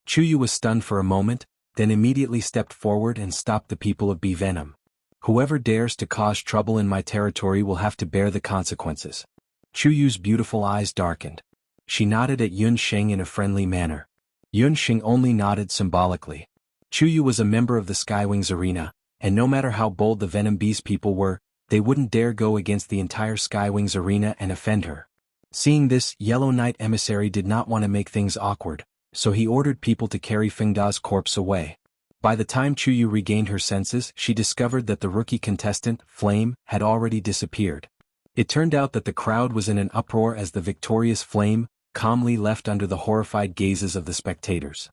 Chuyu was stunned for a moment, then immediately stepped forward and stopped the people of Bee Venom. "Whoever dares to cause trouble in my territory will have to bear the consequences." Chuyu's beautiful eyes darkened. She nodded at Yunxing in a friendly manner. Yunxing only nodded symbolically. Chuyu was a member of the Skywings arena, and no matter how bold the Venom Bees people were, they wouldn't dare go against the entire Skywings arena and offend her. Seeing this, Yellow Knight Emissary did not want to make things awkward, so he ordered people to carry Fengda's corpse away. By the time Chuyu regained her senses, she discovered that the rookie contestant, Flame, had already disappeared. It turned out that the crowd was in an uproar as the victorious Flame calmly left under the horrified gazes of the spectators.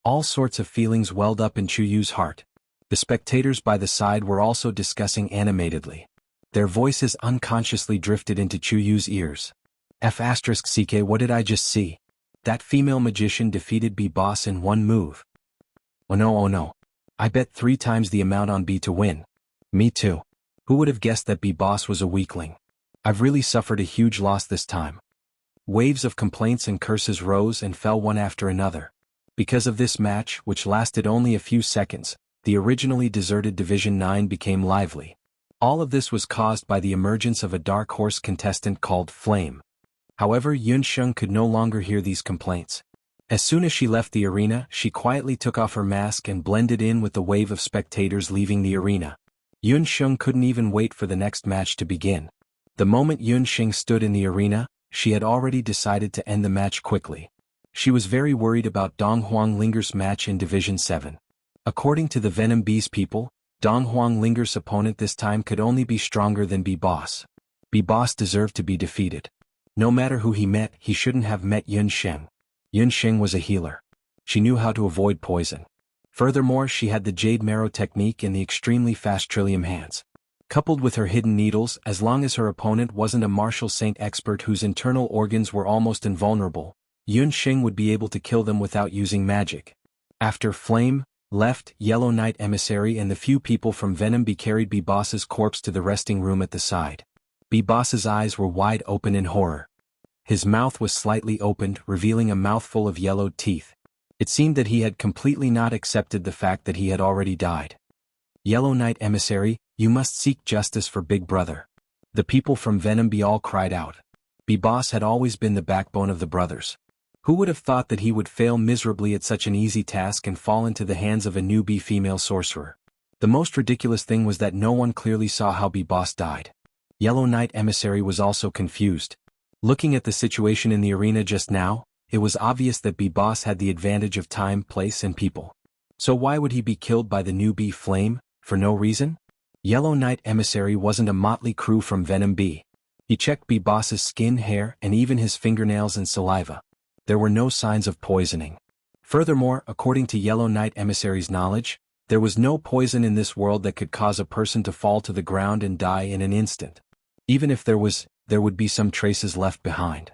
All sorts of feelings welled up in Chuyu's heart. The spectators by the side were also discussing animatedly. Their voices unconsciously drifted into Chuyu's ears. "F***CK, what did I just see? That female magician defeated B boss in 1 move. Oh no. I bet 3 times the amount on B to win." "Me too. Who would have guessed that B-Boss was a weakling? I've really suffered a huge loss this time. Waves of complaints and curses rose and fell one after another. Because of this match, which lasted only a few seconds, the originally deserted Division 9 became lively. All of this was caused by the emergence of a dark horse contestant called Flame. However, Yunsheng could no longer hear these complaints. As soon as she left the arena, she quietly took off her mask and blended in with the wave of spectators leaving the arena. Yunsheng couldn't even wait for the next match to begin. The moment Yunsheng stood in the arena, she had already decided to end the match quickly. She was very worried about Dong Huanglinger's match in Division 7. According to the Venom Beast people, Dong Huanglinger's opponent this time could only be stronger than B-Boss. B-Boss deserved to be defeated. No matter who he met, he shouldn't have met Yunsheng. Yunsheng was a healer. She knew how to avoid poison. Furthermore, she had the Jade Marrow technique and the extremely fast Trillium hands. Coupled with her hidden needles, as long as her opponent wasn't a martial saint expert whose internal organs were almost invulnerable, Yunsheng would be able to kill them without using magic. After Flame left, Yellow Knight Emissary and the few people from Venom B carried B-Boss's corpse to the resting room at the side. B-Boss's eyes were wide open in horror. His mouth was slightly opened, revealing a mouthful of yellowed teeth. It seemed that he had completely not accepted the fact that he had already died. Yellow Knight Emissary, you must seek justice for Big Brother. The people from Venom B all cried out. B-Boss had always been the backbone of the brothers. Who would have thought that he would fail miserably at such an easy task and fall into the hands of a newbie female sorcerer? The most ridiculous thing was that no one clearly saw how B-Boss died. Yellow Knight Emissary was also confused. Looking at the situation in the arena just now, it was obvious that B-Boss had the advantage of time, place and people. So why would he be killed by the newbie Flame, for no reason? Yellow Knight Emissary wasn't a motley crew from Venom B. He checked B-Boss's skin, hair, and even his fingernails and saliva. There were no signs of poisoning. Furthermore, according to Yellow Knight Emissary's knowledge, there was no poison in this world that could cause a person to fall to the ground and die in an instant. Even if there would be some traces left behind.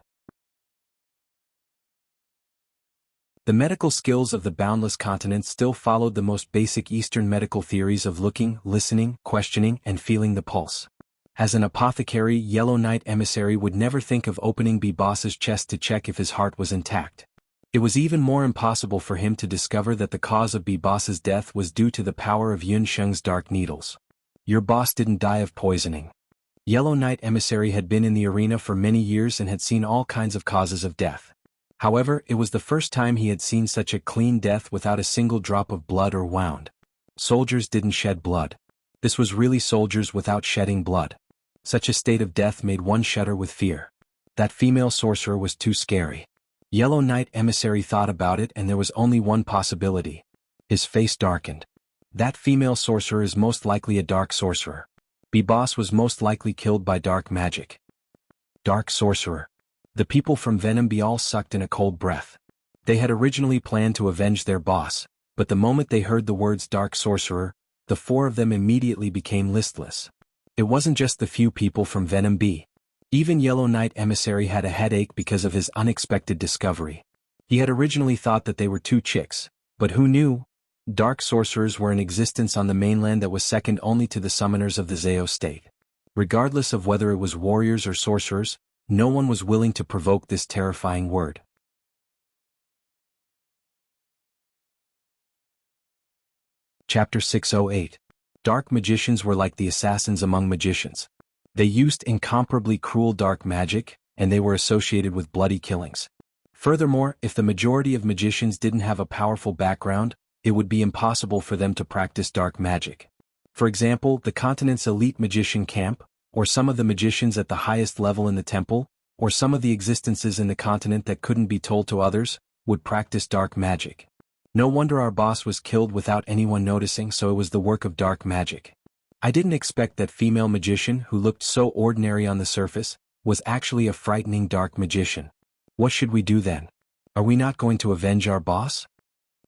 The medical skills of the Boundless Continent still followed the most basic Eastern medical theories of looking, listening, questioning, and feeling the pulse. As an apothecary, Yellow Knight Emissary would never think of opening B-Boss's chest to check if his heart was intact. It was even more impossible for him to discover that the cause of B-Boss's death was due to the power of Yunsheng's dark needles. Your boss didn't die of poisoning. Yellow Knight Emissary had been in the arena for many years and had seen all kinds of causes of death. However, it was the first time he had seen such a clean death without a single drop of blood or wound. Soldiers didn't shed blood. This was really soldiers without shedding blood. Such a state of death made one shudder with fear. That female sorcerer was too scary. Yellow Knight Emissary thought about it and there was only one possibility. His face darkened. That female sorcerer is most likely a dark sorcerer. B-Boss was most likely killed by dark magic. Dark sorcerer. The people from Venom B all sucked in a cold breath. They had originally planned to avenge their boss, but the moment they heard the words dark sorcerer, the four of them immediately became listless. It wasn't just the few people from Venom B. Even Yellow Knight Emissary had a headache because of his unexpected discovery. He had originally thought that they were two chicks, but who knew? Dark sorcerers were in existence on the mainland that was second only to the summoners of the Zao state. Regardless of whether it was warriors or sorcerers, no one was willing to provoke this terrifying word. Chapter 608. Dark magicians were like the assassins among magicians. They used incomparably cruel dark magic, and they were associated with bloody killings. Furthermore, if the majority of magicians didn't have a powerful background, it would be impossible for them to practice dark magic. For example, the continent's elite magician camp, or some of the magicians at the highest level in the temple, or some of the existences in the continent that couldn't be told to others, would practice dark magic. No wonder our boss was killed without anyone noticing, so it was the work of dark magic. I didn't expect that female magician who looked so ordinary on the surface, was actually a frightening dark magician. What should we do then? Are we not going to avenge our boss?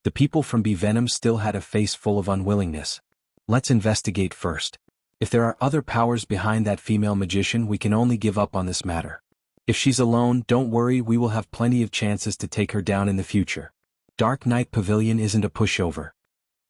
The people from B Venom still had a face full of unwillingness. Let's investigate first. If there are other powers behind that female magician, we can only give up on this matter. If she's alone, don't worry, we will have plenty of chances to take her down in the future. Dark Knight Pavilion isn't a pushover.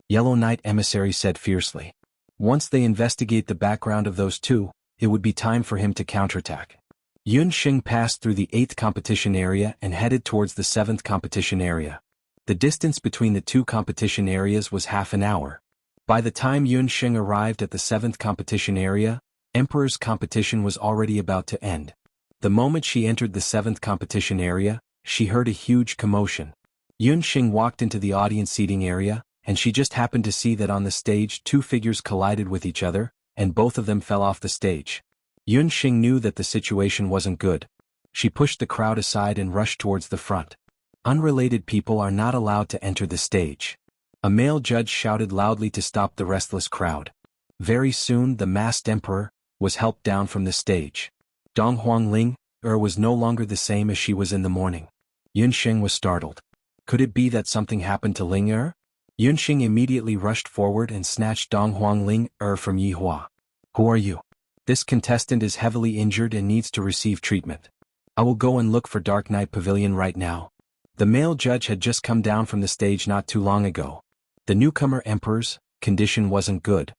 Yellow Knight Emissary said fiercely. Once they investigate the background of those two, it would be time for him to counterattack. Yun Xing passed through the 8th competition area and headed towards the 7th competition area. The distance between the two competition areas was half an hour. By the time Yun Xing arrived at the 7th competition area, Emperor's competition was already about to end. The moment she entered the 7th competition area, she heard a huge commotion. Yun Xing walked into the audience seating area, and she just happened to see that on the stage 2 figures collided with each other, and both of them fell off the stage. Yun Xing knew that the situation wasn't good. She pushed the crowd aside and rushed towards the front. Unrelated people are not allowed to enter the stage. A male judge shouted loudly to stop the restless crowd. Very soon the masked emperor was helped down from the stage. Donghuang Ling was no longer the same as she was in the morning. Yun Xing was startled. Could it be that something happened to Ling Er? Yun Xing immediately rushed forward and snatched Donghuang Ling from Yi Hua. Who are you? This contestant is heavily injured and needs to receive treatment. I will go and look for Dark Knight Pavilion right now. The male judge had just come down from the stage not too long ago. The newcomer emperor's condition wasn't good.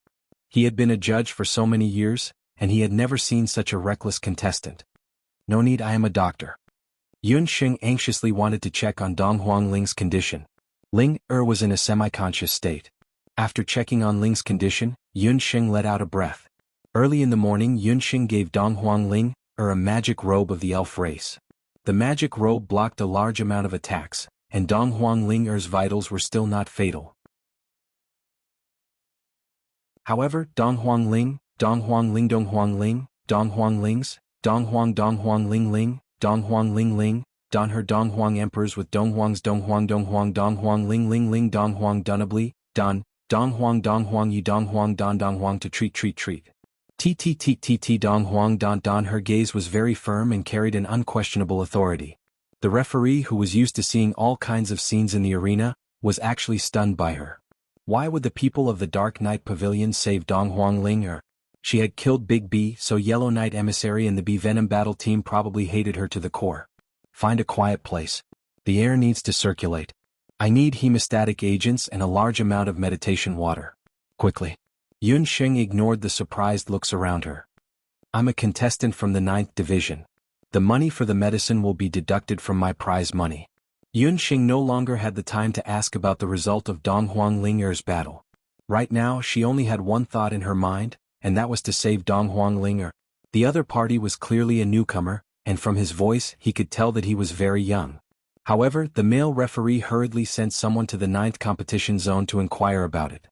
He had been a judge for so many years, and he had never seen such a reckless contestant. No need, I am a doctor. Yun Xing anxiously wanted to check on Donghuang Ling's condition. Ling was in a semi-conscious state. After checking on Ling's condition, Yun Xing let out a breath. Early in the morning, Yun Xing gave Donghuang Ling a magic robe of the elf race. The magic robe blocked a large amount of attacks, and Donghuang Ling's vitals were still not fatal. However, Donghuang Ling, Donghuang Ling, Donghuang Ling, Donghuang Ling's, Donghuang Ling Ling, Donghuang Ling Ling, Her Donghuang Emperors with Donghuang's Donghuang Ling Ling Ling Donghuang Dunabli, Donghuang Yi Donghuang to treat. Donghuang her gaze was very firm and carried an unquestionable authority. The referee, who was used to seeing all kinds of scenes in the arena, was actually stunned by her. Why would the people of the Dark Knight Pavilion save Donghuang Ling? She had killed Big B, so Yellow Knight Emissary and the B Venom battle team probably hated her to the core. Find a quiet place. The air needs to circulate. I need hemostatic agents and a large amount of meditation water. Quickly. Yun Xing ignored the surprised looks around her. I'm a contestant from the 9th division. The money for the medicine will be deducted from my prize money. Yun Xing no longer had the time to ask about the result of Donghuang Ling's battle. Right now she only had one thought in her mind, and that was to save Donghuang Ling. The other party was clearly a newcomer, and from his voice he could tell that he was very young. However, the male referee hurriedly sent someone to the 9th competition zone to inquire about it.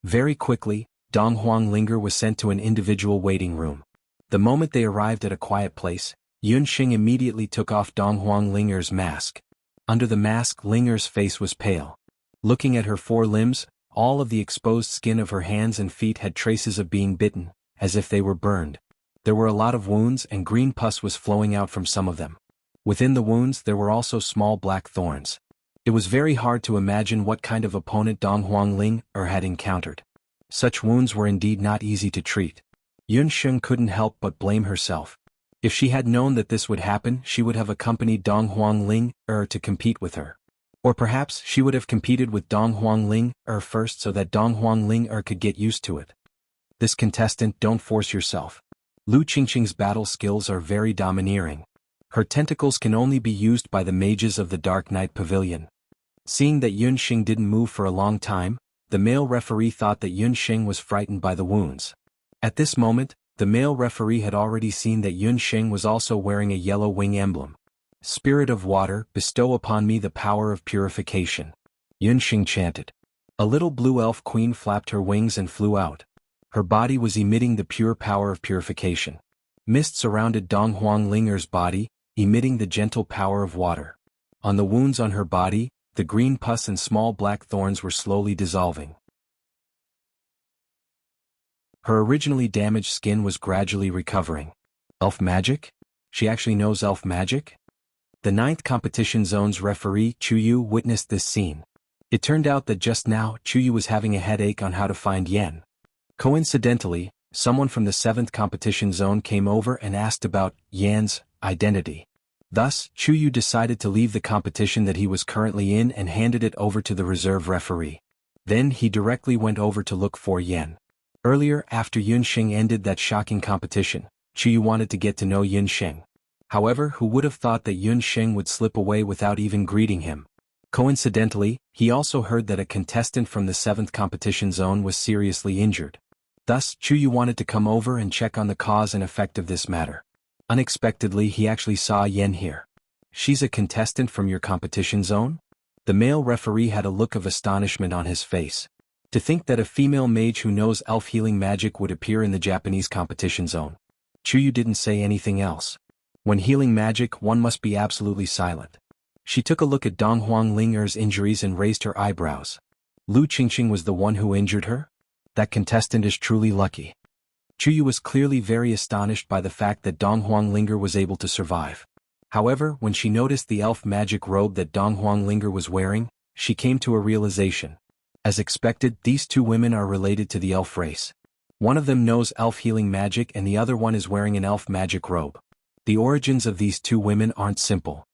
Very quickly, Donghuang Ling was sent to an individual waiting room. The moment they arrived at a quiet place, Yun Xing immediately took off Donghuang Ling's mask. Under the mask, Ling's face was pale. Looking at her 4 limbs, all of the exposed skin of her hands and feet had traces of being bitten, as if they were burned. There were a lot of wounds and green pus was flowing out from some of them. Within the wounds there were also small black thorns. It was very hard to imagine what kind of opponent Donghuang Ling had encountered. Such wounds were indeed not easy to treat. Yun Xing couldn't help but blame herself. If she had known that this would happen, she would have accompanied Donghuang Ling to compete with her. Or perhaps she would have competed with Donghuang Ling first so that Donghuang Ling could get used to it. This contestant, don't force yourself. Lu Qingqing's battle skills are very domineering. Her tentacles can only be used by the mages of the Dark Knight Pavilion. Seeing that Yun Xing didn't move for a long time, the male referee thought that Yun Xing was frightened by the wounds. At this moment, the male referee had already seen that Yun Xing was also wearing a yellow wing emblem. Spirit of water, bestow upon me the power of purification. Yun Xing chanted. A little blue elf queen flapped her wings and flew out. Her body was emitting the pure power of purification. Mist surrounded Donghuang Ling's body, emitting the gentle power of water. On the wounds on her body, the green pus and small black thorns were slowly dissolving. Her originally damaged skin was gradually recovering. Elf magic? She actually knows elf magic? The 9th competition zone's referee, Chuyu, witnessed this scene. It turned out that just now, Chuyu was having a headache on how to find Yen. Coincidentally, someone from the 7th competition zone came over and asked about Yan's identity. Thus, Chuyu decided to leave the competition that he was currently in and handed it over to the reserve referee. Then he directly went over to look for Yen. Earlier, after Yunsheng ended that shocking competition, Chuyu wanted to get to know Yunsheng. However, who would have thought that Yunsheng would slip away without even greeting him? Coincidentally, he also heard that a contestant from the 7th competition zone was seriously injured. Thus, Chuyu wanted to come over and check on the cause and effect of this matter. Unexpectedly, he actually saw Yen here. She's a contestant from your competition zone? The male referee had a look of astonishment on his face. To think that a female mage who knows elf healing magic would appear in the Japanese competition zone. Chuyu didn't say anything else. When healing magic, one must be absolutely silent. She took a look at Donghuang Ling'er's injuries and raised her eyebrows. Lu Qingqing was the one who injured her? That contestant is truly lucky. Chuyu was clearly very astonished by the fact that Donghuang Ling'er was able to survive. However, when she noticed the elf magic robe that Donghuang Ling'er was wearing, she came to a realization. As expected, these two women are related to the elf race. One of them knows elf healing magic and the other one is wearing an elf magic robe. The origins of these two women aren't simple.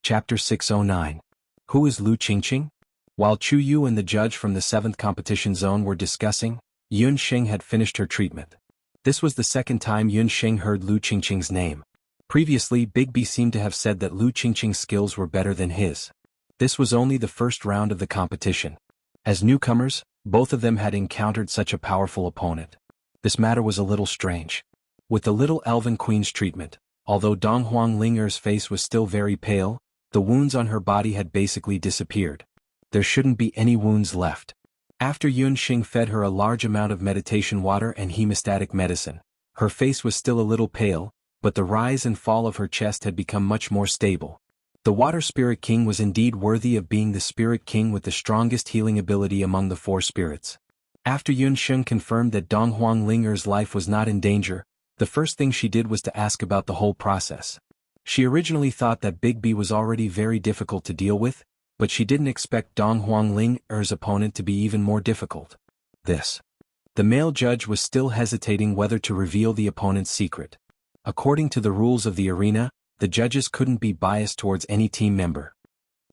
Chapter 609. Who is Lu Qingqing? While Chuyu and the judge from the 7th competition zone were discussing, Yunsheng had finished her treatment. This was the second time Yunsheng heard Lu Qingqing's name. Previously, Big B seemed to have said that Lu Qingqing's skills were better than his. This was only the first round of the competition. As newcomers, both of them had encountered such a powerful opponent. This matter was a little strange. With the little elven queen's treatment, although Donghuang Ling'er's face was still very pale, the wounds on her body had basically disappeared. There shouldn't be any wounds left. After Yunsheng fed her a large amount of meditation water and hemostatic medicine, her face was still a little pale, but the rise and fall of her chest had become much more stable. The Water Spirit King was indeed worthy of being the Spirit King with the strongest healing ability among the 4 spirits. After Yunsheng confirmed that Donghuang Ling'er's life was not in danger, the first thing she did was to ask about the whole process. She originally thought that Big B was already very difficult to deal with, but she didn't expect Donghuang Ling'er's opponent to be even more difficult. The male judge was still hesitating whether to reveal the opponent's secret. According to the rules of the arena, the judges couldn't be biased towards any team member.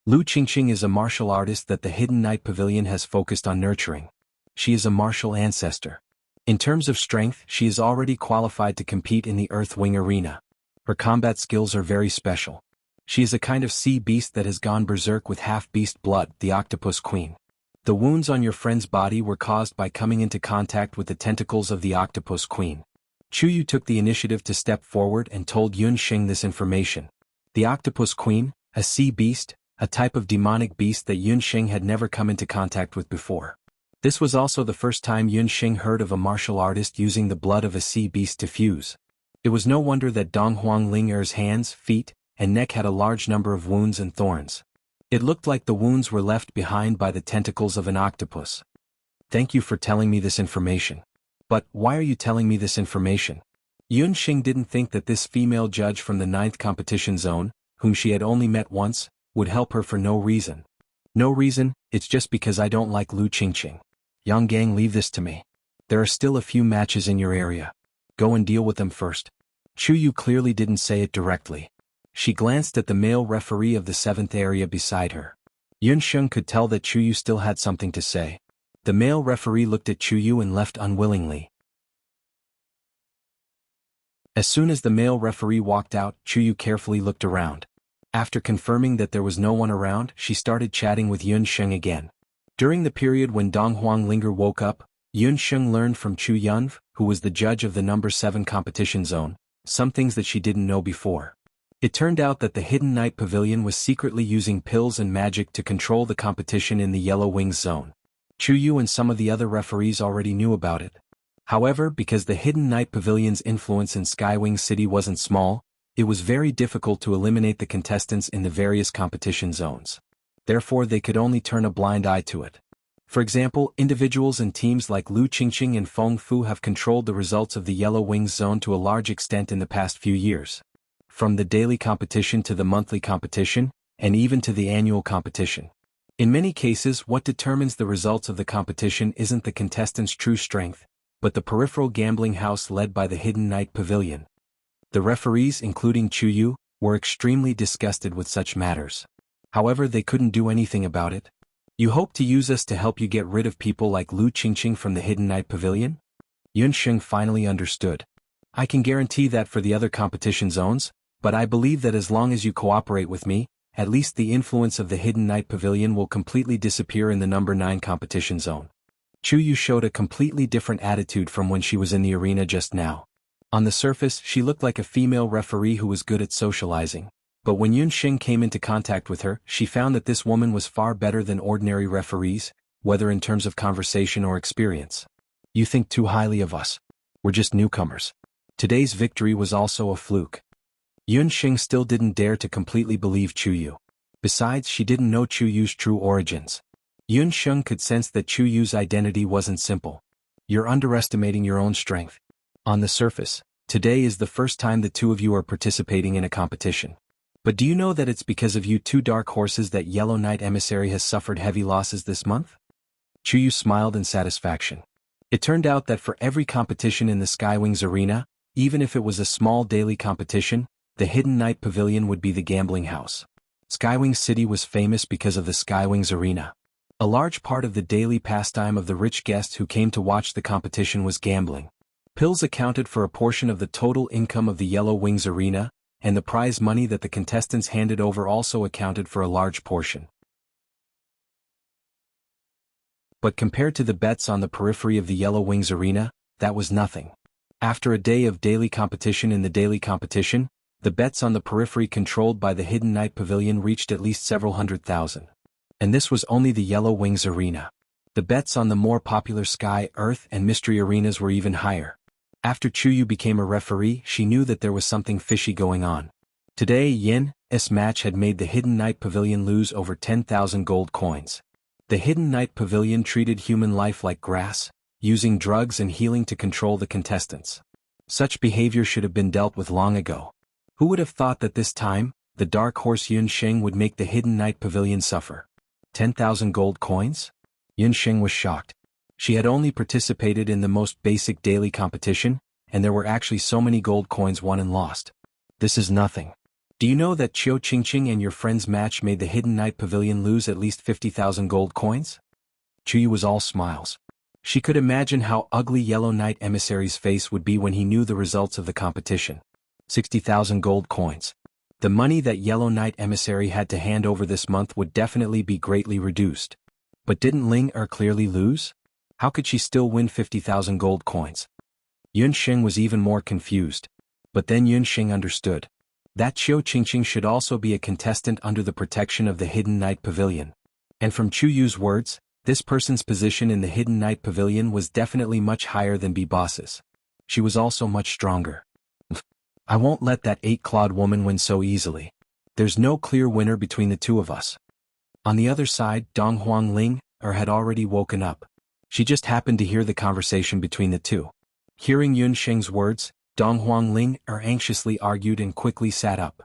Lu Qingqing is a martial artist that the Hidden Night Pavilion has focused on nurturing. She is a martial ancestor. In terms of strength, she is already qualified to compete in the Earth Wing arena. Her combat skills are very special. She is a kind of sea beast that has gone berserk with half-beast blood, the Octopus Queen. The wounds on your friend's body were caused by coming into contact with the tentacles of the Octopus Queen. Chuyu took the initiative to step forward and told Yunsheng this information. The Octopus Queen, a sea beast, a type of demonic beast that Yunsheng had never come into contact with before. This was also the first time Yunsheng heard of a martial artist using the blood of a sea beast to fuse. It was no wonder that Donghuang Ling'er's hands, feet, and neck had a large number of wounds and thorns. It looked like the wounds were left behind by the tentacles of an octopus. Thank you for telling me this information. But why are you telling me this information? Yunsheng didn't think that this female judge from the 9th competition zone, whom she had only met once, would help her for no reason. No reason, it's just because I don't like Lu Qingqing. Yang Gang, leave this to me. There are still a few matches in your area. Go and deal with them first. Chuyu clearly didn't say it directly. She glanced at the male referee of the 7th area beside her. Yunsheng could tell that Chuyu still had something to say. The male referee looked at Chuyu and left unwillingly. As soon as the male referee walked out, Chuyu carefully looked around. After confirming that there was no one around, she started chatting with Yunsheng again. During the period when Donghuang Ling'er woke up, Yunsheng learned from Chu Yunv, who was the judge of the number 7 competition zone, some things that she didn't know before. It turned out that the Hidden Night Pavilion was secretly using pills and magic to control the competition in the Yellow Wings zone. Chuyu and some of the other referees already knew about it. However, because the Hidden Night Pavilion's influence in Skywing City wasn't small, it was very difficult to eliminate the contestants in the various competition zones. Therefore, they could only turn a blind eye to it. For example, individuals and teams like Lu Qingqing and Feng Fu have controlled the results of the Yellow Wings zone to a large extent in the past few years. From the daily competition to the monthly competition, and even to the annual competition. In many cases, what determines the results of the competition isn't the contestant's true strength, but the peripheral gambling house led by the Hidden Night Pavilion. The referees, including Chuyu, were extremely disgusted with such matters. However, they couldn't do anything about it. You hope to use us to help you get rid of people like Lu Qingqing from the Hidden Night Pavilion? Yunsheng finally understood. I can guarantee that for the other competition zones, but I believe that as long as you cooperate with me, at least the influence of the Hidden Night Pavilion will completely disappear in the number 9 competition zone. Chu Yu showed a completely different attitude from when she was in the arena just now. On the surface, she looked like a female referee who was good at socializing. But when Yunsheng came into contact with her, she found that this woman was far better than ordinary referees, whether in terms of conversation or experience. You think too highly of us. We're just newcomers. Today's victory was also a fluke. Yunsheng still didn't dare to completely believe Chu Yu. Besides, she didn't know Chu Yu's true origins. Yunsheng could sense that Chu Yu's identity wasn't simple. You're underestimating your own strength. On the surface, today is the first time the two of you are participating in a competition. But do you know that it's because of you two dark horses that Yellow Knight Emissary has suffered heavy losses this month? Chu Yu smiled in satisfaction. It turned out that for every competition in the Skywings arena, even if it was a small daily competition, the Hidden Night Pavilion would be the gambling house. Skywings City was famous because of the Skywings arena. A large part of the daily pastime of the rich guests who came to watch the competition was gambling. Pills accounted for a portion of the total income of the Yellow Wings arena, and the prize money that the contestants handed over also accounted for a large portion. But compared to the bets on the periphery of the Yellow Wings arena, that was nothing. After a day of daily competition in the daily competition, the bets on the periphery controlled by the Hidden Night Pavilion reached at least several 100,000. And this was only the Yellow Wings arena. The bets on the more popular Sky, Earth, and Mystery arenas were even higher. After Chu Yu became a referee, she knew that there was something fishy going on. Today, Yin's match had made the Hidden Night Pavilion lose over 10,000 gold coins. The Hidden Night Pavilion treated human life like grass, using drugs and healing to control the contestants. Such behavior should have been dealt with long ago. Who would have thought that this time, the dark horse Yunsheng would make the Hidden Night Pavilion suffer? 10,000 gold coins? Yunsheng was shocked. She had only participated in the most basic daily competition, and there were actually so many gold coins won and lost. This is nothing. Do you know that Qiu Qingqing and your friend's match made the Hidden Night Pavilion lose at least 50,000 gold coins? Chu Yu was all smiles. She could imagine how ugly Yellow Knight Emissary's face would be when he knew the results of the competition. 60,000 gold coins. The money that Yellow Knight Emissary had to hand over this month would definitely be greatly reduced. But didn't Ling clearly lose? How could she still win 50,000 gold coins? Yunsheng was even more confused. But then Yunsheng understood. That Qiu Qingqing should also be a contestant under the protection of the Hidden Night Pavilion. And from Chu Yu's words, this person's position in the Hidden Night Pavilion was definitely much higher than B-Boss's. She was also much stronger. I won't let that 8-clawed woman win so easily. There's no clear winner between the two of us. On the other side, Donghuang Ling had already woken up. She just happened to hear the conversation between the two. Hearing Yunsheng's words, Donghuang Ling anxiously argued and quickly sat up.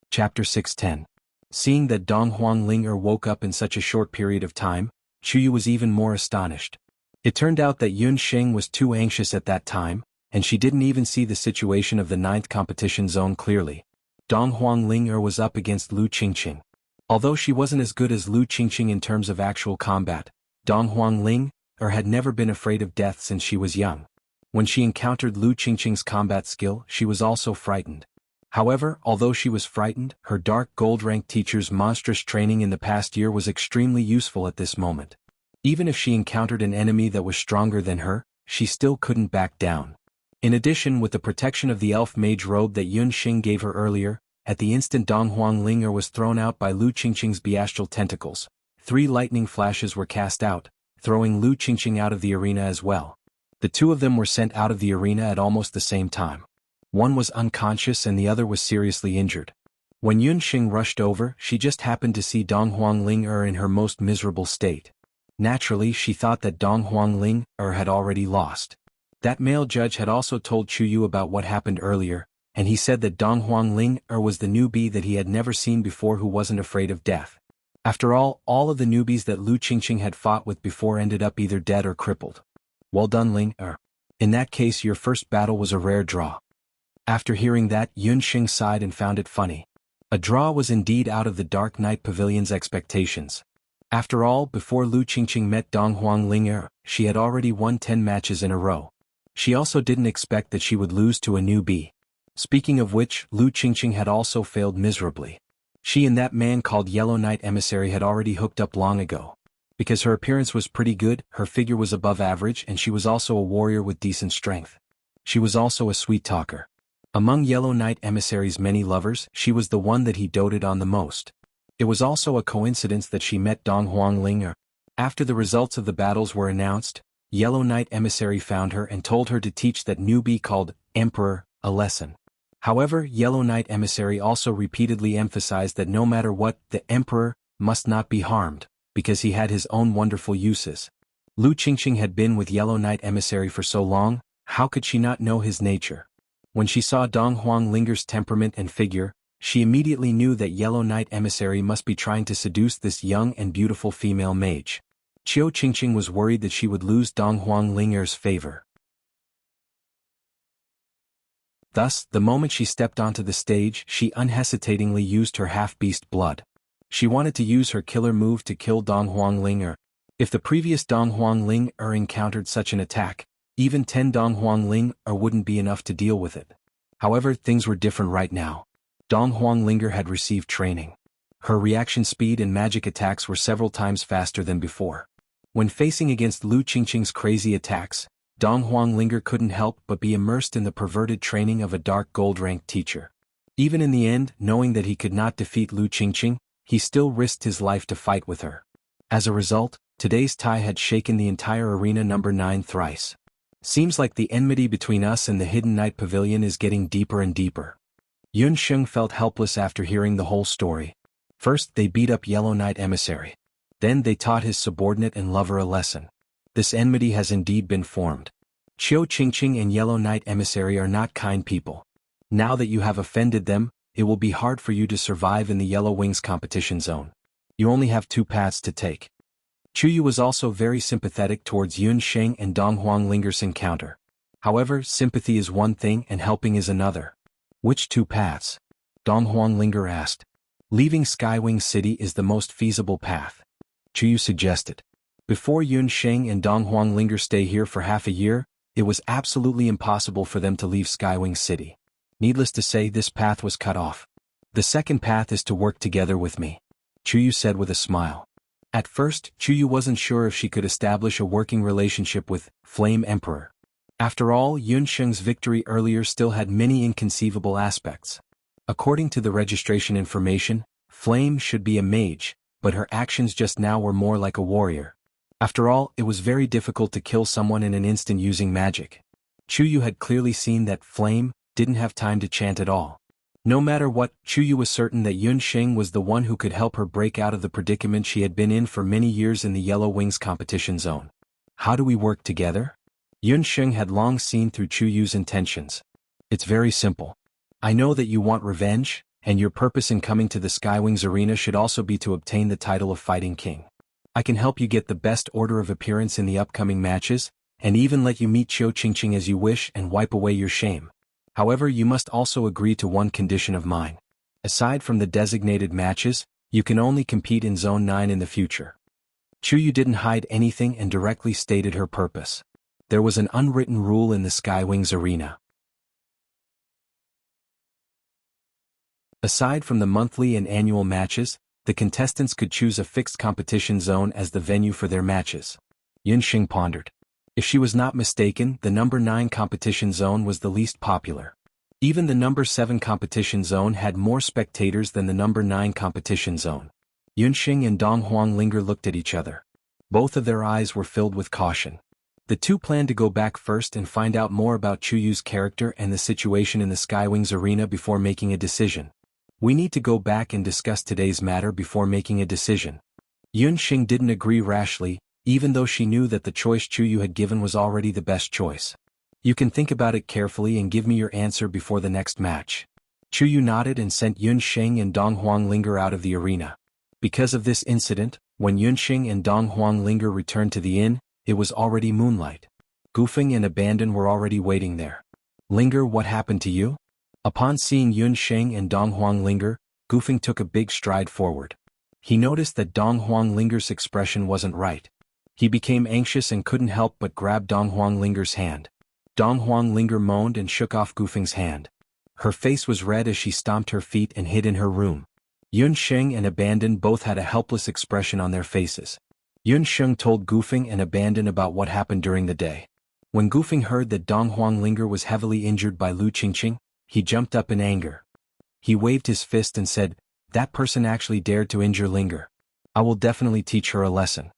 Chapter 610. Seeing that Donghuang Ling woke up in such a short period of time, Chu Yu was even more astonished. It turned out that Yunsheng was too anxious at that time, and she didn't even see the situation of the 9th competition zone clearly. Donghuang Ling was up against Lu Qingqing. Although she wasn't as good as Lu Qingqing in terms of actual combat, Donghuang Ling had never been afraid of death since she was young. When she encountered Lu Qingqing's combat skill, she was also frightened. However, although she was frightened, her dark gold-rank teacher's monstrous training in the past year was extremely useful at this moment. Even if she encountered an enemy that was stronger than her, she still couldn't back down. In addition, with the protection of the elf mage robe that Yunsheng gave her earlier, at the instant Donghuang Ling was thrown out by Lu Qingqing's bestial tentacles, 3 lightning flashes were cast out, throwing Lu Qingqing out of the arena as well. The two of them were sent out of the arena at almost the same time. One was unconscious and the other was seriously injured. When Yunsheng rushed over, she just happened to see Donghuang Ling in her most miserable state. Naturally, she thought that Donghuang Ling had already lost. That male judge had also told Chu Yu about what happened earlier, and he said that Donghuang Ling was the newbie that he had never seen before who wasn't afraid of death. After all of the newbies that Lu Qingqing had fought with before ended up either dead or crippled. Well done, Ling. In that case, your first battle was a rare draw. After hearing that, Yunxing sighed and found it funny. A draw was indeed out of the Dark Knight Pavilion's expectations. After all, before Lu Qingqing met Donghuang Ling, she had already won 10 matches in a row. She also didn't expect that she would lose to a newbie. Speaking of which, Lu Qingqing had also failed miserably. She and that man called Yellow Knight Emissary had already hooked up long ago. Because her appearance was pretty good, her figure was above average, and she was also a warrior with decent strength. She was also a sweet talker. Among Yellow Knight Emissary's many lovers, she was the one that he doted on the most. It was also a coincidence that she met Donghuang Ling. After the results of the battles were announced, Yellow Knight Emissary found her and told her to teach that newbie called Emperor a lesson. However, Yellow Knight Emissary also repeatedly emphasized that no matter what, the Emperor must not be harmed, because he had his own wonderful uses. Lu Qingqing had been with Yellow Knight Emissary for so long, how could she not know his nature? When she saw Donghuang Linger's temperament and figure, she immediately knew that Yellow Knight Emissary must be trying to seduce this young and beautiful female mage. Qiu Qingqing was worried that she would lose Donghuang Linger's favor. Thus, the moment she stepped onto the stage, she unhesitatingly used her half-beast blood. She wanted to use her killer move to kill Donghuang Ling. If the previous Donghuang Ling encountered such an attack, even 10 Donghuang Ling wouldn't be enough to deal with it. However, things were different right now. Donghuang Linger had received training. Her reaction speed and magic attacks were several times faster than before. When facing against Lu Qingqing's crazy attacks, Donghuang Linger couldn't help but be immersed in the perverted training of a dark gold-ranked teacher. Even in the end, knowing that he could not defeat Lu Qingqing, he still risked his life to fight with her. As a result, today's tie had shaken the entire arena number 9 thrice. Seems like the enmity between us and the Hidden Night Pavilion is getting deeper and deeper. Yunxing felt helpless after hearing the whole story. First, they beat up Yellow Knight Emissary. Then they taught his subordinate and lover a lesson. This enmity has indeed been formed. Qiu Qingqing and Yellow Knight Emissary are not kind people. Now that you have offended them, it will be hard for you to survive in the Yellow Wings competition zone. You only have 2 paths to take. Chuyu was also very sympathetic towards Yunxing and Donghuang Linger's encounter. However, sympathy is one thing and helping is another. Which 2 paths? Donghuang Linger asked. Leaving Skywing City is the most feasible path. Chuyu suggested. Before Yunxing and Donghuang Linger stay here for half a year, it was absolutely impossible for them to leave Skywing City. Needless to say, this path was cut off. The second path is to work together with me, Chuyu said with a smile. At first, Chuyu wasn't sure if she could establish a working relationship with Flame Emperor. After all, Yunxing's victory earlier still had many inconceivable aspects. According to the registration information, Flame should be a mage, but her actions just now were more like a warrior. After all, it was very difficult to kill someone in an instant using magic. Chuyu had clearly seen that Flame didn't have time to chant at all. No matter what, Chuyu was certain that Yunxing was the one who could help her break out of the predicament she had been in for many years in the Yellow Wings competition zone. How do we work together? Yunxing had long seen through Chuyu's intentions. It's very simple. I know that you want revenge, and your purpose in coming to the Skywings arena should also be to obtain the title of Fighting King. I can help you get the best order of appearance in the upcoming matches, and even let you meet Qiu Qingqing as you wish and wipe away your shame. However, you must also agree to one condition of mine. Aside from the designated matches, you can only compete in Zone 9 in the future. Chuyu didn't hide anything and directly stated her purpose. There was an unwritten rule in the Skywings arena. Aside from the monthly and annual matches, the contestants could choose a fixed competition zone as the venue for their matches. Yunxing pondered. If she was not mistaken, the number 9 competition zone was the least popular. Even the number 7 competition zone had more spectators than the number 9 competition zone. Yunxing and Donghuang Linger looked at each other. Both of their eyes were filled with caution. The two planned to go back first and find out more about Chuyu's character and the situation in the Skywings arena before making a decision. We need to go back and discuss today's matter before making a decision. Yunxing didn't agree rashly, even though she knew that the choice Chuyu had given was already the best choice. You can think about it carefully and give me your answer before the next match. Chuyu nodded and sent Yunxing and Donghuang Linger out of the arena. Because of this incident, when Yunxing and Donghuang Linger returned to the inn, it was already moonlight. Goofing and Abandon were already waiting there. Linger, what happened to you? Upon seeing Yun Sheng and Dong Huanglinger, Gufeng took a big stride forward. He noticed that Dong Huanglinger's expression wasn't right. He became anxious and couldn't help but grab Dong Huanglinger's hand. Dong Huanglinger moaned and shook off Gufeng's hand. Her face was red as she stomped her feet and hid in her room. Yun Sheng and Abandon both had a helpless expression on their faces. Yun Sheng told Gufeng and Abandon about what happened during the day. When Gufeng heard that Dong Huanglinger was heavily injured by Lu Qingqing, he jumped up in anger. He waved his fist and said, "That person actually dared to injure Linger. I will definitely teach her a lesson."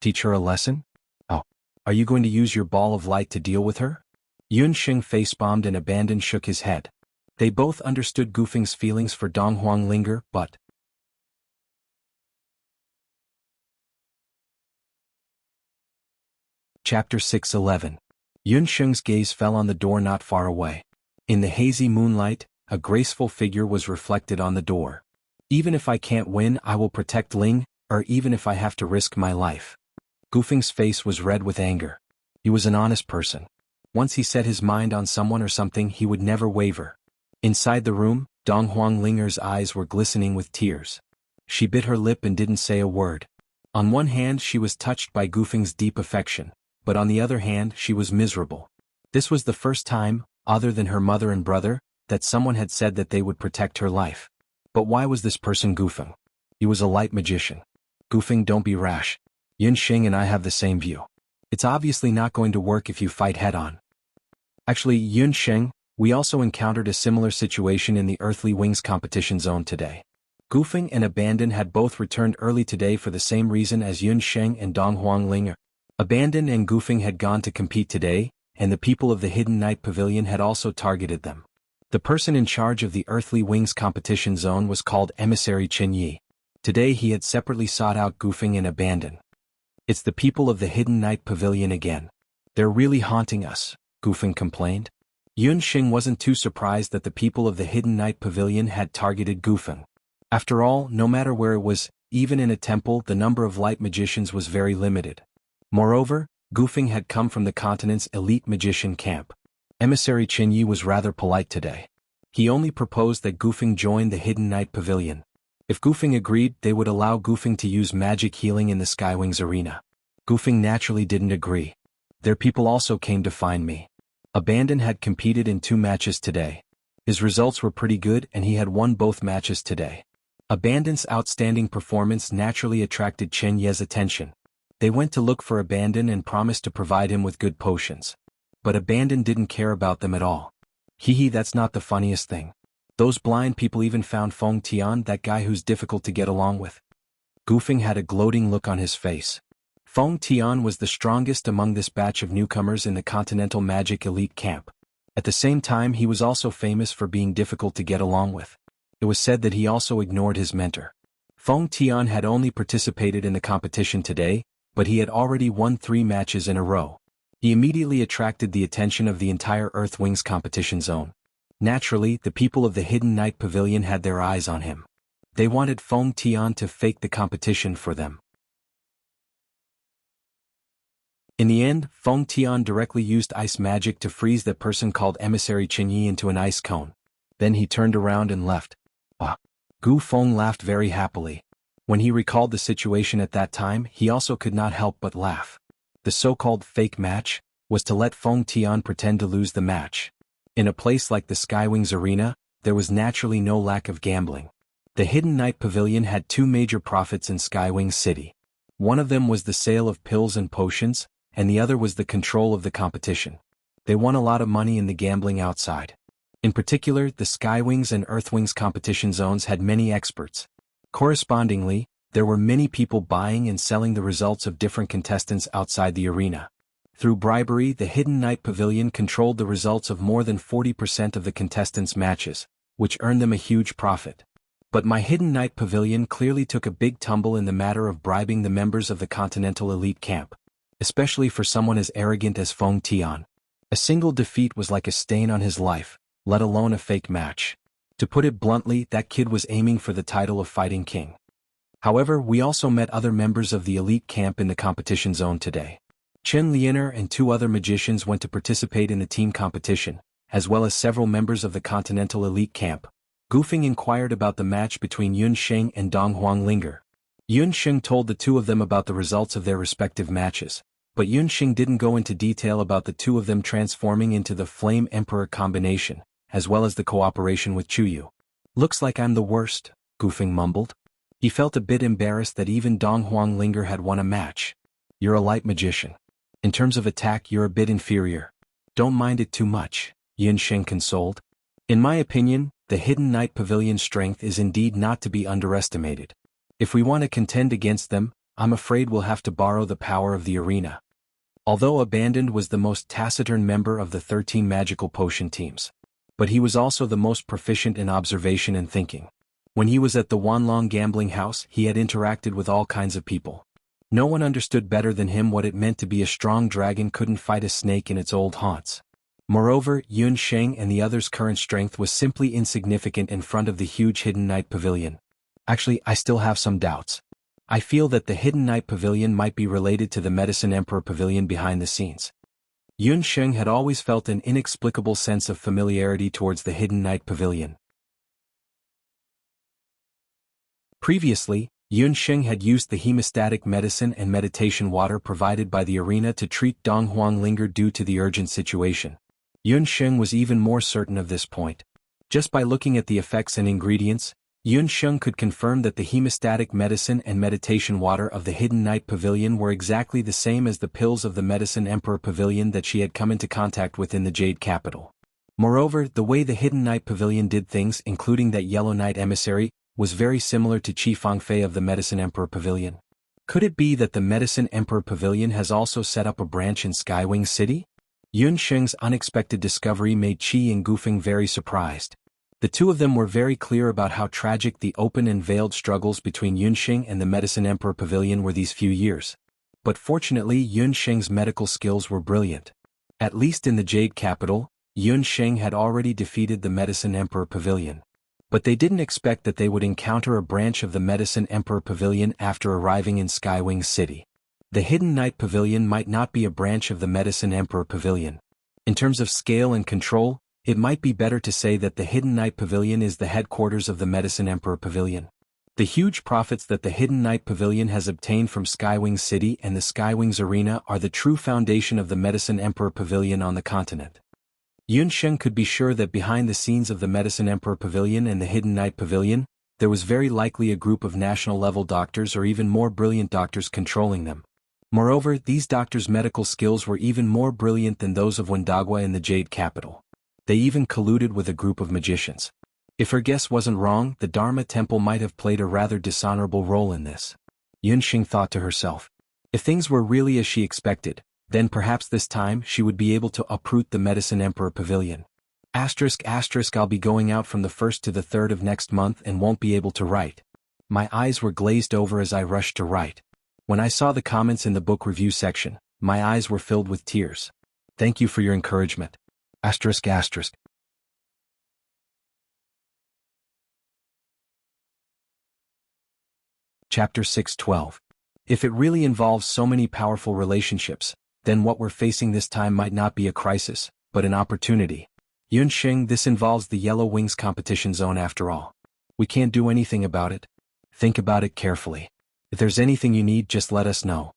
Teach her a lesson? Oh. Are you going to use your ball of light to deal with her? Yun Sheng face-bombed and Abandon shook his head. They both understood Gufeng's feelings for Dong Huanglinger, but... Chapter 6:11. Yun Sheng's gaze fell on the door not far away. In the hazy moonlight, a graceful figure was reflected on the door. "Even if I can't win, I will protect Ling, or even if I have to risk my life." Gufeng's face was red with anger. He was an honest person. Once he set his mind on someone or something, he would never waver. Inside the room, Dong Huanglinger's eyes were glistening with tears. She bit her lip and didn't say a word. On one hand, she was touched by Gufeng's deep affection, but on the other hand, she was miserable. This was the first time, other than her mother and brother, that someone had said that they would protect her life. But why was this person Gufeng? He was a light magician. Gufeng, don't be rash. Yun Sheng and I have the same view. It's obviously not going to work if you fight head-on. Actually, Yun Sheng, we also encountered a similar situation in the Earthly Wings competition zone today. Gufeng and Abandon had both returned early today for the same reason as Yun Sheng and Dong Huanglinger. Abandon and Gufeng had gone to compete today, and the people of the Hidden Night Pavilion had also targeted them. The person in charge of the Earthly Wings competition zone was called Emissary Qin Yi. Today he had separately sought out Gufeng and Abandon. "It's the people of the Hidden Night Pavilion again. They're really haunting us," Gufeng complained. Yun Sheng wasn't too surprised that the people of the Hidden Night Pavilion had targeted Gufeng. After all, no matter where it was, even in a temple, the number of light magicians was very limited. Moreover, Gufeng had come from the continent's elite magician camp. Emissary Qin Yi was rather polite today. He only proposed that Gufeng join the Hidden Night Pavilion. If Gufeng agreed, they would allow Gufeng to use magic healing in the Skywings arena. Gufeng naturally didn't agree. "Their people also came to find me." Abandon had competed in 2 matches today. His results were pretty good and he had won both matches today. Abandon's outstanding performance naturally attracted Chen Ye's attention. They went to look for Abandon and promised to provide him with good potions. But Abandon didn't care about them at all. Hee, that's not the funniest thing. Those blind people even found Feng Tian, that guy who's difficult to get along with. Gufeng had a gloating look on his face. Feng Tian was the strongest among this batch of newcomers in the Continental Magic Elite Camp. At the same time, he was also famous for being difficult to get along with. It was said that he also ignored his mentor. Feng Tian had only participated in the competition today, but he had already won 3 matches in a row. He immediately attracted the attention of the entire Earth Wings competition zone. Naturally, the people of the Hidden Night Pavilion had their eyes on him. They wanted Feng Tian to fake the competition for them. In the end, Feng Tian directly used ice magic to freeze that person called Emissary Qin Yi into an ice cone. Then he turned around and left. Gu Feng laughed very happily. When he recalled the situation at that time, he also could not help but laugh. The so-called fake match was to let Feng Tian pretend to lose the match. In a place like the Skywings Arena, there was naturally no lack of gambling. The Hidden Night Pavilion had 2 major profits in Skywings City. One of them was the sale of pills and potions, and the other was the control of the competition. They won a lot of money in the gambling outside. In particular, the Skywings and Earthwings competition zones had many experts. Correspondingly, there were many people buying and selling the results of different contestants outside the arena. Through bribery, the Hidden Night Pavilion controlled the results of more than 40% of the contestants' matches, which earned them a huge profit. But my Hidden Night Pavilion clearly took a big tumble in the matter of bribing the members of the Continental Elite Camp, especially for someone as arrogant as Feng Tian. A single defeat was like a stain on his life, let alone a fake match. To put it bluntly, that kid was aiming for the title of Fighting King. However, we also met other members of the elite camp in the competition zone today. Chen Lianer and 2 other magicians went to participate in the team competition, as well as several members of the Continental Elite Camp, Gufeng inquired about the match between Yun Sheng and Dong Huanglinger. Yun Sheng told the two of them about the results of their respective matches, but Yun Sheng didn't go into detail about the two of them transforming into the Flame Emperor combination, as well as the cooperation with Chuyu. "Looks like I'm the worst," Gufeng mumbled. He felt a bit embarrassed that even Dong Huanglinger had won a match. "You're a light magician. In terms of attack, you're a bit inferior. Don't mind it too much," Yun Sheng consoled. "In my opinion, the Hidden Knight Pavilion's strength is indeed not to be underestimated. If we want to contend against them, I'm afraid we'll have to borrow the power of the arena." Although Abandoned was the most taciturn member of the 13 magical potion teams, but he was also the most proficient in observation and thinking. When he was at the Wanlong gambling house, he had interacted with all kinds of people. No one understood better than him what it meant to be a strong dragon couldn't fight a snake in its old haunts. Moreover, Yun Sheng and the others' current strength was simply insignificant in front of the huge Hidden Knight Pavilion. Actually, I still have some doubts. I feel that the Hidden Knight Pavilion might be related to the Medicine Emperor Pavilion behind the scenes. Yun Sheng had always felt an inexplicable sense of familiarity towards the Hidden Knight Pavilion. Previously, Yun Sheng had used the hemostatic medicine and meditation water provided by the arena to treat Dong Huanglinger due to the urgent situation. Yun Sheng was even more certain of this point. Just by looking at the effects and ingredients, Yun Sheng could confirm that the hemostatic medicine and meditation water of the Hidden Knight Pavilion were exactly the same as the pills of the Medicine Emperor Pavilion that she had come into contact with in the Jade Capital. Moreover, the way the Hidden Knight Pavilion did things, including that Yellow Knight emissary, was very similar to Qi Fangfei of the Medicine Emperor Pavilion. Could it be that the Medicine Emperor Pavilion has also set up a branch in Skywing City? Yun Sheng's unexpected discovery made Qi and Gufeng very surprised. The two of them were very clear about how tragic the open and veiled struggles between Yun Sheng and the Medicine Emperor Pavilion were these few years. But fortunately, Yun Sheng's medical skills were brilliant. At least in the Jade Capital, Yun Sheng had already defeated the Medicine Emperor Pavilion. But they didn't expect that they would encounter a branch of the Medicine Emperor Pavilion after arriving in Skywing City. The Hidden Knight Pavilion might not be a branch of the Medicine Emperor Pavilion. In terms of scale and control, it might be better to say that the Hidden Knight Pavilion is the headquarters of the Medicine Emperor Pavilion. The huge profits that the Hidden Knight Pavilion has obtained from Skywing City and the Skywings Arena are the true foundation of the Medicine Emperor Pavilion on the continent. Yun Sheng could be sure that behind the scenes of the Medicine Emperor Pavilion and the Hidden Knight Pavilion, there was very likely a group of national-level doctors or even more brilliant doctors controlling them. Moreover, these doctors' medical skills were even more brilliant than those of Wendagua in the Jade Capital. They even colluded with a group of magicians. If her guess wasn't wrong, the Dharma Temple might have played a rather dishonorable role in this. Yun Sheng thought to herself. If things were really as she expected, then perhaps this time she would be able to uproot the Medicine Emperor Pavilion. I'll be going out from the 1st to the 3rd of next month and won't be able to write. My eyes were glazed over as I rushed to write. When I saw the comments in the book review section, my eyes were filled with tears. Thank you for your encouragement. Chapter 6:12. If it really involves so many powerful relationships, then what we're facing this time might not be a crisis, but an opportunity. Yun Sheng, this involves the Yellow Wings competition zone after all. We can't do anything about it. Think about it carefully. If there's anything you need, just let us know.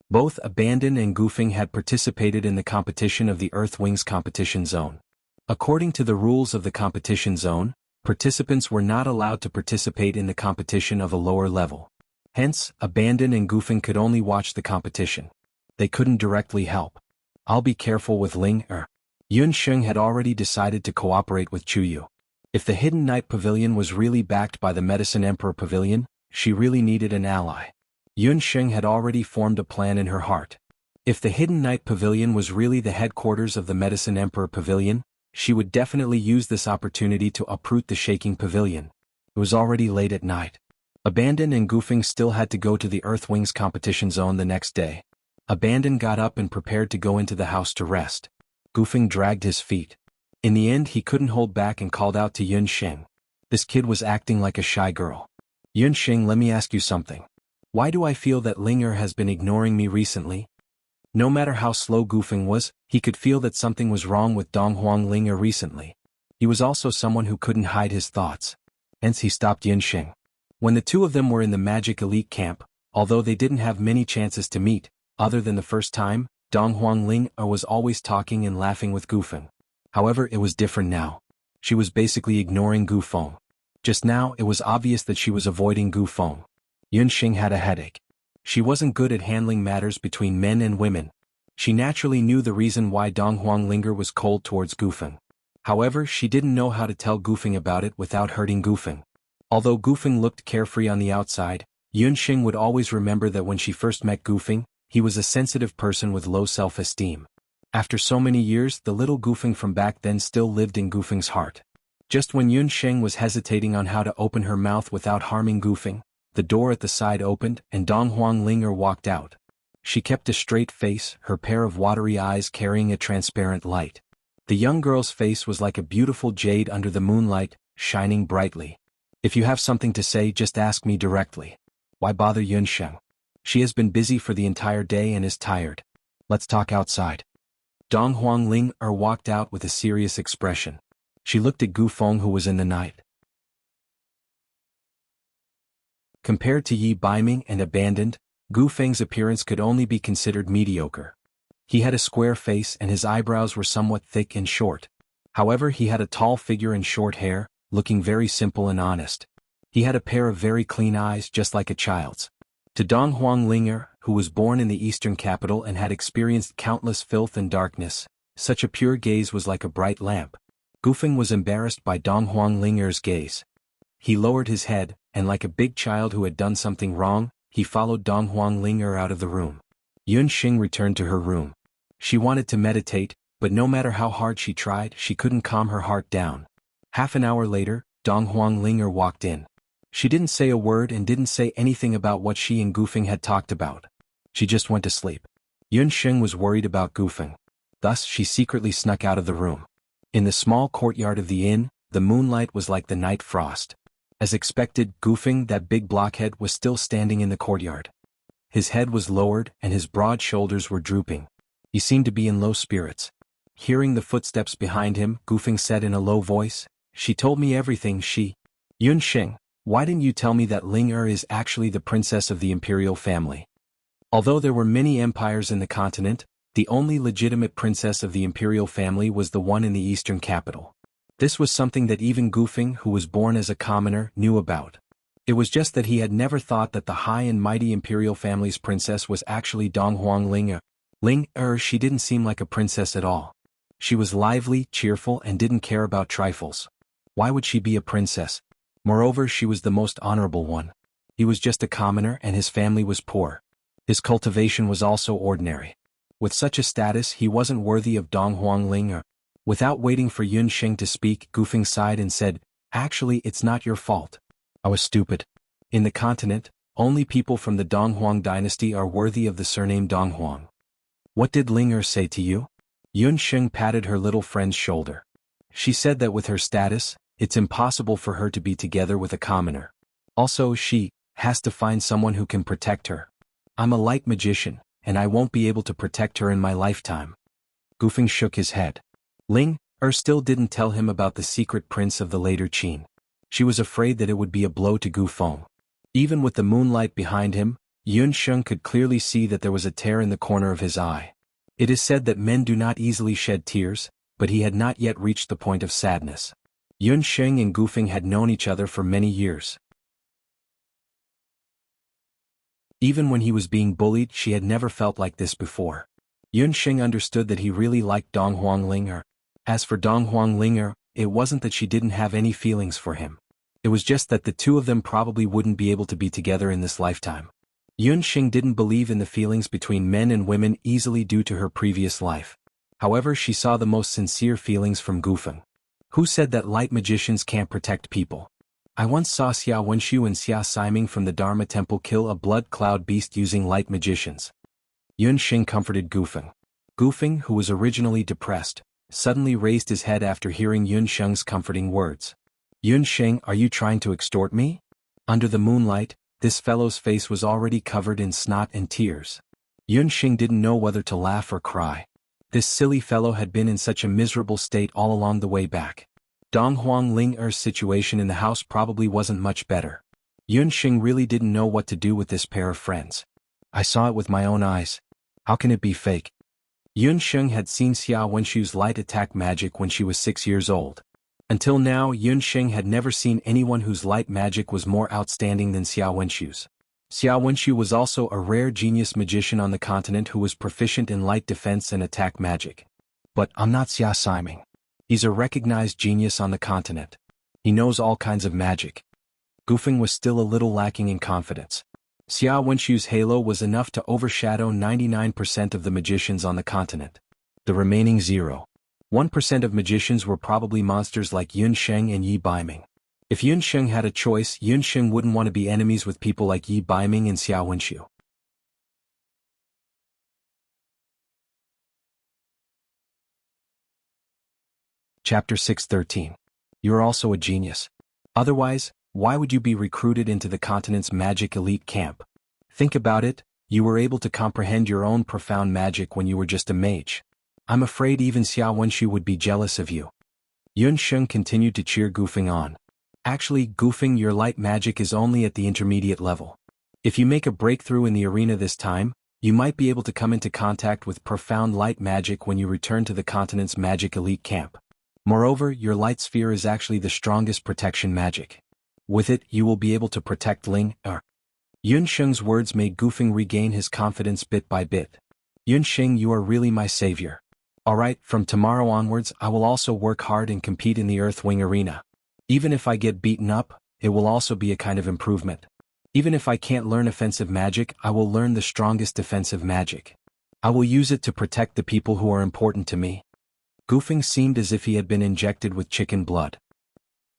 Both Abandon and Gufeng had participated in the competition of the Earth Wings competition zone. According to the rules of the competition zone, participants were not allowed to participate in the competition of a lower level. Hence, Abandon and Gufeng could only watch the competition. They couldn't directly help. I'll be careful with Ling. Yun Sheng had already decided to cooperate with Chuyu. If the Hidden Knight Pavilion was really backed by the Medicine Emperor Pavilion, she really needed an ally. Yun Sheng had already formed a plan in her heart. If the Hidden Knight Pavilion was really the headquarters of the Medicine Emperor Pavilion, she would definitely use this opportunity to uproot the shaking pavilion. It was already late at night. Abandon and Gufeng still had to go to the Earth Wings competition zone the next day. Abandon got up and prepared to go into the house to rest. Gufeng dragged his feet. In the end, he couldn't hold back and called out to Yun Sheng. This kid was acting like a shy girl. Yun Sheng, let me ask you something. Why do I feel that Linger has been ignoring me recently? No matter how slow Gufeng was, he could feel that something was wrong with Dong Huangling recently. He was also someone who couldn't hide his thoughts. Hence he stopped Yunsheng. When the two of them were in the magic elite camp, although they didn't have many chances to meet, other than the first time, Dong Huangling was always talking and laughing with Gufeng. However, it was different now. She was basically ignoring Gufeng. Just now it was obvious that she was avoiding Gufeng. Yunsheng had a headache. She wasn't good at handling matters between men and women. She naturally knew the reason why Dong Huangling was cold towards Gufeng. However, she didn't know how to tell Gufeng about it without hurting Gufeng. Although Gufeng looked carefree on the outside, Yunsheng would always remember that when she first met Gufeng, he was a sensitive person with low self-esteem. After so many years, the little Gufeng from back then still lived in Gufeng's heart. Just when Yunsheng was hesitating on how to open her mouth without harming Gufeng, the door at the side opened and Dong Huangling walked out. She kept a straight face, her pair of watery eyes carrying a transparent light. The young girl's face was like a beautiful jade under the moonlight, shining brightly. If you have something to say, just ask me directly. Why bother Yunsheng? She has been busy for the entire day and is tired. Let's talk outside. Dong Huangling walked out with a serious expression. She looked at Gufeng, who was in the night. Compared to Yi Baiming and abandoned, Gufeng's appearance could only be considered mediocre. He had a square face and his eyebrows were somewhat thick and short. However, he had a tall figure and short hair, looking very simple and honest. He had a pair of very clean eyes just like a child's. To Dong Huangling, who was born in the eastern capital and had experienced countless filth and darkness, such a pure gaze was like a bright lamp. Gufeng was embarrassed by Dong Huangling's gaze. He lowered his head, and like a big child who had done something wrong, he followed Dong Huangling out of the room. Yunsheng returned to her room. She wanted to meditate, but no matter how hard she tried, she couldn't calm her heart down. Half an hour later, Dong Huangling walked in. She didn't say a word and didn't say anything about what she and Gufeng had talked about. She just went to sleep. Yunsheng was worried about Gufeng. Thus, she secretly snuck out of the room. In the small courtyard of the inn, the moonlight was like the night frost. As expected, Gufeng, that big blockhead, was still standing in the courtyard. His head was lowered and his broad shoulders were drooping. He seemed to be in low spirits. Hearing the footsteps behind him, Gufeng said in a low voice, "She told me everything, Yunsheng, why didn't you tell me that Ling is actually the princess of the imperial family?" Although there were many empires in the continent, the only legitimate princess of the imperial family was the one in the eastern capital. This was something that even Gufeng, who was born as a commoner, knew about. It was just that he had never thought that the high and mighty imperial family's princess was actually Dong Huangling. She didn't seem like a princess at all. She was lively, cheerful, and didn't care about trifles. Why would she be a princess? Moreover, she was the most honorable one. He was just a commoner and his family was poor. His cultivation was also ordinary. With such a status, he wasn't worthy of Dong Huangling. Without waiting for Yunsheng to speak, Gufeng sighed and said, "Actually, it's not your fault. I was stupid. In the continent, only people from the Donghuang dynasty are worthy of the surname Donghuang." "What did Ling say to you?" Yunsheng patted her little friend's shoulder. She said that with her status, it's impossible for her to be together with a commoner. Also, she has to find someone who can protect her. I'm a light magician, and I won't be able to protect her in my lifetime. Gufeng shook his head. Ling still didn't tell him about the secret prince of the later Qin. She was afraid that it would be a blow to Gufeng. Even with the moonlight behind him, Yunsheng could clearly see that there was a tear in the corner of his eye. It is said that men do not easily shed tears, but he had not yet reached the point of sadness. Yunsheng and Gufeng had known each other for many years. Even when he was being bullied, she had never felt like this before. Yunsheng understood that he really liked Dong Huangling. As for Dong Huangling, it wasn't that she didn't have any feelings for him. It was just that the two of them probably wouldn't be able to be together in this lifetime. Yunsheng didn't believe in the feelings between men and women easily due to her previous life. However, she saw the most sincere feelings from Gufeng. Who said that light magicians can't protect people? I once saw Xia Wenshu and Xia Siming from the Dharma Temple kill a blood cloud beast using light magicians. Yunsheng comforted Gufeng. Gufeng, who was originally depressed, suddenly raised his head after hearing Yunsheng's comforting words. "Yunsheng, are you trying to extort me?" Under the moonlight, this fellow's face was already covered in snot and tears. Yunxing didn't know whether to laugh or cry. This silly fellow had been in such a miserable state all along the way back. Dong Huangling's situation in the house probably wasn't much better. Yunxing really didn't know what to do with this pair of friends. I saw it with my own eyes. How can it be fake? Yunxing had seen Xia Wenshu's light attack magic when she was 6 years old. Until now, Yunxing had never seen anyone whose light magic was more outstanding than Xia Wenshu's. Xia Wenshu was also a rare genius magician on the continent who was proficient in light defense and attack magic. But I'm not Xia Siming. He's a recognized genius on the continent. He knows all kinds of magic. Gufeng was still a little lacking in confidence. Xia Wenshu's halo was enough to overshadow 99% of the magicians on the continent. The remaining 0.1% of magicians were probably monsters like Yunsheng and Yi Baiming. If Yunsheng had a choice, Yunsheng wouldn't want to be enemies with people like Yi Baiming and Xia Wenshu. Chapter 613. You're also a genius. Otherwise, why would you be recruited into the continent's magic elite camp? Think about it, you were able to comprehend your own profound magic when you were just a mage. I'm afraid even Xia Wenshu would be jealous of you. Yunsheng continued to cheer Gufeng on. Actually, Gufeng, your light magic is only at the intermediate level. If you make a breakthrough in the arena this time, you might be able to come into contact with profound light magic when you return to the continent's magic elite camp. Moreover, your light sphere is actually the strongest protection magic. With it, you will be able to protect Ling. Yunsheng's words made Gufeng regain his confidence bit by bit. Yunsheng, you are really my savior. Alright, from tomorrow onwards I will also work hard and compete in the Earthwing arena. Even if I get beaten up, it will also be a kind of improvement. Even if I can't learn offensive magic, I will learn the strongest defensive magic. I will use it to protect the people who are important to me. Gufeng seemed as if he had been injected with chicken blood.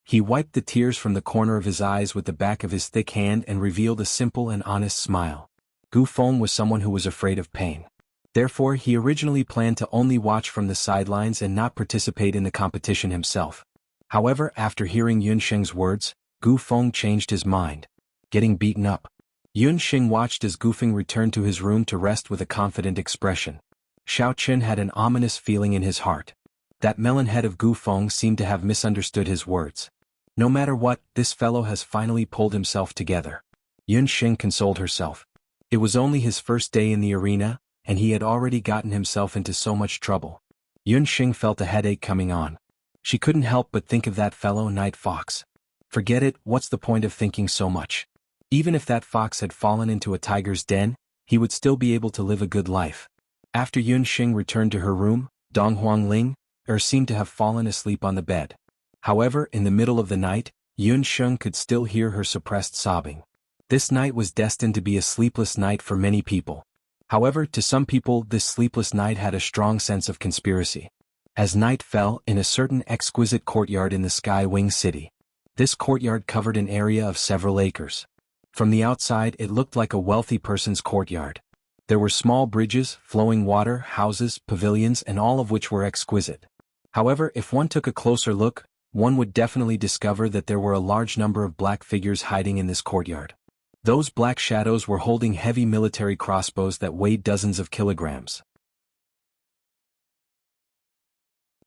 He wiped the tears from the corner of his eyes with the back of his thick hand and revealed a simple and honest smile. Gufeng was someone who was afraid of pain. Therefore, he originally planned to only watch from the sidelines and not participate in the competition himself. However, after hearing Yunsheng's words, Gufeng changed his mind. Getting beaten up. Yunsheng watched as Gufeng returned to his room to rest with a confident expression. Xiaoqun had an ominous feeling in his heart. That melon head of Gufeng seemed to have misunderstood his words. No matter what, this fellow has finally pulled himself together. Yunsheng consoled herself. It was only his first day in the arena, and he had already gotten himself into so much trouble. Yunsheng felt a headache coming on. She couldn't help but think of that fellow Night Fox. Forget it, what's the point of thinking so much? Even if that fox had fallen into a tiger's den, he would still be able to live a good life. After Yunsheng returned to her room, Dong Huangling seemed to have fallen asleep on the bed. However, in the middle of the night, Yunsheng could still hear her suppressed sobbing. This night was destined to be a sleepless night for many people. However, to some people this sleepless night had a strong sense of conspiracy. As night fell, in a certain exquisite courtyard in the Sky Wing City. This courtyard covered an area of several acres. From the outside it looked like a wealthy person's courtyard. There were small bridges, flowing water, houses, pavilions, and all of which were exquisite. However, if one took a closer look, one would definitely discover that there were a large number of black figures hiding in this courtyard. Those black shadows were holding heavy military crossbows that weighed dozens of kilograms.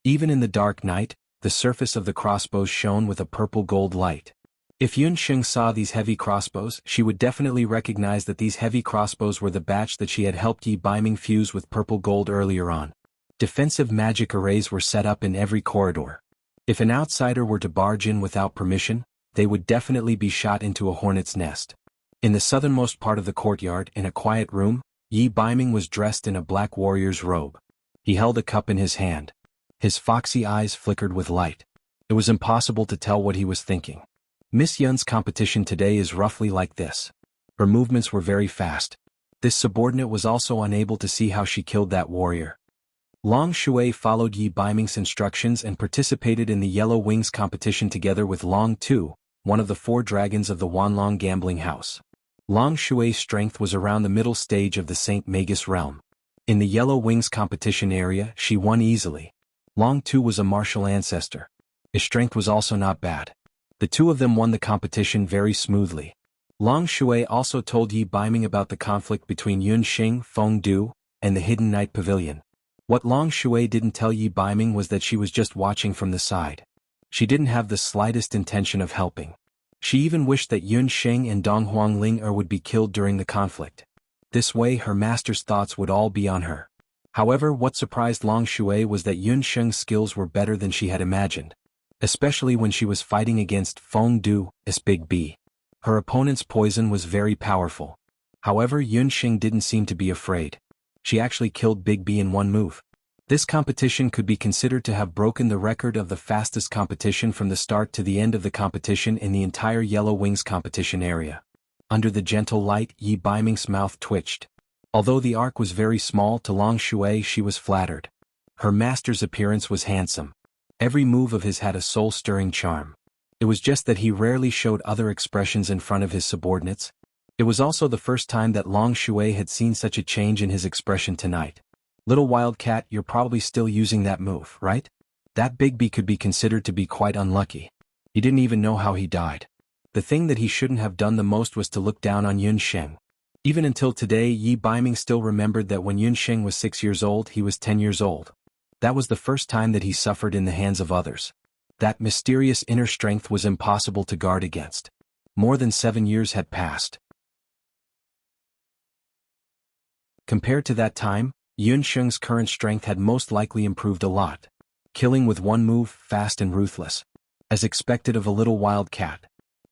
Even in the dark night, the surface of the crossbows shone with a purple-gold light. If Yunsheng saw these heavy crossbows, she would definitely recognize that these heavy crossbows were the batch that she had helped Yi Baiming fuse with purple gold earlier on. Defensive magic arrays were set up in every corridor. If an outsider were to barge in without permission, they would definitely be shot into a hornet's nest. In the southernmost part of the courtyard, in a quiet room, Yi Baiming was dressed in a black warrior's robe. He held a cup in his hand. His foxy eyes flickered with light. It was impossible to tell what he was thinking. Miss Yun's competition today is roughly like this. Her movements were very fast. This subordinate was also unable to see how she killed that warrior. Long Shui followed Yi Baiming's instructions and participated in the Yellow Wings competition together with Long Tu, one of the 4 dragons of the Wanlong gambling house. Long Shui's strength was around the middle stage of the St. Magus realm. In the Yellow Wings competition area, she won easily. Long Tu was a martial ancestor. His strength was also not bad. The two of them won the competition very smoothly. Long Shui also told Yi Biming about the conflict between Yun Xing, Feng Du, and the Hidden Night Pavilion. What Long Shui didn't tell Yi Biming was that she was just watching from the side. She didn't have the slightest intention of helping. She even wished that Yun Xing and Dong Huang would be killed during the conflict. This way her master's thoughts would all be on her. However, what surprised Long Shui was that Yun Xing's skills were better than she had imagined. Especially when she was fighting against Feng Du, as Big B. Her opponent's poison was very powerful. However, Yun Xing didn't seem to be afraid. She actually killed Big B in one move. This competition could be considered to have broken the record of the fastest competition from the start to the end of the competition in the entire Yellow Wings competition area. Under the gentle light, Yi Biming's mouth twitched. Although the arc was very small to Long Shui, she was flattered. Her master's appearance was handsome. Every move of his had a soul-stirring charm. It was just that he rarely showed other expressions in front of his subordinates. It was also the first time that Long Shui had seen such a change in his expression tonight. Little Wildcat, you're probably still using that move, right? That Big B could be considered to be quite unlucky. He didn't even know how he died. The thing that he shouldn't have done the most was to look down on Yun Xing. Even until today, Yi Biming still remembered that when Yun Xing was 6 years old, he was 10 years old. That was the first time that he suffered in the hands of others. That mysterious inner strength was impossible to guard against. More than 7 years had passed. Compared to that time, Yun Xing's current strength had most likely improved a lot. Killing with one move, fast and ruthless. As expected of a little wildcat.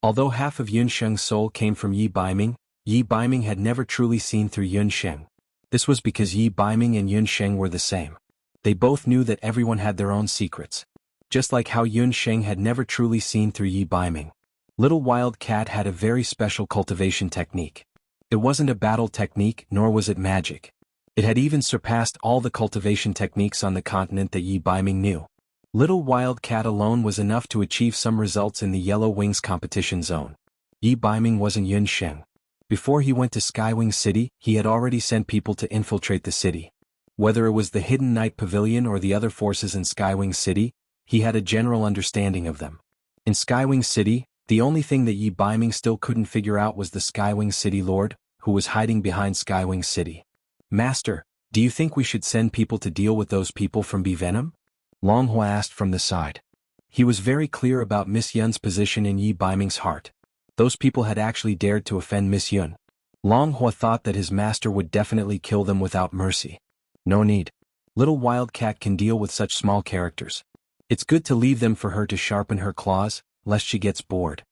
Although half of Yun Xing's soul came from Yi Biming had never truly seen through Yun Xing. This was because Yi Biming and Yun Xing were the same. They both knew that everyone had their own secrets. Just like how Yun Xing had never truly seen through Yi Biming. Little Wildcat had a very special cultivation technique. It wasn't a battle technique, nor was it magic. It had even surpassed all the cultivation techniques on the continent that Yi Biming knew. Little Wildcat alone was enough to achieve some results in the Yellow Wings competition zone. Yi Biming wasn't Yun Xing. Before he went to Skywing City, he had already sent people to infiltrate the city. Whether it was the Hidden Night Pavilion or the other forces in Skywing City, he had a general understanding of them. In Skywing City, the only thing that Yi Biming still couldn't figure out was the Skywing City Lord, who was hiding behind Skywing City. Master, do you think we should send people to deal with those people from B-Venom? Long Hua asked from the side. He was very clear about Miss Yun's position in Yi Biming's heart. Those people had actually dared to offend Miss Yun. Long Hua thought that his master would definitely kill them without mercy. No need. Little Wildcat can deal with such small characters. It's good to leave them for her to sharpen her claws, lest she gets bored.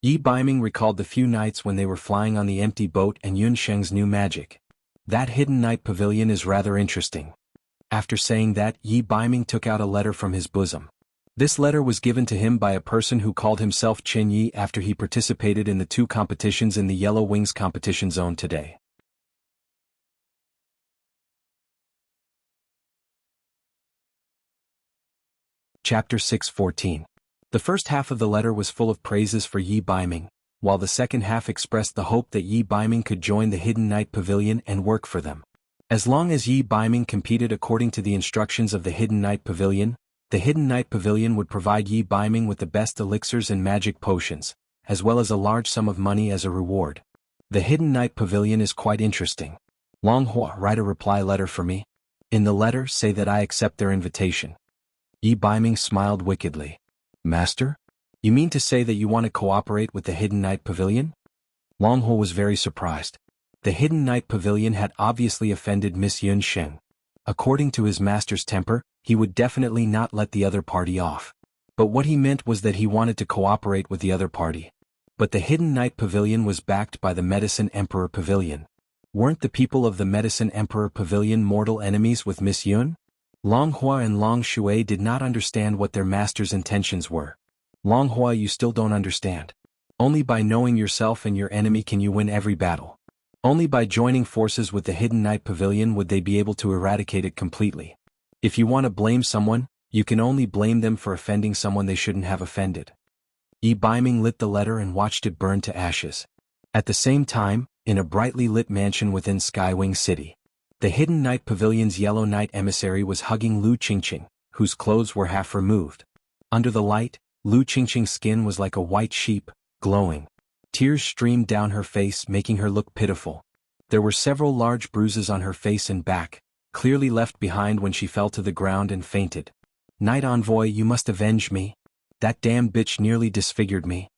Yi Biming recalled the few nights when they were flying on the empty boat and Yun Sheng's new magic. That Hidden Night Pavilion is rather interesting. After saying that, Yi Biming took out a letter from his bosom. This letter was given to him by a person who called himself Qin Yi after he participated in the 2 competitions in the Yellow Wings competition zone today. Chapter 6:14. The first half of the letter was full of praises for Yi Biming, while the second half expressed the hope that Yi Biming could join the Hidden Night Pavilion and work for them. As long as Yi Biming competed according to the instructions of the Hidden Night Pavilion, the Hidden Night Pavilion would provide Yi Biming with the best elixirs and magic potions, as well as a large sum of money as a reward. The Hidden Night Pavilion is quite interesting. Long Hua, write a reply letter for me. In the letter, say that I accept their invitation. Yi Biming smiled wickedly. Master? You mean to say that you want to cooperate with the Hidden Night Pavilion? Long Hua was very surprised. The Hidden Night Pavilion had obviously offended Miss Yun Xing. According to his master's temper, he would definitely not let the other party off. But what he meant was that he wanted to cooperate with the other party. But the Hidden Night Pavilion was backed by the Medicine Emperor Pavilion. Weren't the people of the Medicine Emperor Pavilion mortal enemies with Miss Yun? Long Hua and Long Shui did not understand what their master's intentions were. Long Hua, you still don't understand. Only by knowing yourself and your enemy can you win every battle. Only by joining forces with the Hidden Night Pavilion would they be able to eradicate it completely. If you want to blame someone, you can only blame them for offending someone they shouldn't have offended. Yi Biming lit the letter and watched it burn to ashes. At the same time, in a brightly lit mansion within Skywing City, the Hidden Night Pavilion's Yellow Knight emissary was hugging Lu Qingqing, whose clothes were half removed. Under the light, Lu Qingqing's skin was like a white sheep, glowing. Tears streamed down her face, making her look pitiful. There were several large bruises on her face and back, clearly left behind when she fell to the ground and fainted. Knight Envoy, you must avenge me. That damn bitch nearly disfigured me.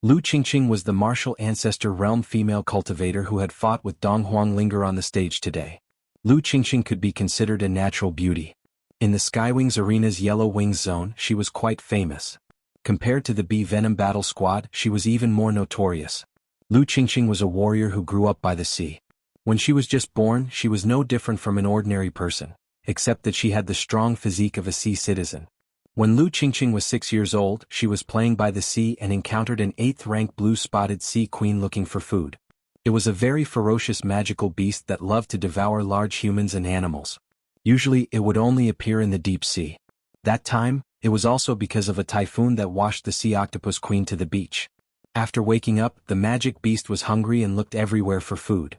Lu Qingqing was the martial ancestor realm female cultivator who had fought with Dong Huanglinger on the stage today. Lu Qingqing could be considered a natural beauty. In the Skywings Arena's Yellow Wings zone, she was quite famous. Compared to the Bee Venom Battle Squad, she was even more notorious. Lu Qingqing was a warrior who grew up by the sea. When she was just born, she was no different from an ordinary person, except that she had the strong physique of a sea citizen. When Lu Qingqing was 6 years old, she was playing by the sea and encountered an 8th-rank blue-spotted sea queen looking for food. It was a very ferocious magical beast that loved to devour large humans and animals. Usually it would only appear in the deep sea. That time, it was also because of a typhoon that washed the sea octopus queen to the beach. After waking up, the magic beast was hungry and looked everywhere for food.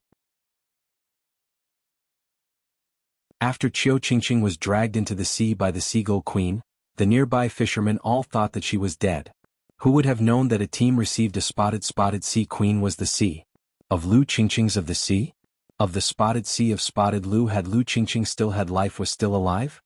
After Qiu Qingqing was dragged into the sea by the seagull queen, the nearby fishermen all thought that she was dead. Who would have known that a team received a spotted sea queen was the sea? Of Lu Qingqing's of the sea? Of the spotted sea of spotted Lu had Lu Qingqing still had life was still alive?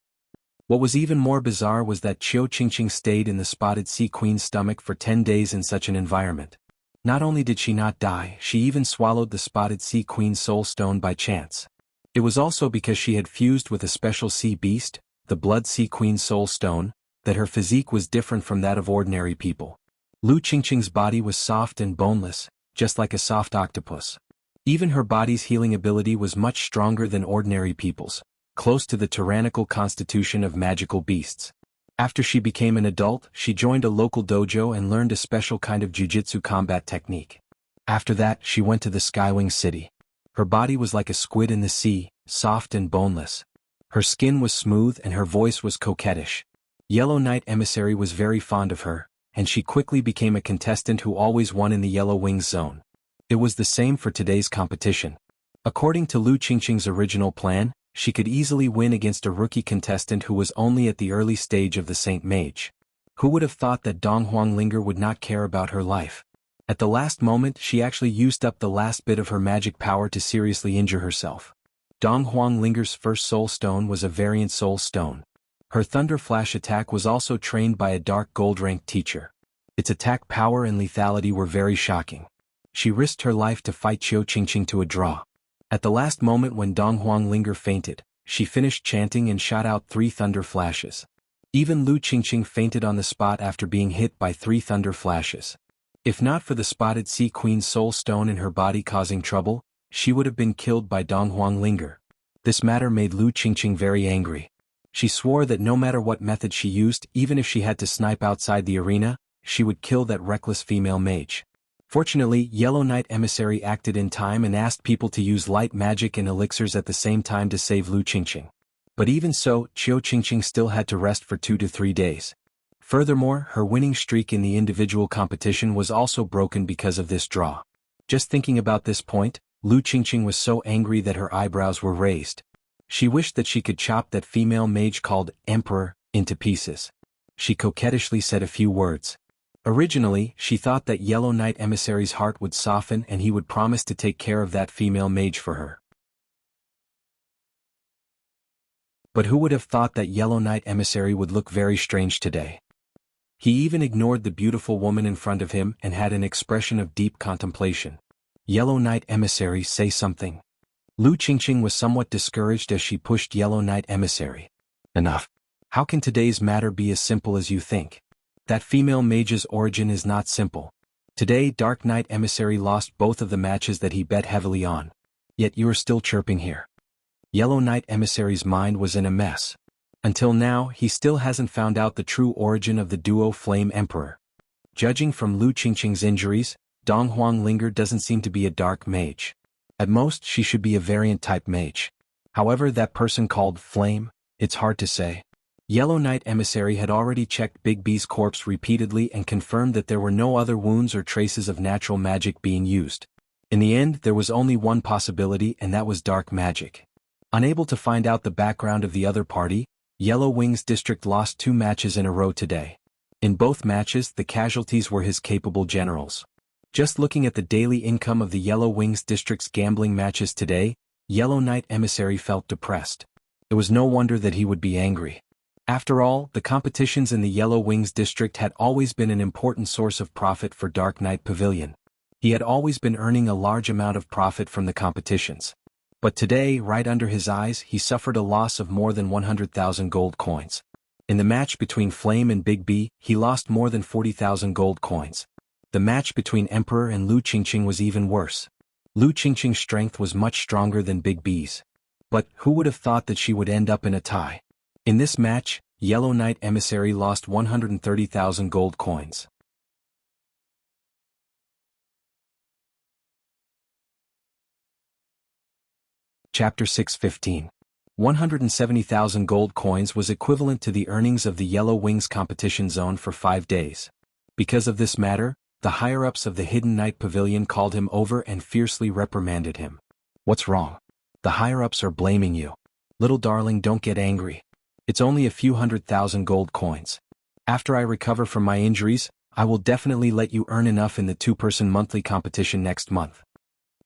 What was even more bizarre was that Qiu Qingqing stayed in the spotted sea queen's stomach for 10 days in such an environment. Not only did she not die, she even swallowed the spotted sea queen's soul stone by chance. It was also because she had fused with a special sea beast, the blood sea queen's soul stone, that her physique was different from that of ordinary people. Lu Qingqing's body was soft and boneless, just like a soft octopus. Even her body's healing ability was much stronger than ordinary people's, close to the tyrannical constitution of magical beasts. After she became an adult, she joined a local dojo and learned a special kind of jujitsu combat technique. After that, she went to the Skywing City. Her body was like a squid in the sea, soft and boneless. Her skin was smooth and her voice was coquettish. Yellow Knight Emissary was very fond of her, and she quickly became a contestant who always won in the Yellow Wings zone. It was the same for today's competition. According to Lu Qingqing's original plan, she could easily win against a rookie contestant who was only at the early stage of the Saint Mage. Who would have thought that Dong Huanglinger would not care about her life? At the last moment, she actually used up the last bit of her magic power to seriously injure herself. Dong Huanglinger's first soul stone was a variant soul stone. Her Thunder Flash attack was also trained by a dark gold-ranked teacher. Its attack power and lethality were very shocking. She risked her life to fight Qiu Qingqing to a draw. At the last moment when Dong Huanglinger fainted, she finished chanting and shot out 3 thunder flashes. Even Lu Qingqing fainted on the spot after being hit by 3 thunder flashes. If not for the spotted sea queen's soul stone in her body causing trouble, she would have been killed by Dong Huanglinger. This matter made Lu Qingqing very angry. She swore that no matter what method she used, even if she had to snipe outside the arena, she would kill that reckless female mage. Fortunately, Yellow Knight Emissary acted in time and asked people to use light magic and elixirs at the same time to save Lu Qingqing. But even so, Qiu Qingqing still had to rest for 2 to 3 days. Furthermore, her winning streak in the individual competition was also broken because of this draw. Just thinking about this point, Lu Qingqing was so angry that her eyebrows were raised. She wished that she could chop that female mage called Emperor into pieces. She coquettishly said a few words. Originally, she thought that Yellow Knight Emissary's heart would soften and he would promise to take care of that female mage for her. But who would have thought that Yellow Knight Emissary would look very strange today? He even ignored the beautiful woman in front of him and had an expression of deep contemplation. Yellow Knight Emissary, say something. Lu Qingqing was somewhat discouraged as she pushed Yellow Knight Emissary. Enough. How can today's matter be as simple as you think? That female mage's origin is not simple. Today Dark Knight Emissary lost both of the matches that he bet heavily on. Yet you are still chirping here. Yellow Knight Emissary's mind was in a mess. Until now, he still hasn't found out the true origin of the duo Flame Emperor. Judging from Lu Qingqing's injuries, Dong Huanglinger doesn't seem to be a dark mage. At most, she should be a variant-type mage. However, that person called Flame, it's hard to say. Yellow Knight Emissary had already checked Big B's corpse repeatedly and confirmed that there were no other wounds or traces of natural magic being used. In the end, there was only one possibility, and that was dark magic. Unable to find out the background of the other party, Yellow Wings District lost 2 matches in a row today. In both matches, the casualties were his capable generals. Just looking at the daily income of the Yellow Wings District's gambling matches today, Yellow Knight Emissary felt depressed. It was no wonder that he would be angry. After all, the competitions in the Yellow Wings District had always been an important source of profit for Dark Knight Pavilion. He had always been earning a large amount of profit from the competitions. But today, right under his eyes, he suffered a loss of more than 100,000 gold coins. In the match between Flame and Big B, he lost more than 40,000 gold coins. The match between Emperor and Lu Qingqing was even worse. Lu Qingqing's strength was much stronger than Big B's. But who would have thought that she would end up in a tie? In this match, Yellow Knight Emissary lost 130,000 gold coins. Chapter 6:15. 170,000 gold coins was equivalent to the earnings of the Yellow Wings competition zone for 5 days. Because of this matter, the higher-ups of the Hidden Knight Pavilion called him over and fiercely reprimanded him. "What's wrong? The higher-ups are blaming you. Little darling, don't get angry. It's only a few 100,000 gold coins. After I recover from my injuries, I will definitely let you earn enough in the two-person monthly competition next month."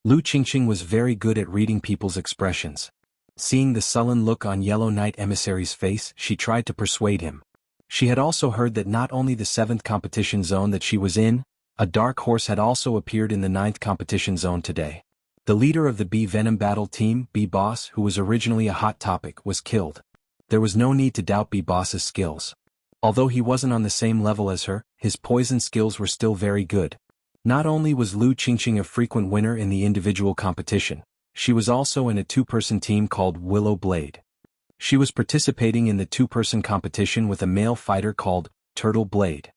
Lu Qingqing was very good at reading people's expressions. Seeing the sullen look on Yellow Knight Emissary's face, she tried to persuade him. She had also heard that not only the 7th competition zone that she was in, a dark horse had also appeared in the 9th competition zone today. The leader of the Bee Venom battle team, Bee Boss, who was originally a hot topic, was killed. There was no need to doubt Bee Boss's skills. Although he wasn't on the same level as her, his poison skills were still very good. Not only was Lu Qingqing a frequent winner in the individual competition, she was also in a two-person team called Willow Blade. She was participating in the two-person competition with a male fighter called Turtle Blade.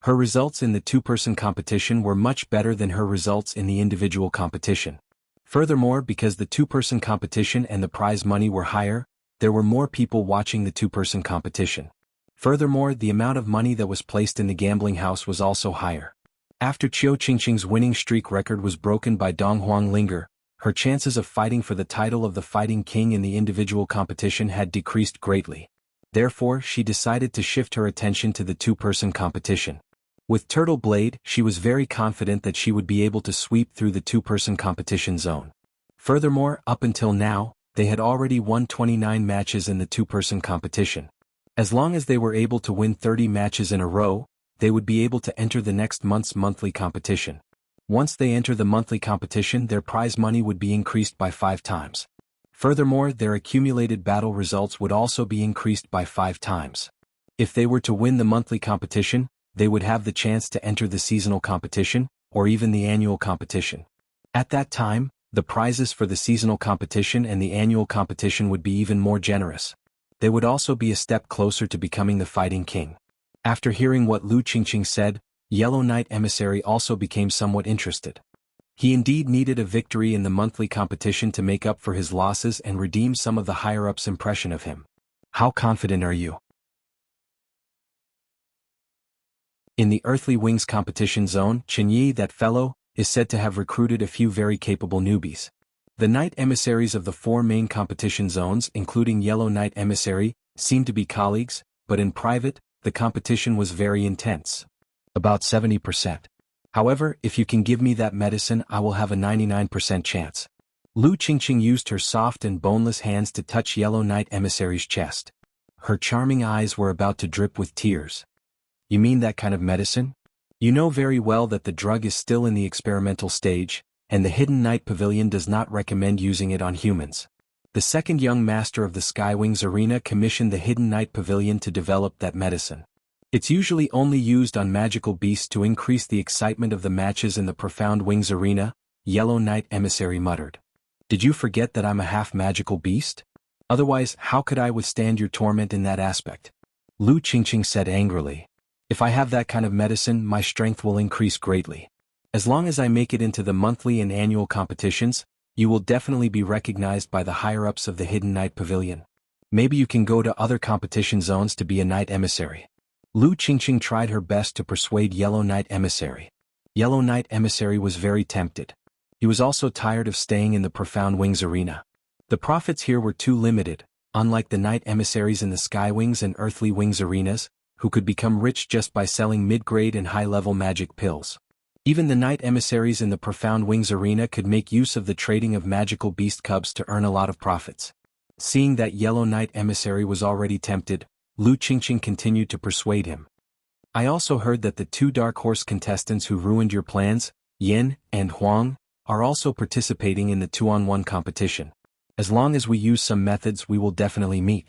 Her results in the two-person competition were much better than her results in the individual competition. Furthermore, because the two-person competition and the prize money were higher, there were more people watching the two-person competition. Furthermore, the amount of money that was placed in the gambling house was also higher. After Qiu Qingqing's winning streak record was broken by Dong Huanglinger, her chances of fighting for the title of the Fighting King in the individual competition had decreased greatly. Therefore, she decided to shift her attention to the two-person competition. With Turtle Blade, she was very confident that she would be able to sweep through the two-person competition zone. Furthermore, up until now, they had already won 29 matches in the two-person competition. As long as they were able to win 30 matches in a row, they would be able to enter the next month's monthly competition. Once they enter the monthly competition, their prize money would be increased by 5 times. Furthermore, their accumulated battle results would also be increased by 5 times. If they were to win the monthly competition, they would have the chance to enter the seasonal competition, or even the annual competition. At that time, the prizes for the seasonal competition and the annual competition would be even more generous. They would also be a step closer to becoming the Fighting King. After hearing what Lu Qingqing said, Yellow Knight Emissary also became somewhat interested. He indeed needed a victory in the monthly competition to make up for his losses and redeem some of the higher-ups' impression of him. "How confident are you?" In the Earthly Wings competition zone, Chenyi, that fellow, is said to have recruited a few very capable newbies. The Knight Emissaries of the 4 main competition zones, including Yellow Knight Emissary, seemed to be colleagues, but in private, the competition was very intense. About 70%. However, if you can give me that medicine, I will have a 99% chance. Lu Qingqing used her soft and boneless hands to touch Yellow Knight Emissary's chest. Her charming eyes were about to drip with tears. "You mean that kind of medicine? You know very well that the drug is still in the experimental stage, and the Hidden Knight Pavilion does not recommend using it on humans. The second young master of the Skywings Arena commissioned the Hidden Knight Pavilion to develop that medicine. It's usually only used on magical beasts to increase the excitement of the matches in the Profound Wings Arena," Yellow Knight Emissary muttered. "Did you forget that I'm a half-magical beast? Otherwise, how could I withstand your torment in that aspect?" Lu Qingqing said angrily. "If I have that kind of medicine, my strength will increase greatly. As long as I make it into the monthly and annual competitions, you will definitely be recognized by the higher-ups of the Hidden Knight Pavilion. Maybe you can go to other competition zones to be a Knight Emissary." Lu Qingqing tried her best to persuade Yellow Knight Emissary. Yellow Knight Emissary was very tempted. He was also tired of staying in the Profound Wings Arena. The profits here were too limited, unlike the Knight Emissaries in the Skywings and Earthly Wings Arenas, who could become rich just by selling mid-grade and high-level magic pills. Even the night emissaries in the Profound Wings arena could make use of the trading of magical beast cubs to earn a lot of profits. Seeing that Yellow Knight emissary was already tempted, Lu Qingqing continued to persuade him. I also heard that the 2 Dark Horse contestants who ruined your plans, Yin and Huang, are also participating in the 2-on-1 competition. As long as we use some methods, we will definitely meet.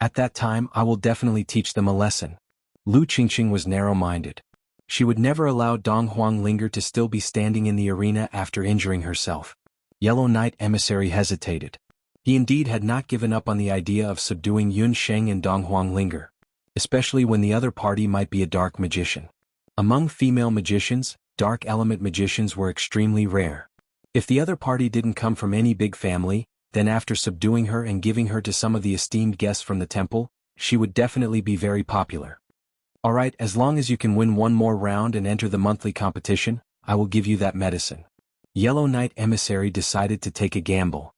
At that time, I will definitely teach them a lesson. Lu Qingqing was narrow-minded. She would never allow Dong Huanglinger to still be standing in the arena after injuring herself. Yellow Knight emissary hesitated. He indeed had not given up on the idea of subduing Yun Sheng and Dong Huanglinger, especially when the other party might be a dark magician. Among female magicians, dark element magicians were extremely rare. If the other party didn't come from any big family, then after subduing her and giving her to some of the esteemed guests from the temple, she would definitely be very popular. Alright, as long as you can win one more round and enter the monthly competition, I will give you that medicine. Yellow Knight emissary decided to take a gamble.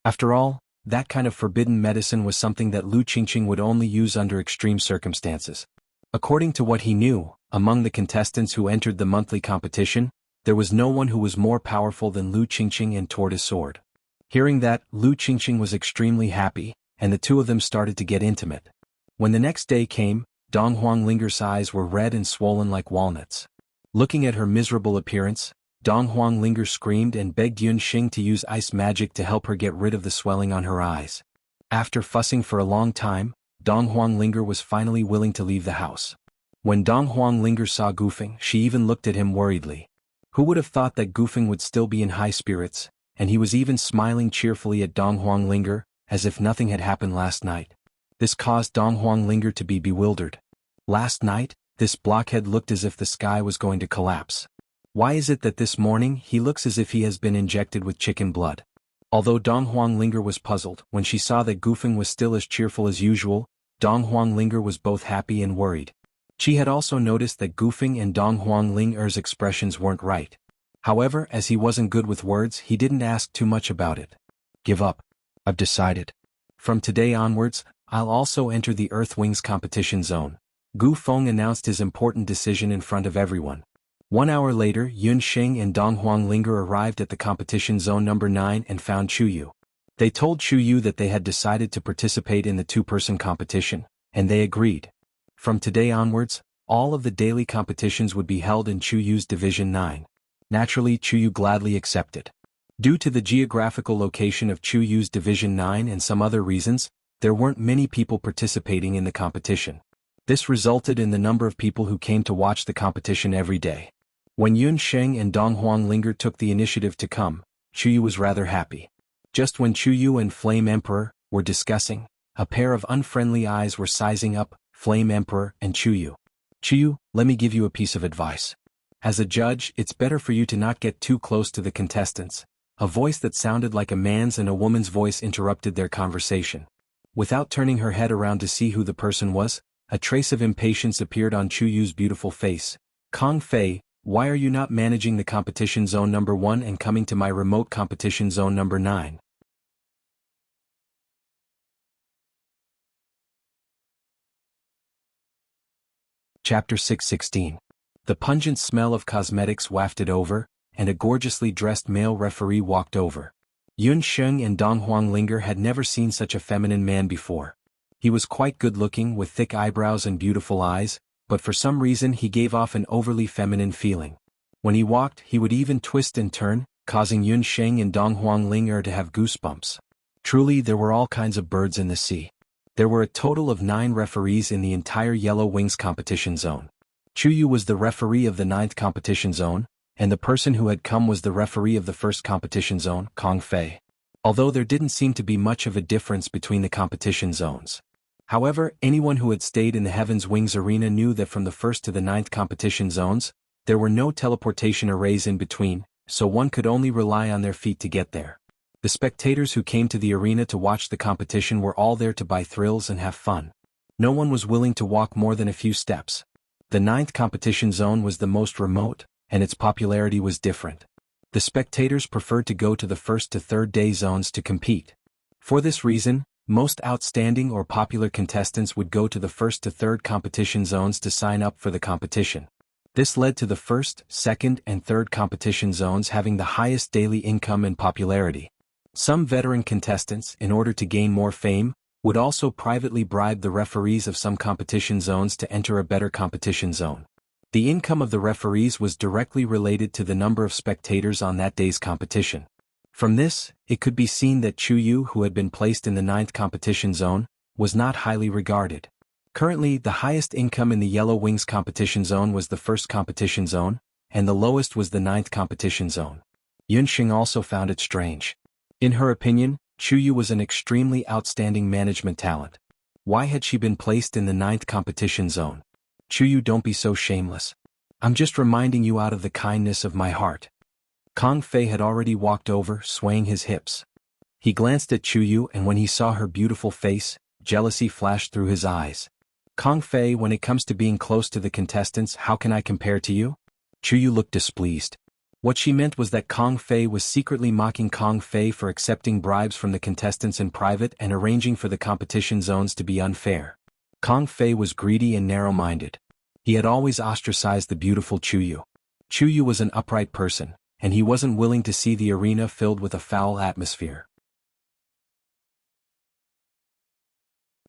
After all, that kind of forbidden medicine was something that Lu Qingqing would only use under extreme circumstances. According to what he knew, among the contestants who entered the monthly competition, there was no one who was more powerful than Lu Qingqing and Tortoise Sword. Hearing that, Lu Qingqing was extremely happy, and the two of them started to get intimate. When the next day came, Dong Huanglinger's eyes were red and swollen like walnuts. Looking at her miserable appearance, Dong Huanglinger screamed and begged Yun Xing to use ice magic to help her get rid of the swelling on her eyes. After fussing for a long time, Dong Huanglinger was finally willing to leave the house. When Dong Huanglinger saw Gufeng, she even looked at him worriedly. Who would have thought that Gufeng would still be in high spirits, and he was even smiling cheerfully at Dong Huanglinger, as if nothing had happened last night. This caused Dong Huanglinger to be bewildered. Last night, this blockhead looked as if the sky was going to collapse. Why is it that this morning he looks as if he has been injected with chicken blood? Although Dong Huanglinger was puzzled, when she saw that Gufeng was still as cheerful as usual, Dong Huanglinger was both happy and worried. She had also noticed that Gufeng and Dong Huanglinger's expressions weren't right. However, as he wasn't good with words, he didn't ask too much about it. Give up. I've decided. From today onwards, I'll also enter the Earth Wings competition zone. Gu Feng announced his important decision in front of everyone. 1 hour later, Yun Xing and Dong Huanglinger arrived at the competition zone number 9 and found Chuyu. They told Chuyu that they had decided to participate in the 2-person competition, and they agreed. From today onwards, all of the daily competitions would be held in Chuyu's Division 9. Naturally, Chuyu gladly accepted. Due to the geographical location of Chuyu's Division 9 and some other reasons, there weren't many people participating in the competition. This resulted in the number of people who came to watch the competition every day. When Yun Sheng and Dong Huanglinger took the initiative to come, Chuyu was rather happy. Just when Chuyu and Flame Emperor were discussing, a pair of unfriendly eyes were sizing up Flame Emperor and Chuyu. Chuyu, let me give you a piece of advice. As a judge, it's better for you to not get too close to the contestants. A voice that sounded like a man's and a woman's voice interrupted their conversation. Without turning her head around to see who the person was, a trace of impatience appeared on Chuyu's beautiful face. Kong Fei, why are you not managing the competition zone number 1 and coming to my remote competition zone number 9? Chapter 616. The pungent smell of cosmetics wafted over, and a gorgeously dressed male referee walked over. Yun Sheng and Dong Huanglinger had never seen such a feminine man before. He was quite good-looking with thick eyebrows and beautiful eyes, but for some reason he gave off an overly feminine feeling. When he walked, he would even twist and turn, causing Yun Sheng and Dong Huanglinger to have goosebumps. Truly, there were all kinds of birds in the sea. There were a total of 9 referees in the entire Yellow Wings competition zone. Chuyu was the referee of the 9th competition zone, and the person who had come was the referee of the 1st competition zone, Kong Fei. Although there didn't seem to be much of a difference between the competition zones. However, anyone who had stayed in the Heaven's Wings arena knew that from the 1st to the 9th competition zones, there were no teleportation arrays in between, so one could only rely on their feet to get there. The spectators who came to the arena to watch the competition were all there to buy thrills and have fun. No one was willing to walk more than a few steps. The 9th competition zone was the most remote, and its popularity was different. The spectators preferred to go to the 1st to 3rd day zones to compete. For this reason, most outstanding or popular contestants would go to the first to third competition zones to sign up for the competition. This led to the first, second, and third competition zones having the highest daily income and popularity. Some veteran contestants, in order to gain more fame, would also privately bribe the referees of some competition zones to enter a better competition zone. The income of the referees was directly related to the number of spectators on that day's competition. From this, it could be seen that Chu Yu, who had been placed in the 9th competition zone, was not highly regarded. Currently, the highest income in the Yellow Wings competition zone was the 1st competition zone, and the lowest was the 9th competition zone. Yunxing also found it strange. In her opinion, Chu Yu was an extremely outstanding management talent. Why had she been placed in the 9th competition zone? Chu Yu, don't be so shameless. I'm just reminding you out of the kindness of my heart. Kong Fei had already walked over, swaying his hips. He glanced at Chu Yu, and when he saw her beautiful face, jealousy flashed through his eyes. Kong Fei, when it comes to being close to the contestants, how can I compare to you? Chu Yu looked displeased. What she meant was that Kong Fei was secretly mocking Kong Fei for accepting bribes from the contestants in private and arranging for the competition zones to be unfair. Kong Fei was greedy and narrow-minded. He had always ostracized the beautiful Chu Yu. Chu Yu was an upright person, and he wasn't willing to see the arena filled with a foul atmosphere.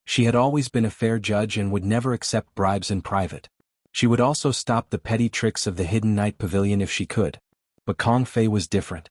She had always been a fair judge and would never accept bribes in private. She would also stop the petty tricks of the Hidden Night Pavilion if she could. But Kong Fei was different.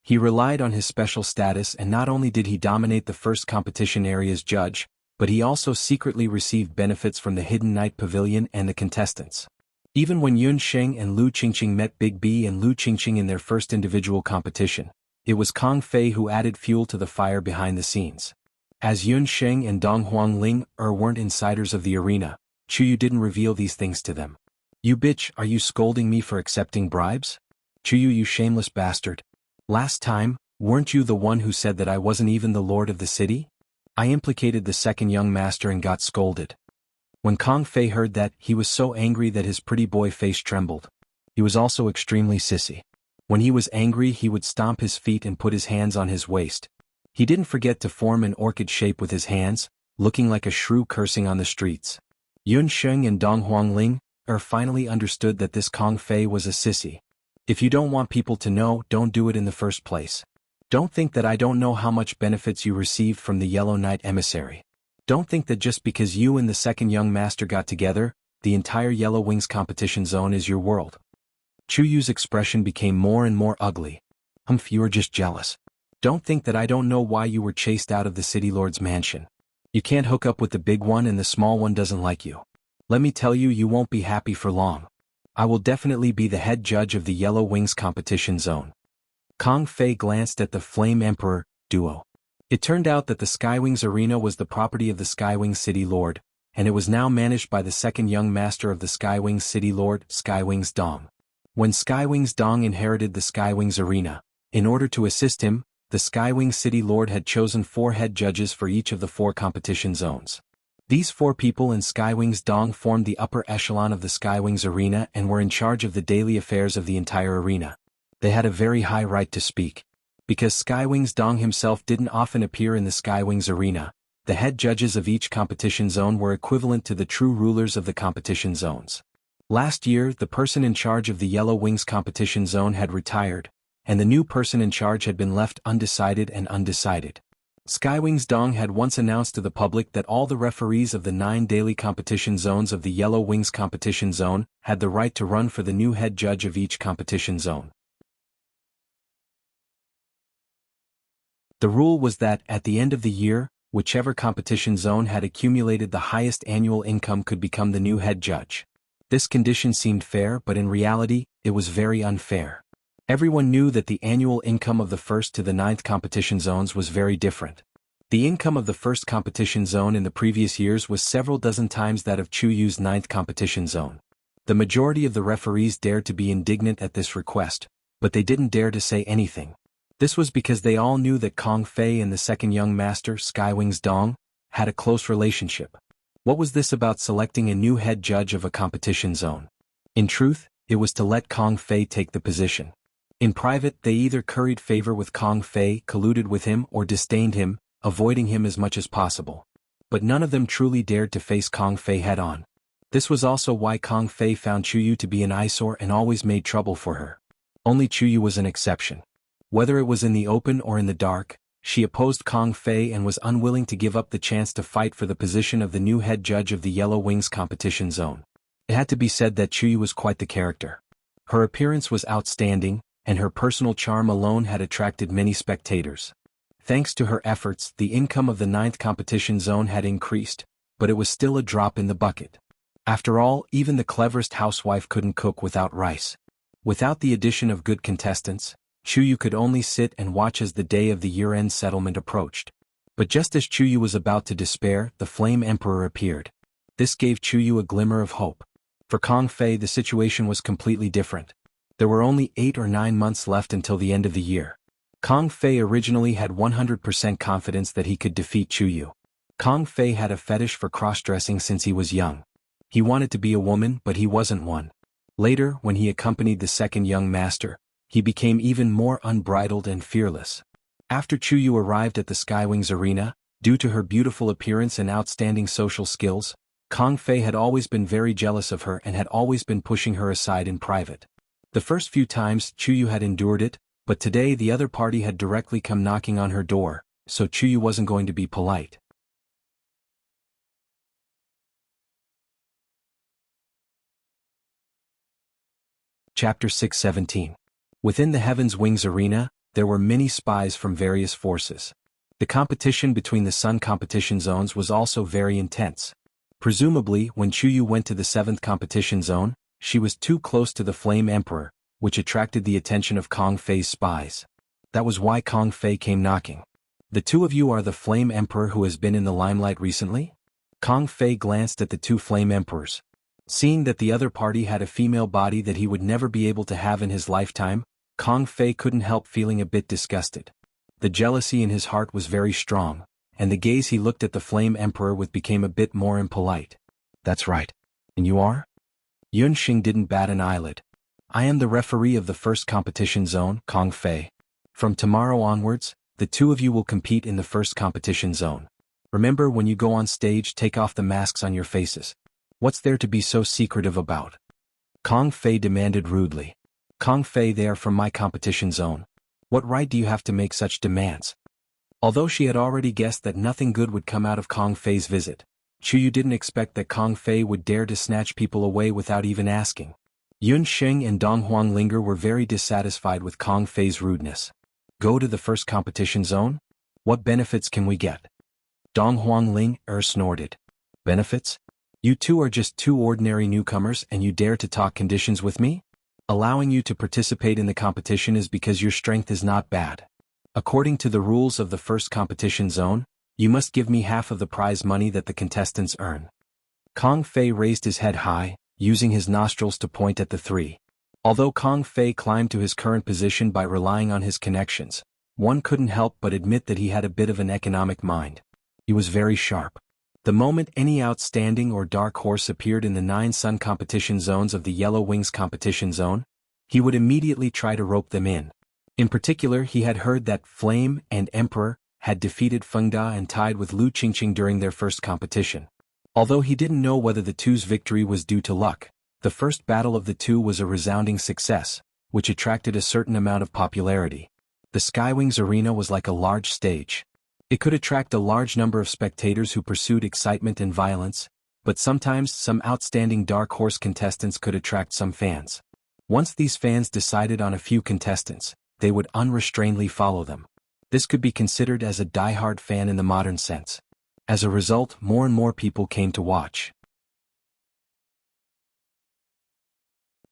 He relied on his special status, and not only did he dominate the first competition area's judge, but he also secretly received benefits from the Hidden Night Pavilion and the contestants. Even when Yun Sheng and Lu Qingqing met Big B and Lu Qingqing in their first individual competition, it was Kong Fei who added fuel to the fire behind the scenes. As Yun Sheng and Dong Huangling weren't insiders of the arena, Chu Yu didn't reveal these things to them. You bitch, are you scolding me for accepting bribes? Chu Yu, you shameless bastard. Last time, weren't you the one who said that I wasn't even the lord of the city? I implicated the second young master and got scolded. When Kong Fei heard that, he was so angry that his pretty boy face trembled. He was also extremely sissy. When he was angry, he would stomp his feet and put his hands on his waist. He didn't forget to form an orchid shape with his hands, looking like a shrew cursing on the streets. Yun Sheng and Dong Huangling finally understood that this Kong Fei was a sissy. If you don't want people to know, don't do it in the first place. Don't think that I don't know how much benefits you received from the Yellow Knight Emissary. Don't think that just because you and the second young master got together, the entire Yellow Wings competition zone is your world. Chu Yu's expression became more and more ugly. You were just jealous. Don't think that I don't know why you were chased out of the City Lord's mansion. You can't hook up with the big one and the small one doesn't like you. Let me tell you, you won't be happy for long. I will definitely be the head judge of the Yellow Wings competition zone. Kong Fei glanced at the Flame Emperor duo. It turned out that the Skywings Arena was the property of the Skywings City Lord, and it was now managed by the second young master of the Skywings City Lord, Skywings Dong. When Skywings Dong inherited the Skywings Arena, in order to assist him, the Skywings City Lord had chosen 4 head judges for each of the 4 competition zones. These 4 people in Skywings Dong formed the upper echelon of the Skywings Arena and were in charge of the daily affairs of the entire arena. They had a very high right to speak. Because Skywings Dong himself didn't often appear in the Skywings Arena, the head judges of each competition zone were equivalent to the true rulers of the competition zones. Last year, the person in charge of the Yellow Wings competition zone had retired, and the new person in charge had been left undecided. Skywings Dong had once announced to the public that all the referees of the 9 daily competition zones of the Yellow Wings competition zone had the right to run for the new head judge of each competition zone. The rule was that, at the end of the year, whichever competition zone had accumulated the highest annual income could become the new head judge. This condition seemed fair, but in reality, it was very unfair. Everyone knew that the annual income of the 1st to the 9th competition zones was very different. The income of the 1st competition zone in the previous years was several dozen times that of Chu Yu's 9th competition zone. The majority of the referees dared to be indignant at this request, but they didn't dare to say anything. This was because they all knew that Kong Fei and the second young master, Skywings Dong, had a close relationship. What was this about selecting a new head judge of a competition zone? In truth, it was to let Kong Fei take the position. In private, they either curried favor with Kong Fei, colluded with him, or disdained him, avoiding him as much as possible. But none of them truly dared to face Kong Fei head-on. This was also why Kong Fei found Chuyu to be an eyesore and always made trouble for her. Only Chuyu was an exception. Whether it was in the open or in the dark, she opposed Kong Fei and was unwilling to give up the chance to fight for the position of the new head judge of the Yellow Wings competition zone. It had to be said that Chuyu was quite the character. Her appearance was outstanding, and her personal charm alone had attracted many spectators. Thanks to her efforts, the income of the 9th competition zone had increased, but it was still a drop in the bucket. After all, even the cleverest housewife couldn't cook without rice. Without the addition of good contestants, Chuyu could only sit and watch as the day of the year-end settlement approached. But just as Chuyu was about to despair, the Flame Emperor appeared. This gave Chuyu a glimmer of hope. For Kong Fei, the situation was completely different. There were only 8 or 9 months left until the end of the year. Kong Fei originally had 100% confidence that he could defeat Chuyu. Kong Fei had a fetish for cross-dressing since he was young. He wanted to be a woman, but he wasn't one. Later, when he accompanied the second young master, he became even more unbridled and fearless. After Chuyu arrived at the Skywings arena, due to her beautiful appearance and outstanding social skills, Kong Fei had always been very jealous of her and had always been pushing her aside in private. The first few times Chuyu had endured it, but today the other party had directly come knocking on her door, so Chuyu wasn't going to be polite. Chapter 617. Within the Heaven's Wings arena, there were many spies from various forces. The competition between the Sun competition zones was also very intense. Presumably, when Chuyu went to the 7th competition zone, she was too close to the Flame Emperor, which attracted the attention of Kong Fei's spies. That was why Kong Fei came knocking. The two of you are the Flame Emperor who has been in the limelight recently? Kong Fei glanced at the two Flame Emperors. Seeing that the other party had a female body that he would never be able to have in his lifetime, Kong Fei couldn't help feeling a bit disgusted. The jealousy in his heart was very strong, and the gaze he looked at the Flame Emperor with became a bit more impolite. That's right. And you are? Yunxing didn't bat an eyelid. I am the referee of the 1st competition zone, Kong Fei. From tomorrow onwards, the two of you will compete in the 1st competition zone. Remember, when you go on stage, take off the masks on your faces. What's there to be so secretive about? Kong Fei demanded rudely. Kong Fei, they are from my competition zone. What right do you have to make such demands? Although she had already guessed that nothing good would come out of Kong Fei's visit, Chuyu didn't expect that Kong Fei would dare to snatch people away without even asking. Yunxing and Dong Huanglinger were very dissatisfied with Kong Fei's rudeness. Go to the 1st competition zone? What benefits can we get? Dong Huangling snorted. Benefits? You two are just two ordinary newcomers and you dare to talk conditions with me? Allowing you to participate in the competition is because your strength is not bad. According to the rules of the 1st competition zone, you must give me half of the prize money that the contestants earn. Kong Fei raised his head high, using his nostrils to point at the three. Although Kong Fei climbed to his current position by relying on his connections, one couldn't help but admit that he had a bit of an economic mind. He was very sharp. The moment any outstanding or dark horse appeared in the 9 Sun competition zones of the Yellow Wings competition zone, he would immediately try to rope them in. In particular, he had heard that Flame and Emperor had defeated Feng Da and tied with Lu Qingqing during their 1st competition. Although he didn't know whether the two's victory was due to luck, the first battle of the two was a resounding success, which attracted a certain amount of popularity. The Skywings arena was like a large stage. It could attract a large number of spectators who pursued excitement and violence, but sometimes some outstanding dark horse contestants could attract some fans. Once these fans decided on a few contestants, they would unrestrainedly follow them. This could be considered as a die-hard fan in the modern sense. As a result, more and more people came to watch.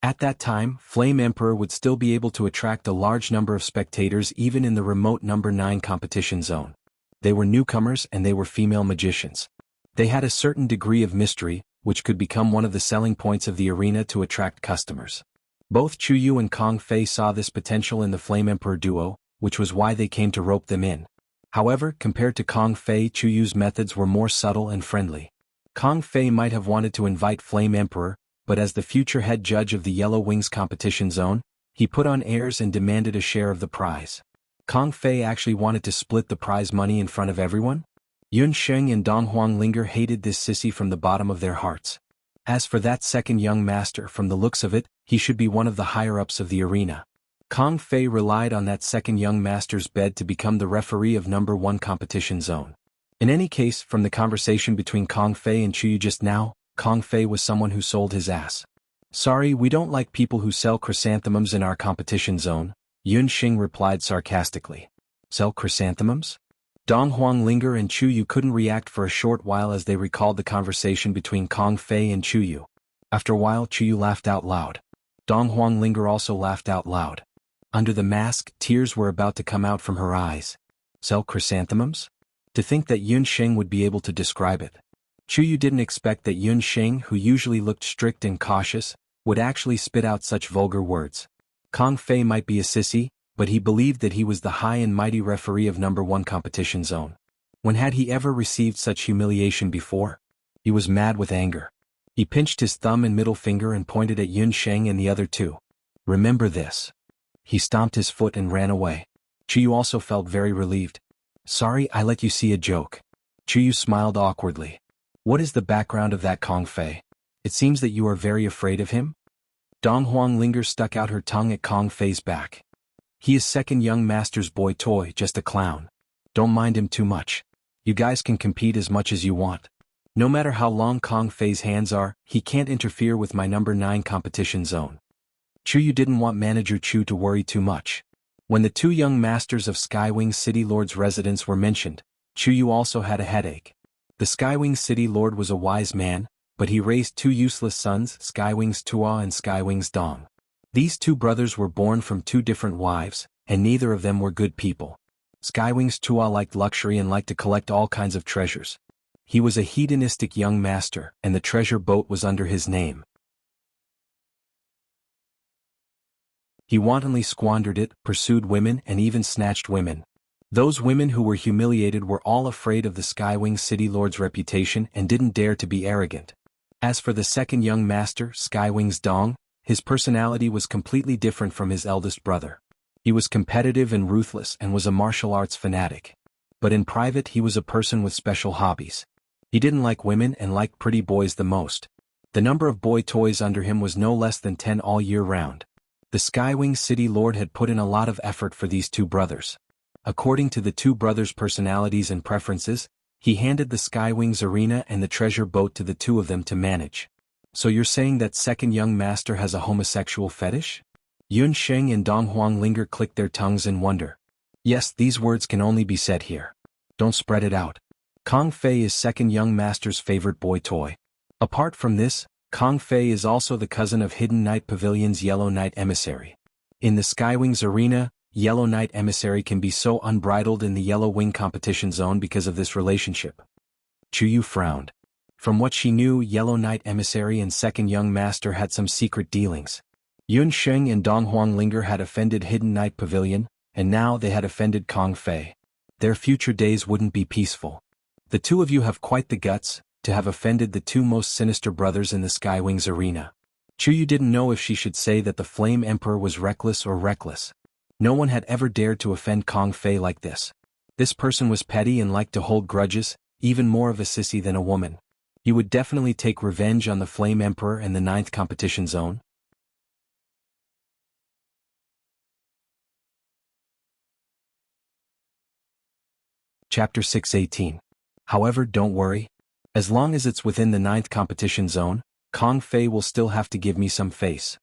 At that time, Flame Emperor would still be able to attract a large number of spectators even in the remote number 9 competition zone. They were newcomers and they were female magicians. They had a certain degree of mystery, which could become one of the selling points of the arena to attract customers. Both Chuyu and Kong Fei saw this potential in the Flame Emperor duo, which was why they came to rope them in. However, compared to Kong Fei, Chuyu's methods were more subtle and friendly. Kong Fei might have wanted to invite Flame Emperor, but as the future head judge of the Yellow Wings competition zone, he put on airs and demanded a share of the prize. Kong Fei actually wanted to split the prize money in front of everyone? Yun Sheng and Dong Huanglinger hated this sissy from the bottom of their hearts. As for that second young master, from the looks of it, he should be one of the higher-ups of the arena. Kong Fei relied on that second young master's bed to become the referee of number 1 competition zone. In any case, from the conversation between Kong Fei and Chuyu just now, Kong Fei was someone who sold his ass. Sorry, we don't like people who sell chrysanthemums in our competition zone, Yun Xing replied sarcastically. Sell chrysanthemums? Dong Huanglinger and Chuyu couldn't react for a short while as they recalled the conversation between Kong Fei and Chuyu. After a while, Chuyu laughed out loud. Dong Huanglinger also laughed out loud. Under the mask, tears were about to come out from her eyes. Sell chrysanthemums? To think that Yun Xing would be able to describe it. Chuyu didn't expect that Yun Xing, who usually looked strict and cautious, would actually spit out such vulgar words. Kong Fei might be a sissy, but he believed that he was the high and mighty referee of number 1 competition zone. When had he ever received such humiliation before? He was mad with anger. He pinched his thumb and middle finger and pointed at Yun Sheng and the other two. Remember this. He stomped his foot and ran away. Chuyu also felt very relieved. Sorry, I let you see a joke. Chuyu smiled awkwardly. What is the background of that Kong Fei? It seems that you are very afraid of him? Dong Huanglinger stuck out her tongue at Kong Fei's back. He is second young master's boy toy, just a clown. Don't mind him too much. You guys can compete as much as you want. No matter how long Kong Fei's hands are, he can't interfere with my number 9 competition zone. Chuyu didn't want Manager Chu to worry too much. When the 2 young masters of Skywing City Lord's residence were mentioned, Chuyu also had a headache. The Skywing City Lord was a wise man, but he raised 2 useless sons, Skywing's Tua and Skywing's Dong. These 2 brothers were born from 2 different wives, and neither of them were good people. Skywing's Tua liked luxury and liked to collect all kinds of treasures. He was a hedonistic young master, and the treasure boat was under his name. He wantonly squandered it, pursued women, and even snatched women. Those women who were humiliated were all afraid of the Skywing City Lord's reputation and didn't dare to be arrogant. As for the second young master, Skywing's Dong, his personality was completely different from his eldest brother. He was competitive and ruthless and was a martial arts fanatic. But in private he was a person with special hobbies. He didn't like women and liked pretty boys the most. The number of boy toys under him was no less than 10 all year round. The Skywing City Lord had put in a lot of effort for these 2 brothers. According to the 2 brothers' personalities and preferences, he handed the Skywing's arena and the treasure boat to the 2 of them to manage. So you're saying that second young master has a homosexual fetish? Yun Sheng and Dong Huanglinger clicked their tongues in wonder. Yes, these words can only be said here. Don't spread it out. Kong Fei is second young master's favorite boy toy. Apart from this, Kong Fei is also the cousin of Hidden Knight Pavilion's Yellow Knight Emissary. In the Skywing's arena, Yellow Knight Emissary can be so unbridled in the Yellow Wing competition zone because of this relationship. Chuyu frowned. From what she knew, Yellow Knight Emissary and second young master had some secret dealings. Yun Sheng and Dong Huanglinger had offended Hidden Knight Pavilion, and now they had offended Kong Fei. Their future days wouldn't be peaceful. The 2 of you have quite the guts to have offended the 2 most sinister brothers in the Skywing's arena. Chuyu didn't know if she should say that the Flame Emperor was reckless or reckless. No one had ever dared to offend Kong Fei like this. This person was petty and liked to hold grudges, even more of a sissy than a woman. He would definitely take revenge on the Flame Emperor in the 9th competition zone. Chapter 618. However, don't worry. As long as it's within the 9th competition zone, Kong Fei will still have to give me some face.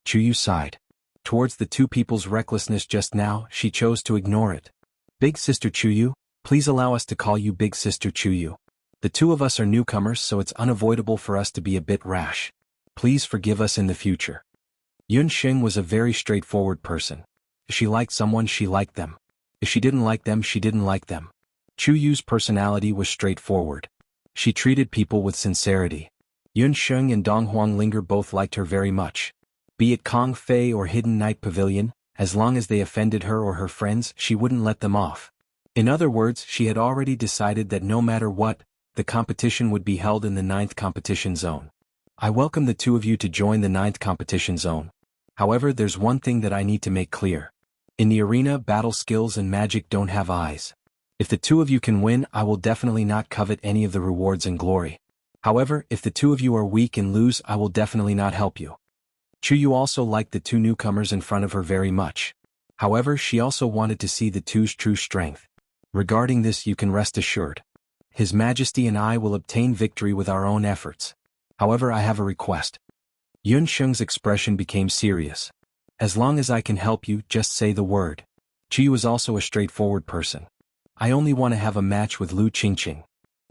Chuyu sighed. Towards the 2 people's recklessness just now, she chose to ignore it. Big Sister Chuyu, please allow us to call you Big Sister Chuyu. The 2 of us are newcomers, so it's unavoidable for us to be a bit rash. Please forgive us in the future. Yun Sheng was a very straightforward person. If she liked someone, she liked them. If she didn't like them, she didn't like them. Chuyu's personality was straightforward. She treated people with sincerity. Yun Sheng and Dong Huanglinger both liked her very much. Be it Kong Fei or Hidden Knight Pavilion, as long as they offended her or her friends, she wouldn't let them off. In other words, she had already decided that no matter what, the competition would be held in the 9th competition zone. I welcome the 2 of you to join the 9th competition zone. However, there's one thing that I need to make clear. In the arena, battle skills and magic don't have eyes. If the two of you can win, I will definitely not covet any of the rewards and glory. However, if the two of you are weak and lose, I will definitely not help you. Chuyu also liked the two newcomers in front of her very much. However, she also wanted to see the two's true strength. Regarding this, you can rest assured. His Majesty and I will obtain victory with our own efforts. However, I have a request. Yun Sheng's expression became serious. As long as I can help you, just say the word. Chuyu is also a straightforward person. I only want to have a match with Lu Qingqing.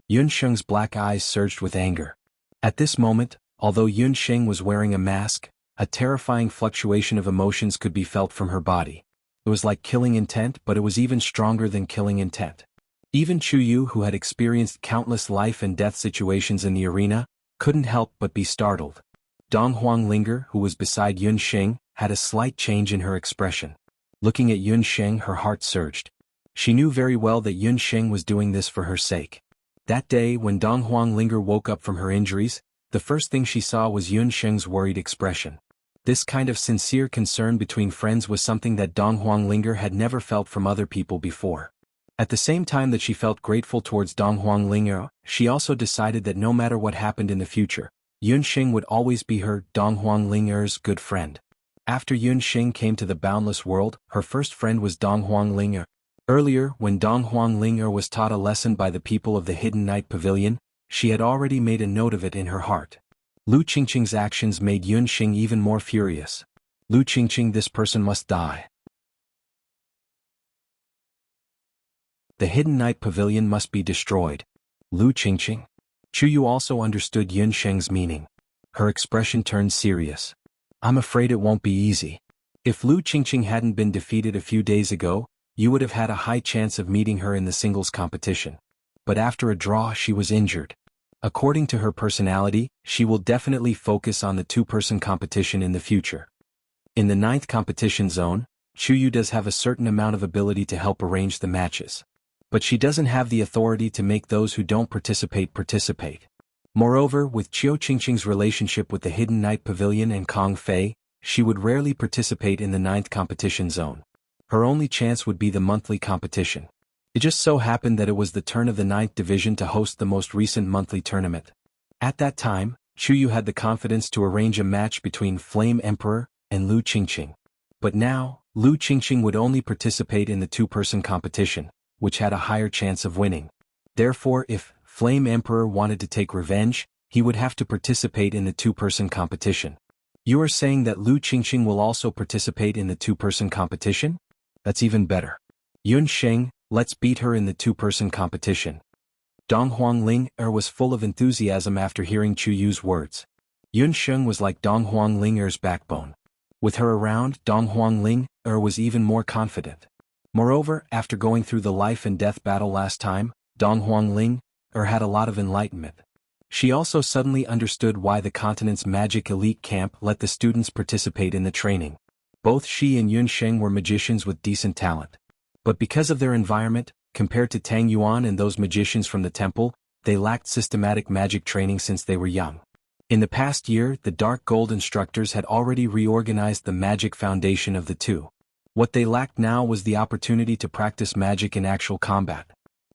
Yun Sheng's black eyes surged with anger. At this moment, although Yun Sheng was wearing a mask, a terrifying fluctuation of emotions could be felt from her body. It was like killing intent, but it was even stronger than killing intent. Even Chuyu, who had experienced countless life and death situations in the arena, couldn't help but be startled. Dong Huanglinger, who was beside Yun Sheng, had a slight change in her expression. Looking at Yun Sheng, her heart surged. She knew very well that Yun Sheng was doing this for her sake. That day, when Dong Huanglinger woke up from her injuries, the first thing she saw was Yun Sheng's worried expression. This kind of sincere concern between friends was something that Dong Huanglinger had never felt from other people before. At the same time that she felt grateful towards Dong Huanglinger, she also decided that no matter what happened in the future, Yun Sheng would always be her, Dong Huanglinger's, good friend. After Yun Sheng came to the boundless world, her first friend was Dong Huanglinger. Earlier, when Dong Huanglinger was taught a lesson by the people of the Hidden Night Pavilion, she had already made a note of it in her heart. Lu Qingqing's actions made Yun Sheng even more furious. Lu Qingqing, this person must die. The Hidden Night Pavilion must be destroyed. Lu Qingqing? Chuyu also understood Yun Sheng's meaning. Her expression turned serious. I'm afraid it won't be easy. If Lu Qingqing hadn't been defeated a few days ago, you would have had a high chance of meeting her in the singles competition. But after a draw, she was injured. According to her personality, she will definitely focus on the two-person competition in the future. In the 9th competition zone, Chuyu does have a certain amount of ability to help arrange the matches. But she doesn't have the authority to make those who don't participate. Moreover, with Qiu Qingqing's relationship with the Hidden Night Pavilion and Kong Fei, she would rarely participate in the 9th competition zone. Her only chance would be the monthly competition. It just so happened that it was the turn of the 9th division to host the most recent monthly tournament. At that time, Chuyu had the confidence to arrange a match between Flame Emperor and Lu Qingqing. But now, Lu Qingqing would only participate in the two-person competition, which had a higher chance of winning. Therefore, if Flame Emperor wanted to take revenge, he would have to participate in the two-person competition. You are saying that Lu Qingqing will also participate in the two-person competition? That's even better. Yun Sheng, let's beat her in the two-person competition. Dong Huanglinger was full of enthusiasm after hearing Chuyu's words. Yun Sheng was like Dong Huanglinger's backbone. With her around, Dong Huanglinger was even more confident. Moreover, after going through the life and death battle last time, Dong Huanglinger had a lot of enlightenment. She also suddenly understood why the continent's magic elite camp let the students participate in the training. Both she and Yun Sheng were magicians with decent talent. But because of their environment, compared to Tang Yuan and those magicians from the temple, they lacked systematic magic training since they were young. In the past year, the Dark Gold instructors had already reorganized the magic foundation of the two. What they lacked now was the opportunity to practice magic in actual combat.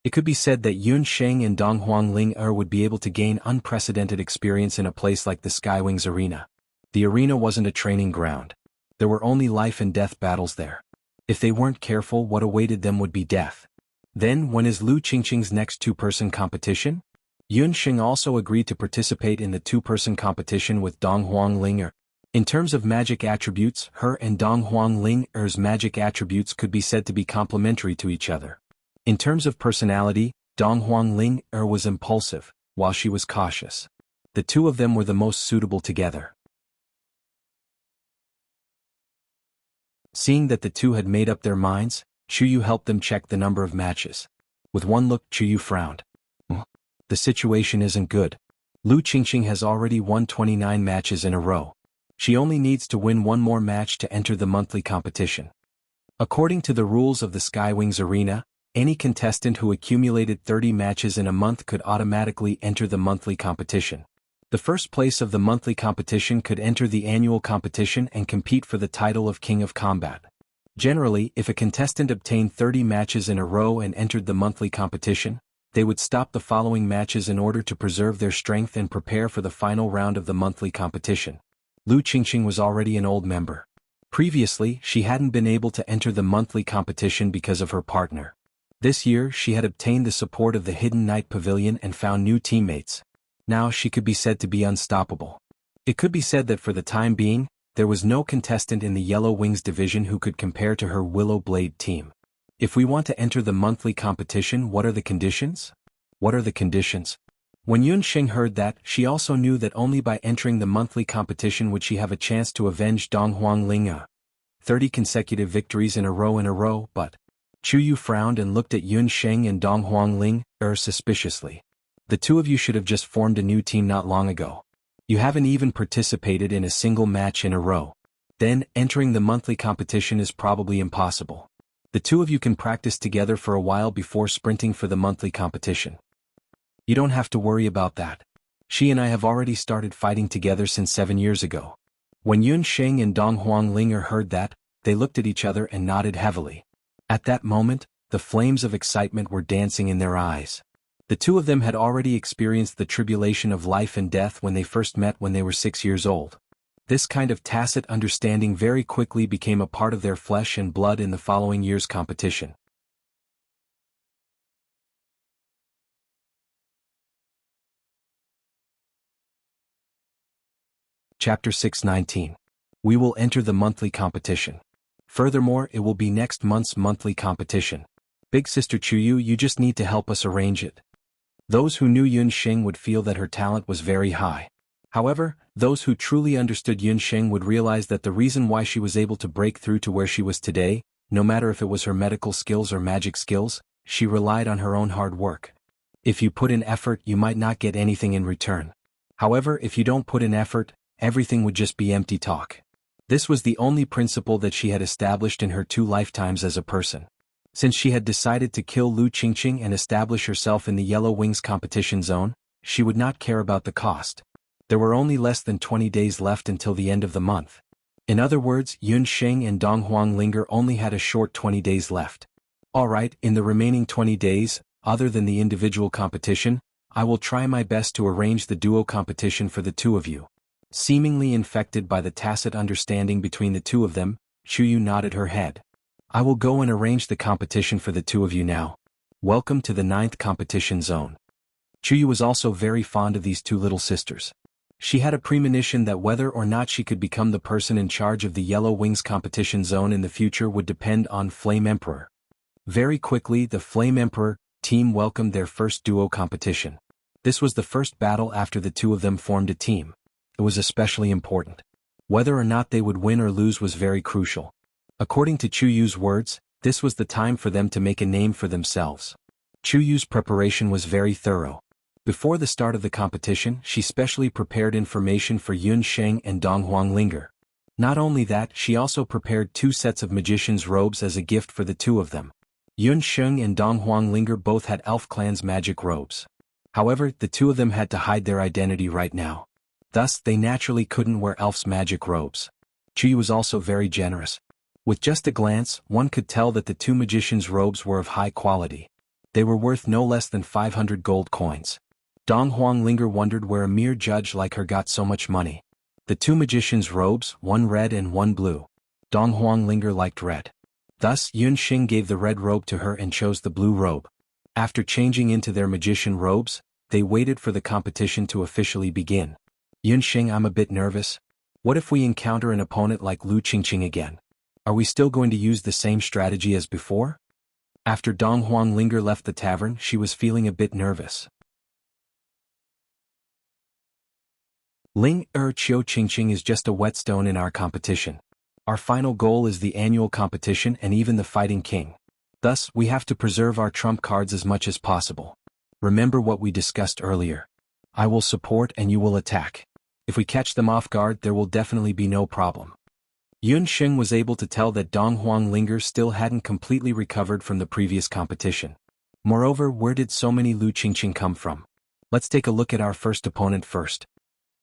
It could be said that Yun Sheng and Dong Huanglinger would be able to gain unprecedented experience in a place like the Skywings Arena. The arena wasn't a training ground. There were only life and death battles there. If they weren't careful, what awaited them would be death. Then, when is Lu Qingqing's next two-person competition? Yun Sheng also agreed to participate in the two-person competition with Dong Huanglinger. In terms of magic attributes, her and Dong Huanglinger's magic attributes could be said to be complementary to each other. In terms of personality, Dong Huanglinger was impulsive, while she was cautious. The two of them were the most suitable together. Seeing that the two had made up their minds, Chuyu helped them check the number of matches. With one look, Chuyu frowned. The situation isn't good. Lu Qingqing has already won 29 matches in a row. She only needs to win one more match to enter the monthly competition. According to the rules of the Skywings Arena, any contestant who accumulated 30 matches in a month could automatically enter the monthly competition. The first place of the monthly competition could enter the annual competition and compete for the title of King of Combat. Generally, if a contestant obtained 30 matches in a row and entered the monthly competition, they would stop the following matches in order to preserve their strength and prepare for the final round of the monthly competition. Lu Qingqing was already an old member. Previously, she hadn't been able to enter the monthly competition because of her partner. This year, she had obtained the support of the Hidden Knight Pavilion and found new teammates. Now she could be said to be unstoppable. It could be said that for the time being, there was no contestant in the Yellow Wings division who could compare to her Willow Blade team. If we want to enter the monthly competition, what are the conditions? What are the conditions? When Yunxing heard that, she also knew that only by entering the monthly competition would she have a chance to avenge Dong Huangling 30 consecutive victories in a row, but Chu Yu frowned and looked at Yunxing and Dong Huangling suspiciously. The two of you should have just formed a new team not long ago. You haven't even participated in a single match in a row. Then, entering the monthly competition is probably impossible. The two of you can practice together for a while before sprinting for the monthly competition. You don't have to worry about that. She and I have already started fighting together since 7 years ago. When Yunxing and Dong Huangling heard that, they looked at each other and nodded heavily. At that moment, the flames of excitement were dancing in their eyes. The two of them had already experienced the tribulation of life and death when they first met when they were 6 years old. This kind of tacit understanding very quickly became a part of their flesh and blood in the following year's competition. Chapter 619. We will enter the monthly competition. Furthermore, it will be next month's monthly competition. Big Sister Chuyu, you just need to help us arrange it. Those who knew Yunxing would feel that her talent was very high. However, those who truly understood Yunxing would realize that the reason why she was able to break through to where she was today, no matter if it was her medical skills or magic skills, she relied on her own hard work. If you put in effort, you might not get anything in return. However, if you don't put in effort, everything would just be empty talk. This was the only principle that she had established in her 2 lifetimes as a person. Since she had decided to kill Lu Qingqing and establish herself in the Yellow Wings competition zone, she would not care about the cost. There were only less than 20 days left until the end of the month. In other words, Yunxing and Dong Huangling only had a short 20 days left. Alright, in the remaining 20 days, other than the individual competition, I will try my best to arrange the duo competition for the two of you. Seemingly infected by the tacit understanding between the two of them, Chuyu nodded her head. I will go and arrange the competition for the two of you now. Welcome to the 9th competition zone. Chuyu was also very fond of these two little sisters. She had a premonition that whether or not she could become the person in charge of the Yellow Wings competition zone in the future would depend on Flame Emperor. Very quickly, the Flame Emperor team welcomed their first duo competition. This was the first battle after the two of them formed a team. It was especially important. Whether or not they would win or lose was very crucial. According to Chuyu's words, this was the time for them to make a name for themselves. Chuyu's preparation was very thorough. Before the start of the competition, she specially prepared information for Yunxing and Dong Huangling. Not only that, she also prepared 2 sets of magician's robes as a gift for the two of them. Yunxing and Dong Huangling both had Elf Clan's magic robes. However, the two of them had to hide their identity right now. Thus, they naturally couldn't wear Elf's magic robes. Chuyu was also very generous. With just a glance, one could tell that the 2 magicians' robes were of high quality. They were worth no less than 500 gold coins. Dong Huangling wondered where a mere judge like her got so much money. The 2 magicians' robes, one red and one blue. Dong Huangling liked red. Thus, Yunxing gave the red robe to her and chose the blue robe. After changing into their magician robes, they waited for the competition to officially begin. Yunxing, I'm a bit nervous. What if we encounter an opponent like Lu Qingqing again? Are we still going to use the same strategy as before? After Dong Huangling left the tavern, she was feeling a bit nervous. Chiu Qingqing is just a whetstone in our competition. Our final goal is the annual competition and even the Fighting King. Thus, we have to preserve our trump cards as much as possible. Remember what we discussed earlier. I will support and you will attack. If we catch them off guard, there will definitely be no problem. Yunxing was able to tell that Dong Huangling still hadn't completely recovered from the previous competition. Moreover, where did so many Lu Qingqing come from? Let's take a look at our first opponent first.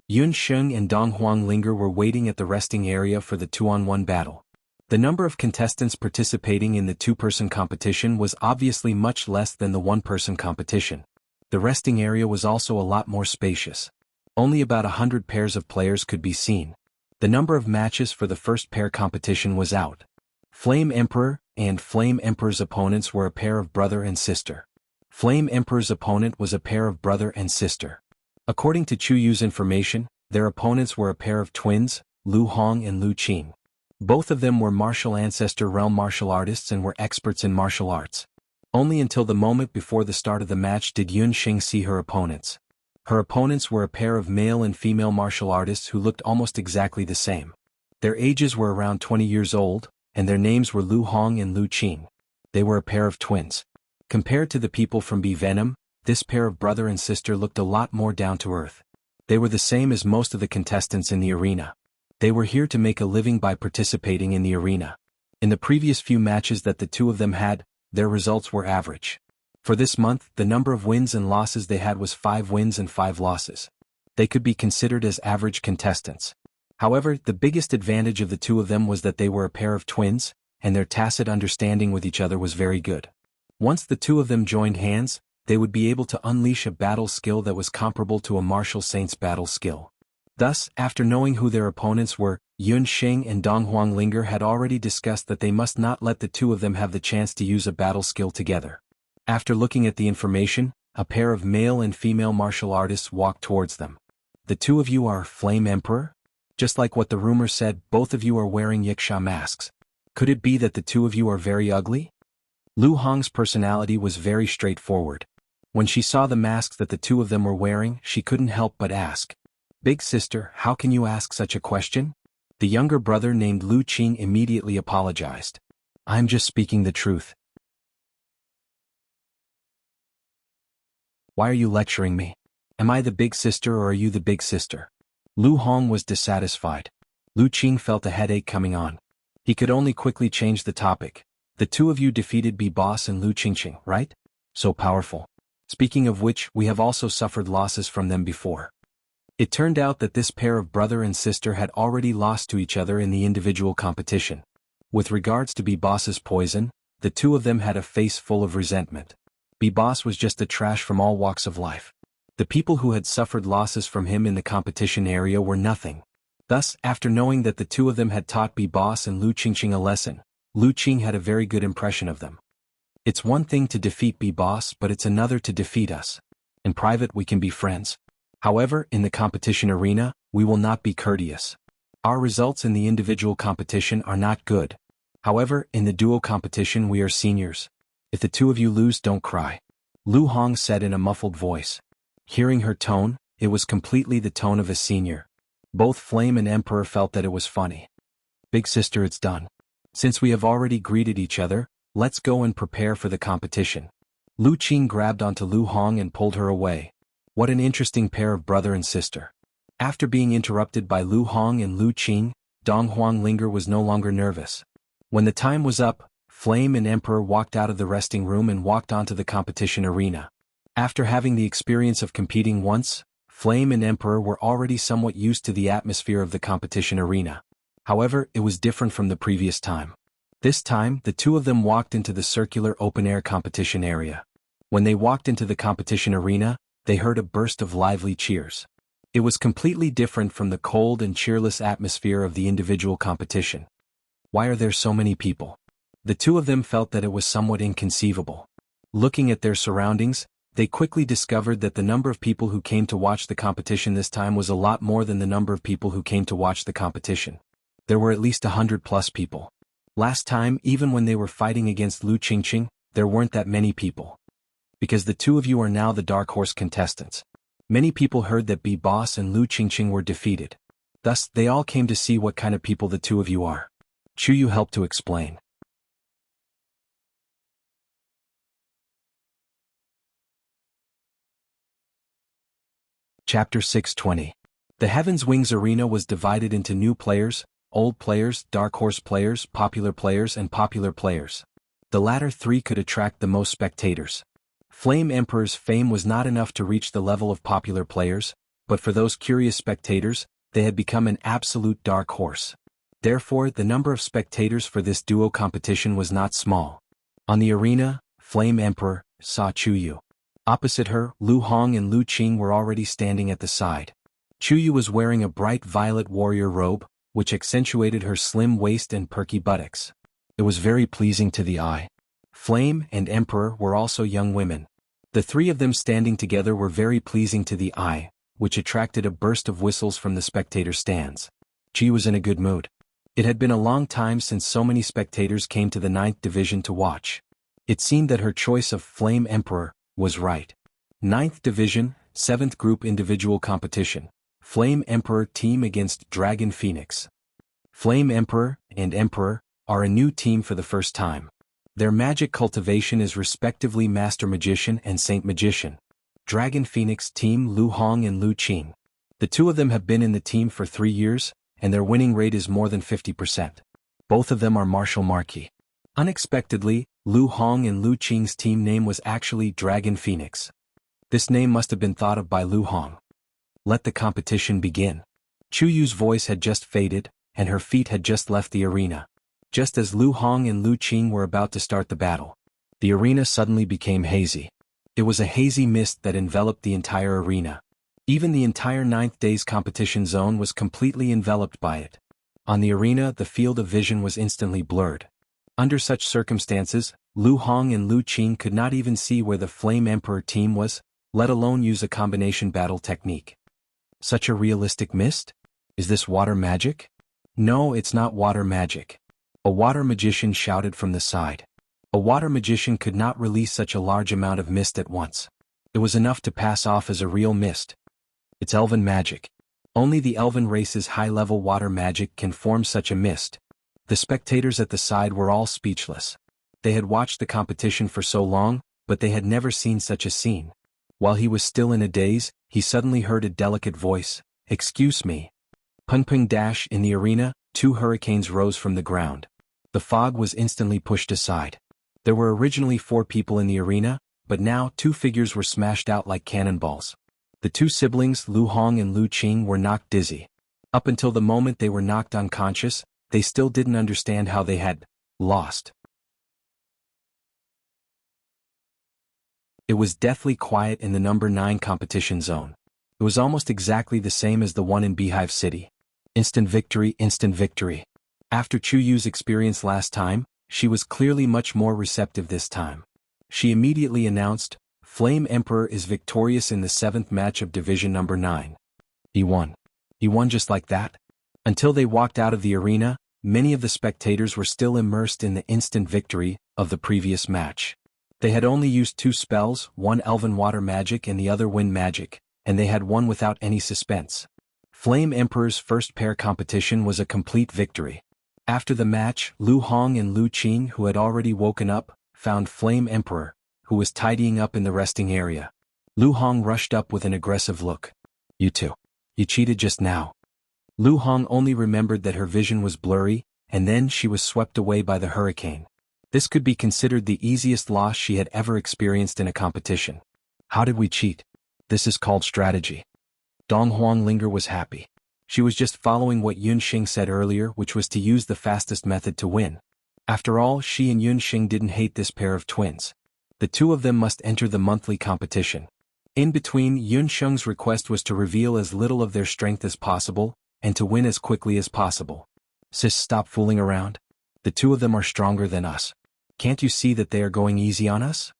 Yunxing and Dong Huangling were waiting at the resting area for the 2-on-1 battle. The number of contestants participating in the two-person competition was obviously much less than the one-person competition. The resting area was also a lot more spacious. Only about 100 pairs of players could be seen. The number of matches for the first pair competition was out. Flame Emperor and Flame Emperor's opponents were a pair of brother and sister. Flame Emperor's opponent was a pair of brother and sister. According to Chu Yu's information, their opponents were a pair of twins, Lu Hong and Lu Qing. Both of them were martial ancestor realm martial artists and were experts in martial arts. Only until the moment before the start of the match did Yun Xing see her opponents. Her opponents were a pair of male and female martial artists who looked almost exactly the same. Their ages were around 20 years old, and their names were Lu Hong and Lu Qing. They were a pair of twins. Compared to the people from Bee Venom, this pair of brother and sister looked a lot more down to earth. They were the same as most of the contestants in the arena. They were here to make a living by participating in the arena. In the previous few matches that the two of them had, their results were average. For this month, the number of wins and losses they had was 5 wins and 5 losses. They could be considered as average contestants. However, the biggest advantage of the two of them was that they were a pair of twins, and their tacit understanding with each other was very good. Once the two of them joined hands, they would be able to unleash a battle skill that was comparable to a martial saint's battle skill. Thus, after knowing who their opponents were, Yun Xing and Donghuang Linger had already discussed that they must not let the two of them have the chance to use a battle skill together. After looking at the information, a pair of male and female martial artists walked towards them. The two of you are Flame Emperor? Just like what the rumor said, both of you are wearing Yiksha masks. Could it be that the two of you are very ugly? Lu Hong's personality was very straightforward. When she saw the masks that the two of them were wearing, she couldn't help but ask, "Big sister, how can you ask such a question?" The younger brother named Lu Qing immediately apologized. "I'm just speaking the truth. Why are you lecturing me? Am I the big sister or are you the big sister?" Lu Hong was dissatisfied. Lu Qing felt a headache coming on. He could only quickly change the topic. "The two of you defeated B-Boss and Lu Qingqing, right? So powerful. Speaking of which, we have also suffered losses from them before." It turned out that this pair of brother and sister had already lost to each other in the individual competition. With regards to B-Boss's poison, the two of them had a face full of resentment. B-Boss was just a trash from all walks of life. The people who had suffered losses from him in the competition area were nothing. Thus, after knowing that the two of them had taught B-Boss and Lu Qingqing a lesson, Lu Qing had a very good impression of them. It's one thing to defeat B-Boss, but it's another to defeat us. In private we can be friends. However, in the competition arena, we will not be courteous. Our results in the individual competition are not good. However, in the duo competition we are seniors. If the two of you lose, don't cry," Lu Hong said in a muffled voice. Hearing her tone, it was completely the tone of a senior. Both Flame and Emperor felt that it was funny. "Big sister, it's done. Since we have already greeted each other, let's go and prepare for the competition." Lu Qing grabbed onto Lu Hong and pulled her away. What an interesting pair of brother and sister. After being interrupted by Lu Hong and Lu Qing, Donghuang Linger was no longer nervous. When the time was up, Flame and Emperor walked out of the resting room and walked onto the competition arena. After having the experience of competing once, Flame and Emperor were already somewhat used to the atmosphere of the competition arena. However, it was different from the previous time. This time, the two of them walked into the circular open-air competition area. When they walked into the competition arena, they heard a burst of lively cheers. It was completely different from the cold and cheerless atmosphere of the individual competition. Why are there so many people? The two of them felt that it was somewhat inconceivable. Looking at their surroundings, they quickly discovered that the number of people who came to watch the competition this time was a lot more than the number of people who came to watch the competition. There were at least 100+ people. Last time, even when they were fighting against Lu Qingqing, there weren't that many people. Because the two of you are now the Dark Horse contestants. Many people heard that B-Boss and Lu Qingqing were defeated. Thus, they all came to see what kind of people the two of you are. Chu Yu helped to explain. Chapter 620. The Heaven's Wings Arena was divided into new players, old players, Dark Horse players, popular players, and popular players. The latter three could attract the most spectators. Flame Emperor's fame was not enough to reach the level of popular players, but for those curious spectators, they had become an absolute dark horse. Therefore, the number of spectators for this duo competition was not small. On the arena, Flame Emperor saw Chuyu. Opposite her, Lu Hong and Lu Qing were already standing at the side. Chuyu was wearing a bright violet warrior robe, which accentuated her slim waist and perky buttocks. It was very pleasing to the eye. Flame and Emperor were also young women. The three of them standing together were very pleasing to the eye, which attracted a burst of whistles from the spectator stands. She was in a good mood. It had been a long time since so many spectators came to the 9th Division to watch. It seemed that her choice of Flame Emperor was right. 9th Division, 7th Group Individual Competition. Flame Emperor team against Dragon Phoenix. Flame Emperor and Emperor are a new team for the first time. Their magic cultivation is respectively Master Magician and Saint Magician. Dragon Phoenix team Lu Hong and Lu Qing. The two of them have been in the team for 3 years, and their winning rate is more than 50%. Both of them are martial marquis. Unexpectedly, Lu Hong and Lu Qing's team name was actually Dragon Phoenix. This name must have been thought of by Lu Hong. Let the competition begin. Chuyu's voice had just faded, and her feet had just left the arena. Just as Lu Hong and Lu Qing were about to start the battle, the arena suddenly became hazy. It was a hazy mist that enveloped the entire arena. Even the entire 9th day's competition zone was completely enveloped by it. On the arena, the field of vision was instantly blurred. Under such circumstances, Lu Hong and Lu Qing could not even see where the Flame Emperor team was, let alone use a combination battle technique. Such a realistic mist? Is this water magic? No, it's not water magic. A water magician shouted from the side. A water magician could not release such a large amount of mist at once. It was enough to pass off as a real mist. It's elven magic. Only the elven race's high-level water magic can form such a mist. The spectators at the side were all speechless. They had watched the competition for so long, but they had never seen such a scene. While he was still in a daze, he suddenly heard a delicate voice. "Excuse me." Pung pung dash in the arena, 2 hurricanes rose from the ground. The fog was instantly pushed aside. There were originally 4 people in the arena, but now 2 figures were smashed out like cannonballs. The 2 siblings, Lu Hong and Lu Qing, were knocked dizzy. Up until the moment they were knocked unconscious, they still didn't understand how they had lost. It was deathly quiet in the number 9 competition zone. It was almost exactly the same as the one in Beehive City. Instant victory, instant victory. After Chuyu's experience last time, she was clearly much more receptive this time. She immediately announced, "Flame Emperor is victorious in the 7th match of Division number 9. He won. He won just like that?" Until they walked out of the arena, many of the spectators were still immersed in the instant victory of the previous match. They had only used 2 spells, one elven water magic and the other wind magic, and they had won without any suspense. Flame Emperor's first pair competition was a complete victory. After the match, Lu Hong and Lu Qing, who had already woken up, found Flame Emperor, who was tidying up in the resting area. Lu Hong rushed up with an aggressive look. "You two. You cheated just now." Lu Hong only remembered that her vision was blurry, and then she was swept away by the hurricane. This could be considered the easiest loss she had ever experienced in a competition. How did we cheat? This is called strategy. Dong Huanglinger was happy. She was just following what Yunxing said earlier, which was to use the fastest method to win. After all, she and Yunxing didn't hate this pair of twins. The 2 of them must enter the monthly competition. In between, Yunxing's request was to reveal as little of their strength as possible, and to win as quickly as possible. "Sis, stop fooling around. The 2 of them are stronger than us. Can't you see that they are going easy on us?"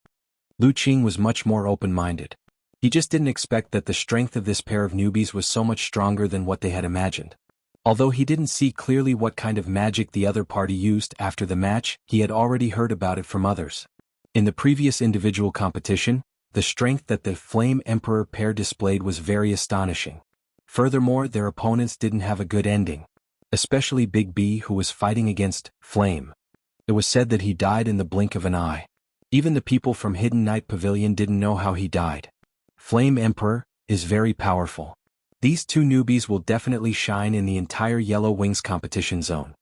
Lu Qing was much more open-minded. He just didn't expect that the strength of this pair of newbies was so much stronger than what they had imagined. Although he didn't see clearly what kind of magic the other party used after the match, he had already heard about it from others. In the previous individual competition, the strength that the Flame Emperor pair displayed was very astonishing. Furthermore, their opponents didn't have a good ending. Especially Big B, who was fighting against Flame. It was said that he died in the blink of an eye. Even the people from Hidden Night Pavilion didn't know how he died. Flame Emperor is very powerful. These 2 newbies will definitely shine in the entire Yellow Wings competition zone.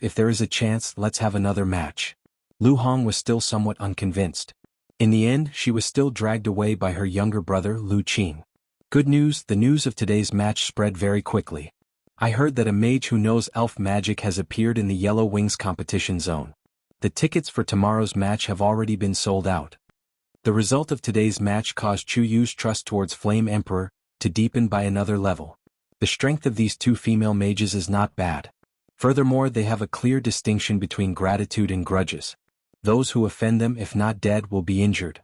If there is a chance, let's have another match. Lu Hong was still somewhat unconvinced. In the end, she was still dragged away by her younger brother, Lu Qing. Good news, the news of today's match spread very quickly. I heard that a mage who knows elf magic has appeared in the Yellow Wings competition zone. The tickets for tomorrow's match have already been sold out. The result of today's match caused Chu Yu's trust towards Flame Emperor to deepen by another level. The strength of these two female mages is not bad. Furthermore, they have a clear distinction between gratitude and grudges. Those who offend them, if not dead, will be injured.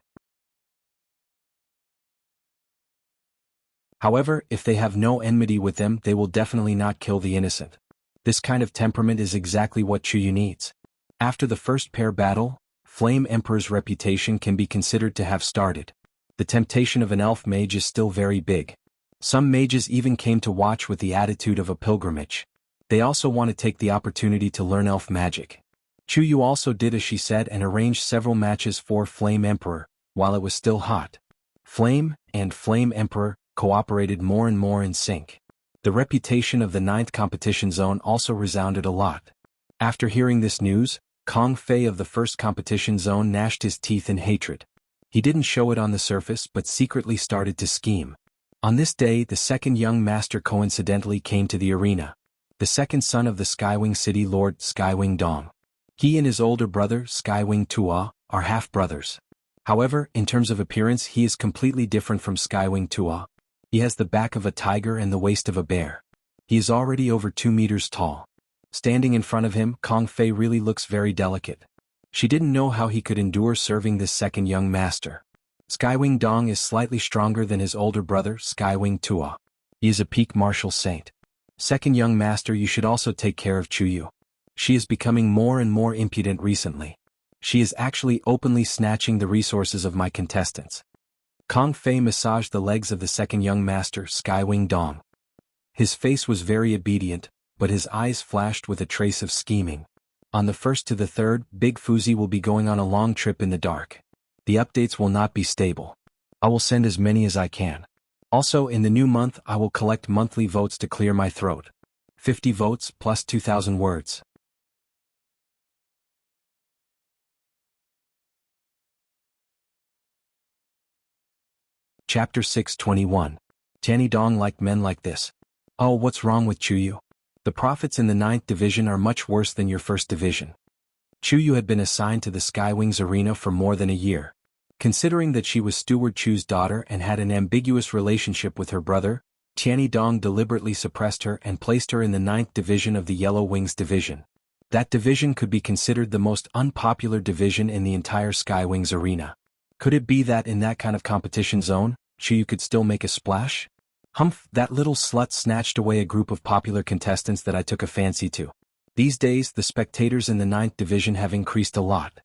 However, if they have no enmity with them, they will definitely not kill the innocent. This kind of temperament is exactly what Chu Yu needs. After the first pair battle, Flame Emperor's reputation can be considered to have started. The temptation of an elf mage is still very big. Some mages even came to watch with the attitude of a pilgrimage. They also want to take the opportunity to learn elf magic. Chu Yu also did as she said and arranged several matches for Flame Emperor, while it was still hot. Flame and Flame Emperor cooperated more and more in sync. The reputation of the 9th competition zone also resounded a lot. After hearing this news, Kong Fei of the 1st competition zone gnashed his teeth in hatred. He didn't show it on the surface but secretly started to scheme. On this day, the 2nd young master coincidentally came to the arena. The 2nd son of the Skywing City Lord, Skywing Dong. He and his older brother, Skywing Tua, are half-brothers. However, in terms of appearance, he is completely different from Skywing Tua. He has the back of a tiger and the waist of a bear. He is already over 2 meters tall. Standing in front of him, Kong Fei really looks very delicate. She didn't know how he could endure serving this 2nd young master. Skywing Dong is slightly stronger than his older brother, Skywing Tua. He is a peak martial saint. 2nd young master, you should also take care of Chu Yu. She is becoming more and more impudent recently. She is actually openly snatching the resources of my contestants. Kong Fei massaged the legs of the 2nd young master, Skywing Dong. His face was very obedient, but his eyes flashed with a trace of scheming. On the 1st to the 3rd, Big Fuzi will be going on a long trip in the dark. The updates will not be stable. I will send as many as I can. Also, in the new month, I will collect monthly votes to clear my throat. 50 votes plus 2,000 words. Chapter 621. Tianyi Dong liked men like this. Oh, what's wrong with Chu Yu? The profits in the 9th division are much worse than your 1st division. Chu Yu had been assigned to the Skywings arena for more than a year. Considering that she was Steward Chu's daughter and had an ambiguous relationship with her brother, Tianyi Dong deliberately suppressed her and placed her in the 9th division of the Yellow Wings division. That division could be considered the most unpopular division in the entire Skywings arena. Could it be that in that kind of competition zone, Chu Yu could still make a splash? Humph, that little slut snatched away a group of popular contestants that I took a fancy to. These days, the spectators in the 9th division have increased a lot.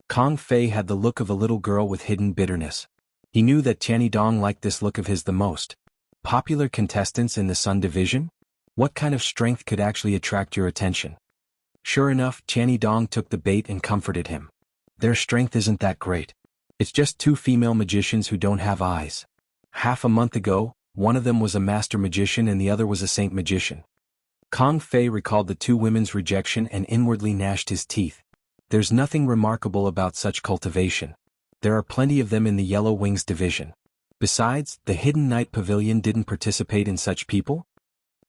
Kong Fei had the look of a little girl with hidden bitterness. He knew that Tianyi Dong liked this look of his the most. Popular contestants in the Sun division? What kind of strength could actually attract your attention? Sure enough, Tianyi Dong took the bait and comforted him. Their strength isn't that great. It's just 2 female magicians who don't have eyes. Half a month ago, one of them was a master magician and the other was a saint magician. Kong Fei recalled the 2 women's rejection and inwardly gnashed his teeth. There's nothing remarkable about such cultivation. There are plenty of them in the Yellow Wings division. Besides, the Hidden Night Pavilion didn't participate in such people?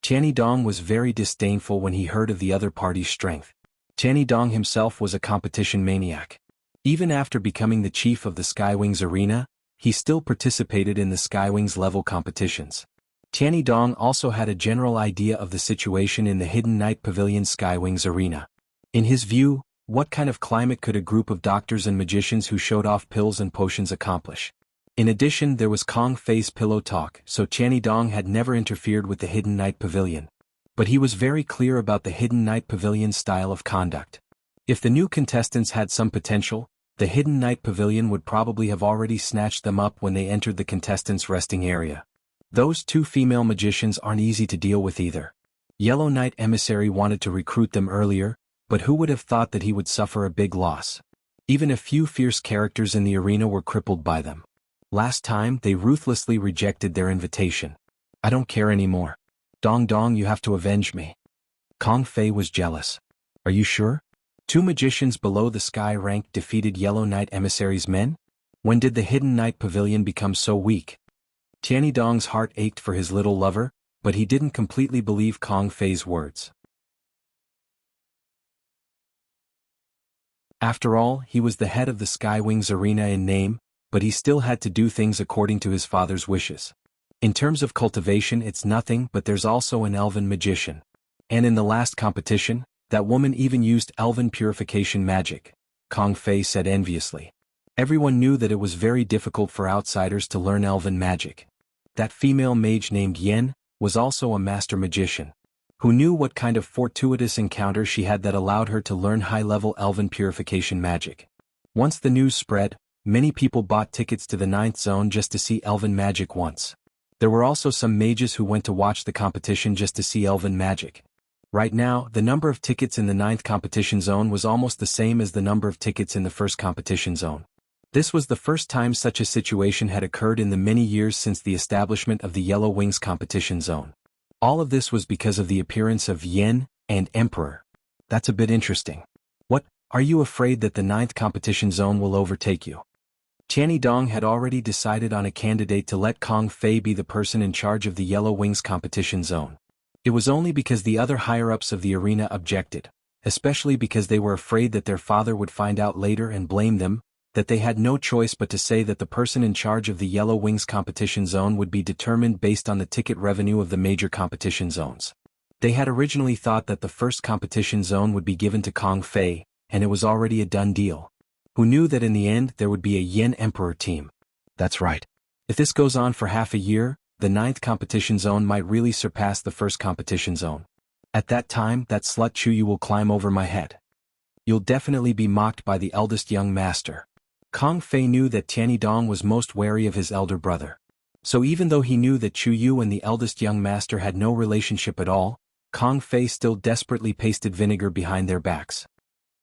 Tianyi Dong was very disdainful when he heard of the other party's strength. Tianyi Dong himself was a competition maniac. Even after becoming the chief of the Skywings arena, he still participated in the Skywings level competitions. Tianyi Dong also had a general idea of the situation in the Hidden Night Pavilion Skywings arena. In his view, what kind of climate could a group of doctors and magicians who showed off pills and potions accomplish? In addition, there was Kong Fei's pillow talk, so Tianyi Dong had never interfered with the Hidden Night Pavilion. But he was very clear about the Hidden Night Pavilion's style of conduct. If the new contestants had some potential, the Hidden Night Pavilion would probably have already snatched them up when they entered the contestants' resting area. Those 2 female magicians aren't easy to deal with either. Yellow Knight Emissary wanted to recruit them earlier, but who would have thought that he would suffer a big loss? Even a few fierce characters in the arena were crippled by them. Last time, they ruthlessly rejected their invitation. I don't care anymore. Dong Dong, you have to avenge me. Kong Fei was jealous. Are you sure? 2 magicians below the sky rank defeated Yellow Knight Emissary's men? When did the Hidden Night Pavilion become so weak? Tianyi Dong's heart ached for his little lover, but he didn't completely believe Kong Fei's words. After all, he was the head of the Skywings Arena in name, but he still had to do things according to his father's wishes. In terms of cultivation, it's nothing, but there's also an elven magician. And in the last competition, that woman even used elven purification magic, Kong Fei said enviously. Everyone knew that it was very difficult for outsiders to learn elven magic. That female mage named Yen was also a master magician. Who knew what kind of fortuitous encounter she had that allowed her to learn high-level elven purification magic? Once the news spread, many people bought tickets to the 9th zone just to see elven magic once. There were also some mages who went to watch the competition just to see elven magic. Right now, the number of tickets in the 9th competition zone was almost the same as the number of tickets in the 1st competition zone. This was the first time such a situation had occurred in the many years since the establishment of the Yellow Wings competition zone. All of this was because of the appearance of Yen and Emperor. That's a bit interesting. What, are you afraid that the 9th competition zone will overtake you? Tianyi Dong had already decided on a candidate to let Kong Fei be the person in charge of the Yellow Wings competition zone. It was only because the other higher-ups of the arena objected, especially because they were afraid that their father would find out later and blame them, that they had no choice but to say that the person in charge of the Yellow Wings competition zone would be determined based on the ticket revenue of the major competition zones. They had originally thought that the 1st competition zone would be given to Kong Fei, and it was already a done deal. Who knew that in the end there would be a Yen Emperor team? That's right. If this goes on for half a year, the 9th competition zone might really surpass the 1st competition zone. At that time, that slut Chuyu will climb over my head. You'll definitely be mocked by the eldest young master. Kong Fei knew that Tianyi Dong was most wary of his elder brother. So even though he knew that Chu Yu and the eldest young master had no relationship at all, Kong Fei still desperately pasted vinegar behind their backs.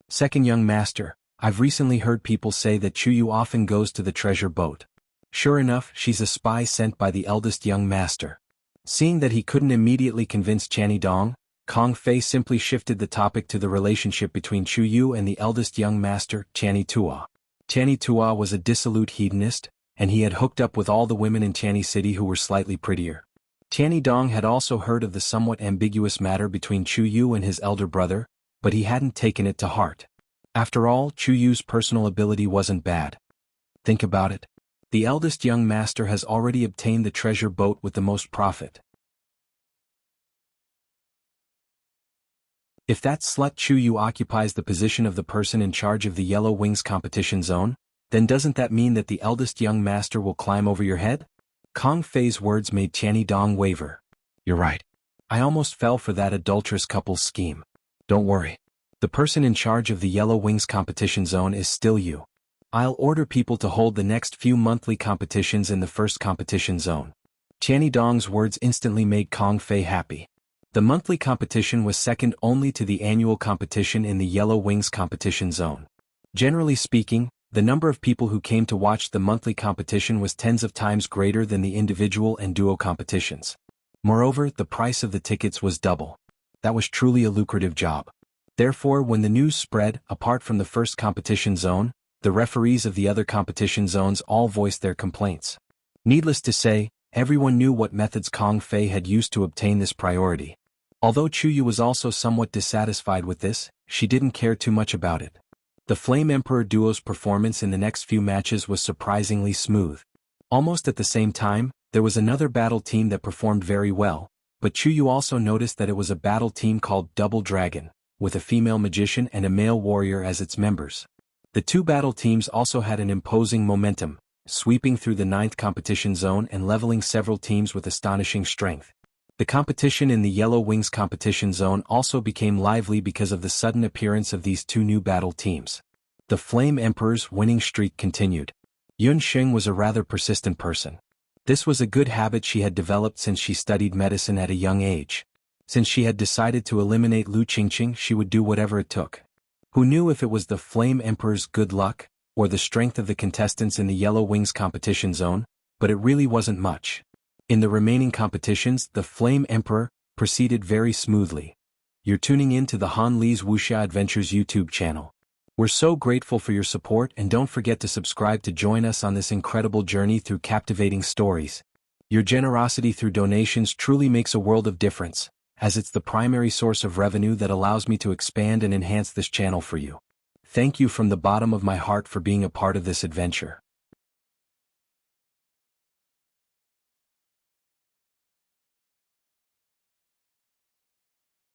Second young master, I've recently heard people say that Chu Yu often goes to the treasure boat. Sure enough, she's a spy sent by the eldest young master. Seeing that he couldn't immediately convince Tianyi Dong, Kong Fei simply shifted the topic to the relationship between Chu Yu and the eldest young master, Tianyi Tua. Tianyi Tua was a dissolute hedonist, and he had hooked up with all the women in Tianyi City who were slightly prettier. Tianyi Dong had also heard of the somewhat ambiguous matter between Chu Yu and his elder brother, but he hadn't taken it to heart. After all, Chu Yu's personal ability wasn't bad. Think about it. The eldest young master has already obtained the treasure boat with the most profit. If that slut Chu Yu occupies the position of the person in charge of the Yellow Wings competition zone, then doesn't that mean that the eldest young master will climb over your head? Kong Fei's words made Tianyi Dong waver. You're right. I almost fell for that adulterous couple's scheme. Don't worry. The person in charge of the Yellow Wings competition zone is still you. I'll order people to hold the next few monthly competitions in the 1st competition zone. Tianyi Dong's words instantly made Kong Fei happy. The monthly competition was second only to the annual competition in the Yellow Wings competition zone. Generally speaking, the number of people who came to watch the monthly competition was tens of times greater than the individual and duo competitions. Moreover, the price of the tickets was double. That was truly a lucrative job. Therefore, when the news spread, apart from the 1st competition zone, the referees of the other competition zones all voiced their complaints. Needless to say, everyone knew what methods Kong Fei had used to obtain this priority. Although Chu Yu was also somewhat dissatisfied with this, she didn't care too much about it. The Flame Emperor duo's performance in the next few matches was surprisingly smooth. Almost at the same time, there was another battle team that performed very well, but Chu Yu also noticed that it was a battle team called Double Dragon, with a female magician and a male warrior as its members. The two battle teams also had an imposing momentum, sweeping through the 9th competition zone and leveling several teams with astonishing strength. The competition in the Yellow Wings competition zone also became lively because of the sudden appearance of these two new battle teams. The Flame Emperor's winning streak continued. Yun Xing was a rather persistent person. This was a good habit she had developed since she studied medicine at a young age. Since she had decided to eliminate Lu Qingqing, she would do whatever it took. Who knew if it was the Flame Emperor's good luck, or the strength of the contestants in the Yellow Wings competition zone, but it really wasn't much. In the remaining competitions, the Flame Emperor proceeded very smoothly. You're tuning in to the Han Li's Wuxia Adventures YouTube channel. We're so grateful for your support, and don't forget to subscribe to join us on this incredible journey through captivating stories. Your generosity through donations truly makes a world of difference, as it's the primary source of revenue that allows me to expand and enhance this channel for you. Thank you from the bottom of my heart for being a part of this adventure.